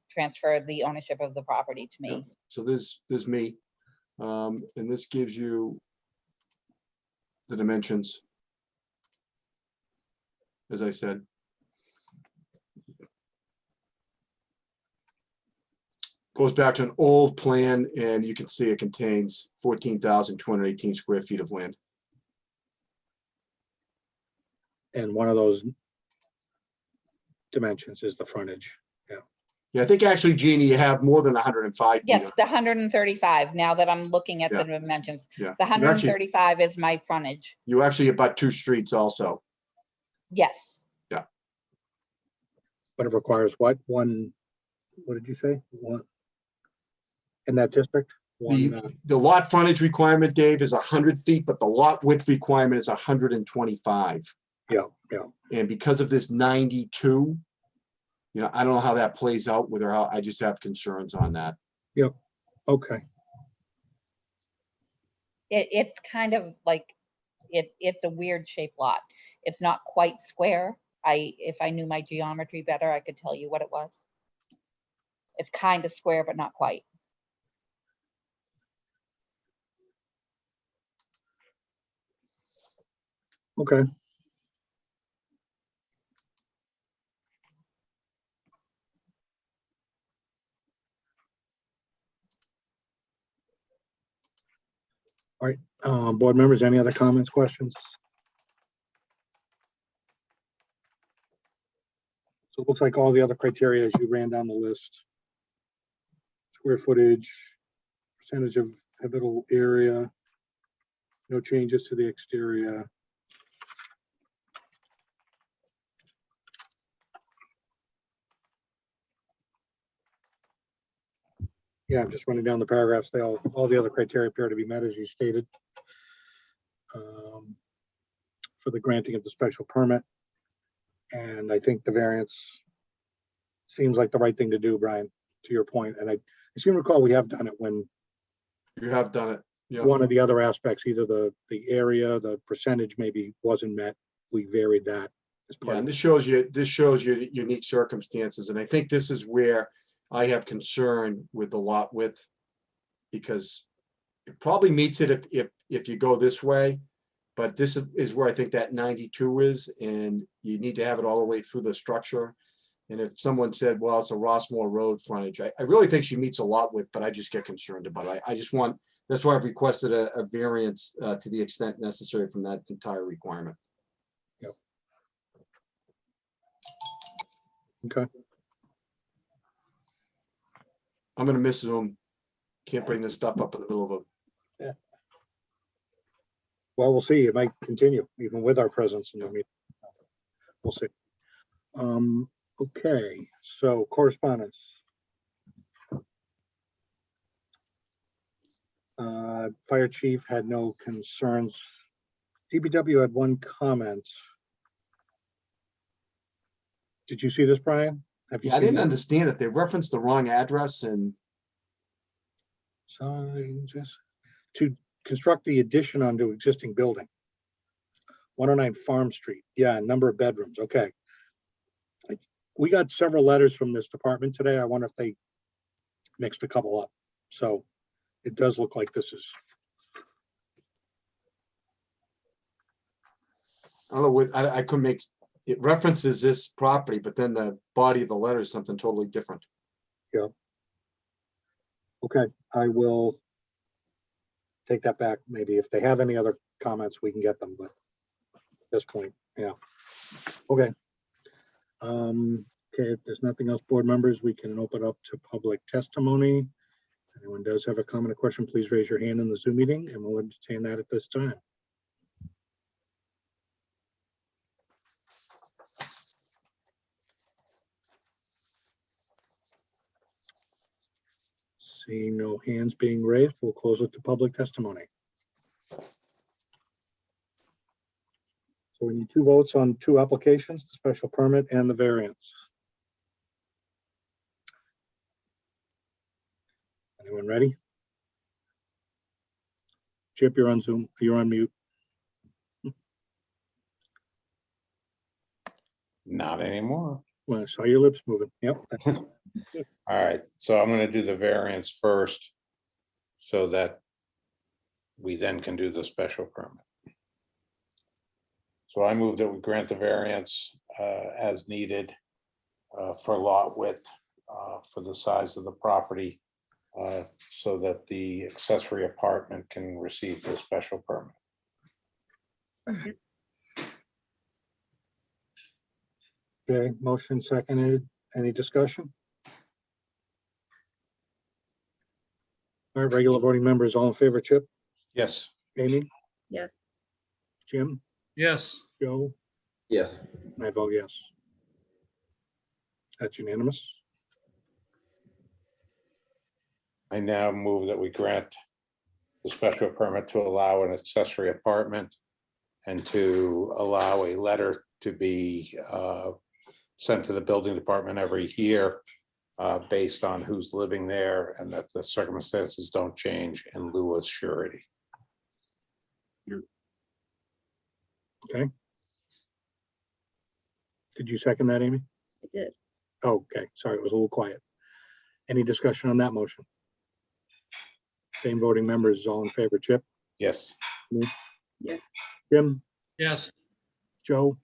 transfer the ownership of the property to Yeah. me. So there's me. And this gives you the dimensions. As I said. Goes back to an old plan and you can see it contains 14,218 square feet of land. And one of those dimensions is the frontage. Yeah. Yeah, I think actually, Jeannie, you have more than 105 feet. Yes, the 135, now that I'm looking at the Yeah. dimensions. Yeah. The You actually- 135 is my frontage. You actually abut 2 streets also. Yes, But it requires what? One, what did you say? One? In that district? One, The lot frontage requirement, Dave, is 100 feet, but the lot width requirement is 125. yeah. And because of this 92, I don't know how that plays out with her. I just have concerns on that. Yep. Okay. it's kind of like, it's a weird shaped lot. It's not quite square. If I knew my geometry better, I could tell you what it was. It's kind of square, but not quite. Okay. All right, board members, any other comments, questions? So it looks like all the other criteria as you ran down the list. Square footage, percentage of habitable area, no changes to the exterior. Yeah, I'm just running down the paragraphs. All the other criteria appear to be met as you stated. For the granting of the special permit. And I think the variance seems like the right thing to do, Brian, to your point. And I seem to recall we have done it when You have done it. Yeah. one of the other aspects, either the area, the percentage maybe wasn't met. We varied that as part Yeah, of and it. this shows you unique circumstances. And I think this is where I have concern with the lot width. Because it probably meets it if you go this way. But this is where I think that 92 is, and you need to have it all the way through the structure. And if someone said, well, it's a Rossmore Road frontage, I really think she meets a lot with, but I just get concerned about it. I just want, that's why I've requested a variance to the extent necessary from that entire requirement. Yep. Okay. I'm gonna miss Zoom. Can't bring this stuff up in the middle of a. Well, we'll see. It might continue even with our presence in the meeting. We'll see. Okay, so correspondence. Fire chief had no concerns. DPW had one comment. Did you see this, Brian? Have you Yeah, I seen didn't that? understand it. They referenced the wrong address and. Signs to construct the addition onto existing building. 109 Farm Street. Yeah, number of bedrooms. Okay. We got several letters from this department today. I wonder if they mixed a couple up. So it does look like this is. I don't know what, I couldn't make, it references this property, but then the body of the letter is something totally different. Yeah. Okay, I will take that back. Maybe if they have any other comments, we can get them, but at this point, yeah. Okay. Okay, if there's nothing else, board members, we can open up to public testimony. Anyone does have a comment or question, please raise your hand in the Zoom meeting and we'll entertain that at this time. Seeing no hands being raised, we'll close it to public testimony. So we need 2 votes on 2 applications, the special permit and the variance. Anyone ready? Chip, you're on Zoom. You're on mute. Not anymore. Well, I saw your lips moving. Yep. All right, so I'm gonna do the variance first so that we then can do the special permit. So I move that we grant the variance as needed for lot width for the size of the property so that the accessory apartment can receive the special permit. Okay, motion seconded. Any discussion? All right, regular voting members, all in favor, Chip, Yes. Amy, Yes. Jim, Yes, Joe, Yes. I vote yes. That's unanimous. I now move that we grant the special permit to allow an accessory apartment and to allow a letter to be sent to the building department every year based on who's living there and that the circumstances don't change in lieu of surety. Okay. Did you second that, Amy? I did. Okay, sorry, it was a little quiet. Any discussion on that motion? Same voting members, all in favor, Chip, Yes. Yes. Jim, yes. Joe,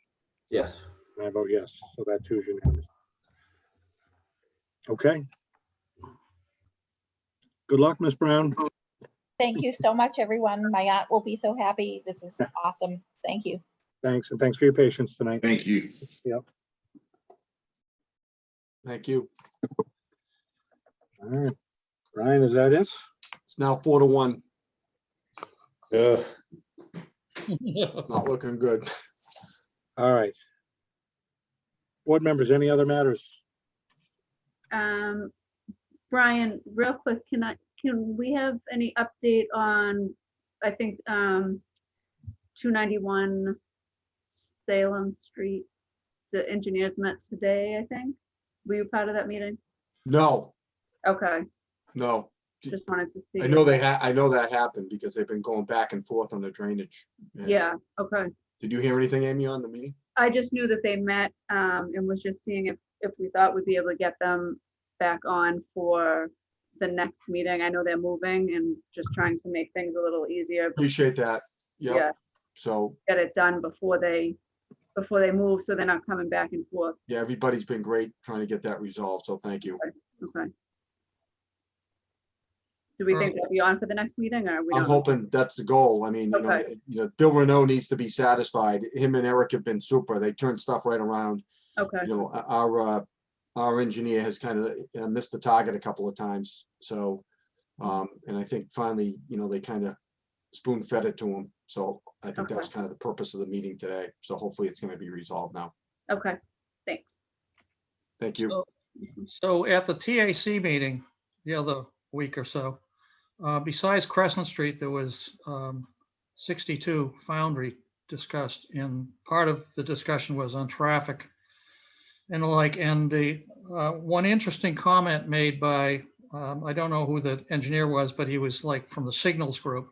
Yes. and I vote yes, so that too is unanimous. Okay. Good luck, Miss Brown. Thank you so much, everyone. My aunt will be so happy. This is awesome. Thank you. Thanks, and thanks for your patience tonight. Thank you. Yep. Thank you. All right. Brian, is that it? It's now 4-1. Ugh. Not looking good. All right. Board members, any other matters? Brian, real quick, can we have any update on, I think, 291 Salem Street? The engineers met today, I think. Were you part of that meeting? No, Okay, no. just wanted to see. I know that happened because they've been going back and forth on the drainage. Yeah, okay. Did you hear anything, Amy, on the meeting? I just knew that they met and was just seeing if we thought we'd be able to get them back on for the next meeting. I know they're moving and just trying to make things a little easier. Appreciate that. Yeah, Yep. So, get it done before they move, so they're not coming back and forth. yeah, everybody's been great trying to get that resolved. So thank you. Okay. Do we think they'll be on for the next meeting or we I'm don't? know? hoping that's the goal. I mean, Okay. Bill Renault needs to be satisfied. Him and Eric have been super. They turned stuff right around. Okay, Our engineer has kind of missed the target a couple of times. So, and I think finally, they kind of spoon fed it to him. So I think that was kind of the purpose of the meeting today. So hopefully it's going to be resolved now. okay, thanks. Thank you. So at the TAC meeting the other week or so, besides Crescent Street, there was 62 Foundry discussed, and part of the discussion was on traffic and the like. And the one interesting comment made by, I don't know who the engineer was, but he was like from the signals group,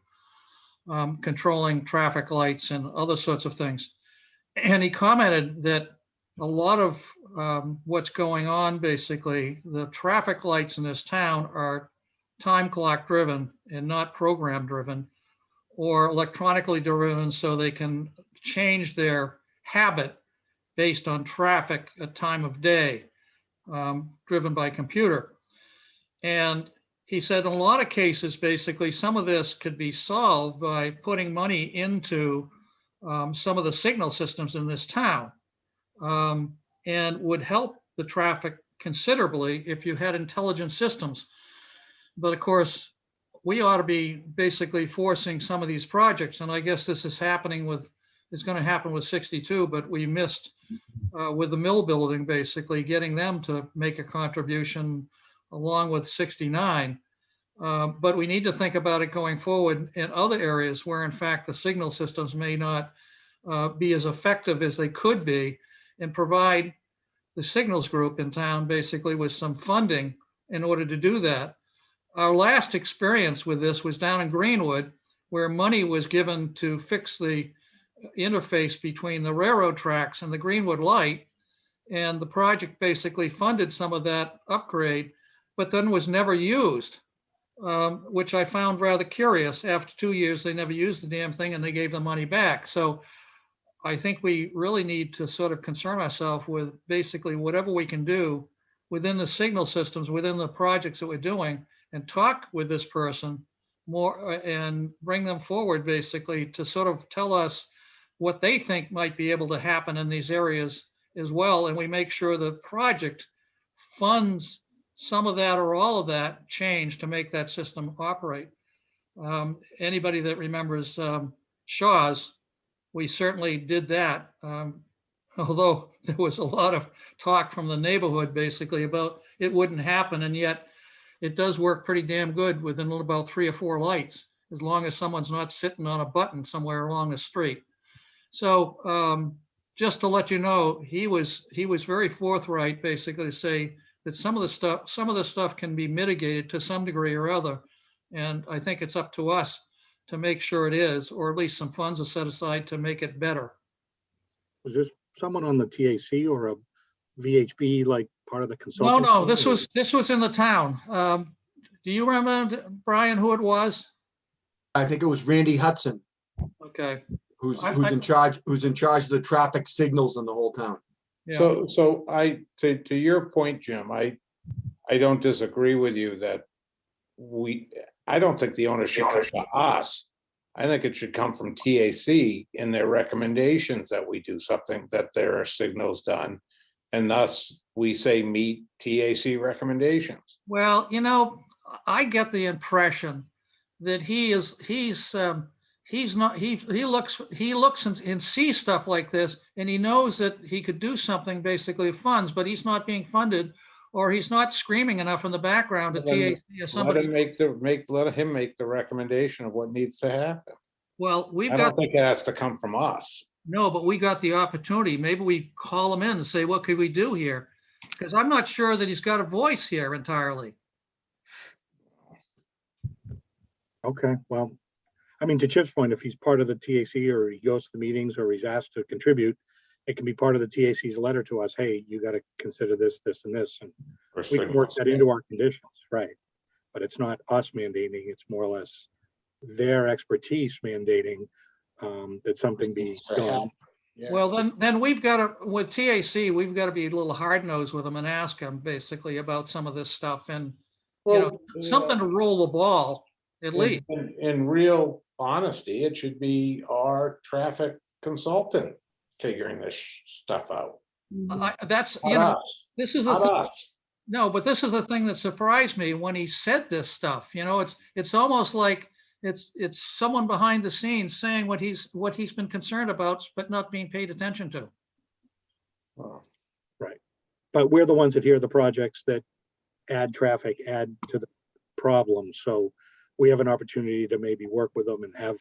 controlling traffic lights and other sorts of things. And he commented that a lot of what's going on, basically, the traffic lights in this town are time clock driven and not program driven or electronically driven, so they can change their habit based on traffic at time of day, driven by computer. And he said in a lot of cases, basically, some of this could be solved by putting money into some of the signal systems in this town, and would help the traffic considerably if you had intelligent systems. But of course, we ought to be basically forcing some of these projects, and I guess this is happening with, it's going to happen with 62, but we missed with the mill building, basically getting them to make a contribution along with 69. But we need to think about it going forward in other areas where in fact the signal systems may not be as effective as they could be, and provide the signals group in town basically with some funding in order to do that. Our last experience with this was down in Greenwood, where money was given to fix the interface between the railroad tracks and the Greenwood light. And the project basically funded some of that upgrade, but then was never used, which I found rather curious. After 2 years, they never used the damn thing and they gave the money back. So I think we really need to sort of concern ourselves with basically whatever we can do within the signal systems, within the projects that we're doing, and talk with this person more and bring them forward basically to sort of tell us what they think might be able to happen in these areas as well. And we make sure the project funds some of that or all of that change to make that system operate. Anybody that remembers Shaw's, we certainly did that. Although there was a lot of talk from the neighborhood basically about it wouldn't happen, and yet it does work pretty damn good within about 3 or 4 lights, as long as someone's not sitting on a button somewhere along the street. So just to let you know, he was very forthright basically to say that some of the stuff can be mitigated to some degree or other. And I think it's up to us to make sure it is, or at least some funds are set aside to make it better. Was this someone on the TAC or a VHB, like part of the consulting? No, this was in the town. Do you remember, Brian, who it was? I think it was Randy Hudson, Okay. who's in charge of the traffic signals in the whole town. Yeah. So to your point, Jim, I don't disagree with you that I don't think the ownership comes to us. I think it should come from TAC in their recommendations that we do something, that there are signals done. And thus we say meet TAC recommendations. Well, I get the impression that he looks and sees stuff like this, and he knows that he could do something basically with funds, but he's not being funded, or he's not screaming enough in the background at TAC or somebody. Let him make the recommendation of what needs to happen. Well, I don't think it has to come from us. No, but we got the opportunity. Maybe we call him in and say, what could we do here? Because I'm not sure that he's got a voice here entirely. Okay, well, I mean, to Chip's point, if he's part of the TAC or he goes to the meetings or he's asked to contribute, it can be part of the TAC's letter to us. Hey, you got to consider this, this, and this, and we can work that into our conditions, right? But it's not us mandating, it's more or less their expertise mandating that something be done. Yeah. Well, then we've got to, with TAC, we've got to be a little hard-nosed with them and ask them basically about some of this stuff, and something to roll the ball at least. In real honesty, it should be our traffic consultant figuring this stuff out. That's, Not us. this is Not us. No, but this is the thing that surprised me when he said this stuff. It's almost like it's someone behind the scenes saying what he's been concerned about, but not being paid attention to. Right. But we're the ones that hear the projects that add traffic, add to the problem. So we have an opportunity to maybe work with them and have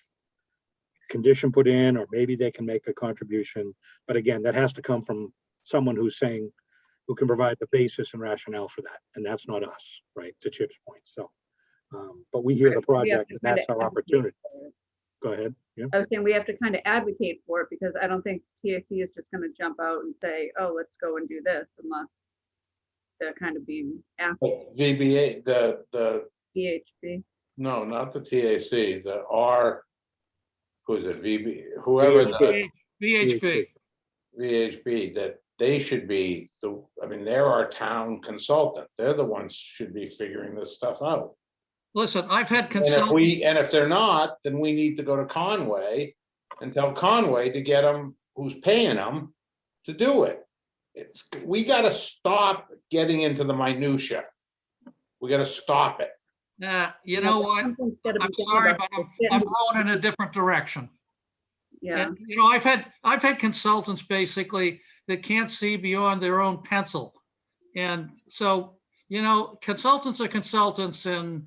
condition put in, or maybe they can make a contribution. But again, that has to come from someone who can provide the basis and rationale for that. And that's not us, right? To Chip's point. So, but we hear the project and that's our opportunity. Go ahead. Yeah. I was saying we have to kind of advocate for it, because I don't think TAC is just going to jump out and say, oh, let's go and do this, unless they're kind of being asked. VBA, the VHB. No, not the TAC, who is it, whoever VHB. VHB, that they should be they're our town consultant. They're the ones should be figuring this stuff out. Listen, I've had consultants. And if they're not, then we need to go to Conway and tell Conway to get them, who's paying them, to do it. We got to stop getting into the minutia. We got to stop it. You know what? I'm sorry, but I'm going in a different direction. Yeah. And, I've had consultants basically that can't see beyond their own pencil. And so, consultants are consultants, and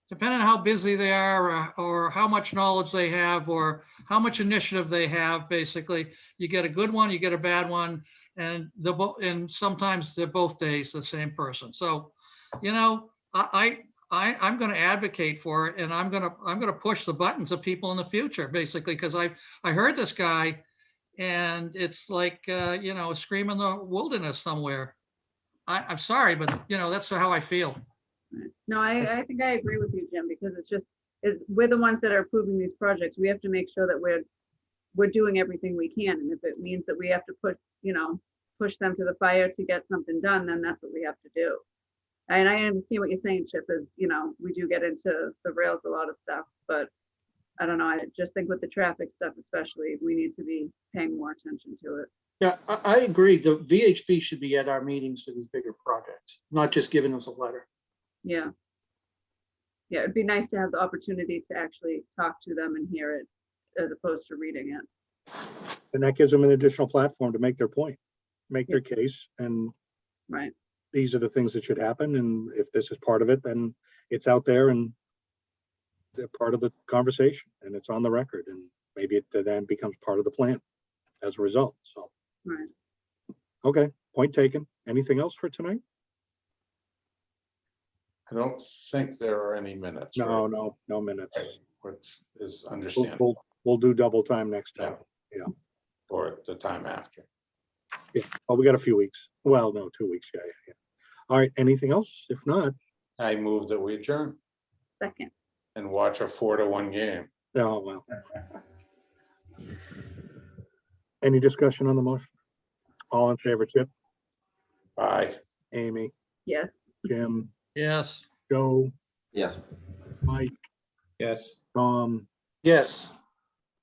depending on how busy they are or how much knowledge they have or how much initiative they have, basically, you get a good one, you get a bad one, and sometimes they're both days the same person. So, I'm going to advocate for it, and I'm going to push the buttons of people in the future, basically, because I heard this guy and it's like, you know, a scream in the wilderness somewhere. I'm sorry, but you know, that's how I feel. No, I think I agree with you, Jim, because we're the ones that are approving these projects. We have to make sure that we're doing everything we can. And if it means that we have to push them to the fire to get something done, then that's what we have to do. And I understand what you're saying, Chip, is, you know, we do get into the rails a lot of stuff, but I don't know, I just think with the traffic stuff especially, we need to be paying more attention to it. Yeah, I agree. The VHB should be at our meetings for these bigger projects, not just giving us a letter. Yeah. Yeah, it'd be nice to have the opportunity to actually talk to them and hear it as opposed to reading it. And that gives them an additional platform to make their point, make their case. And right, these are the things that should happen. And if this is part of it, then it's out there and they're part of the conversation and it's on the record. And maybe it then becomes part of the plan as a result. So, right. Okay, point taken. Anything else for tonight? I don't think there are any minutes. No, right? no minutes. Which is understandable. We'll do double time next time. Yeah. Or the time after. Yeah. Oh, we got a few weeks. Well, no, 2 weeks. Yeah. All right. Anything else? If not, I move that we adjourn Second. and watch a 4-1 game. oh, well. Any discussion on the motion? All in favor, Chip, Bye. Amy, Yes. Jim, Yes. Joe, Yes. Mike, Yes. Tom, Yes.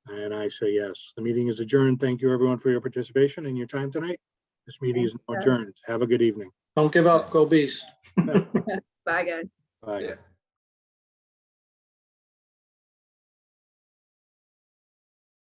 and I say yes. The meeting is adjourned. Thank you, everyone, for your participation and your time tonight. This meeting is now adjourned. Have a good evening. Don't give up. Go Bees. Bye, guys. Bye. Yeah.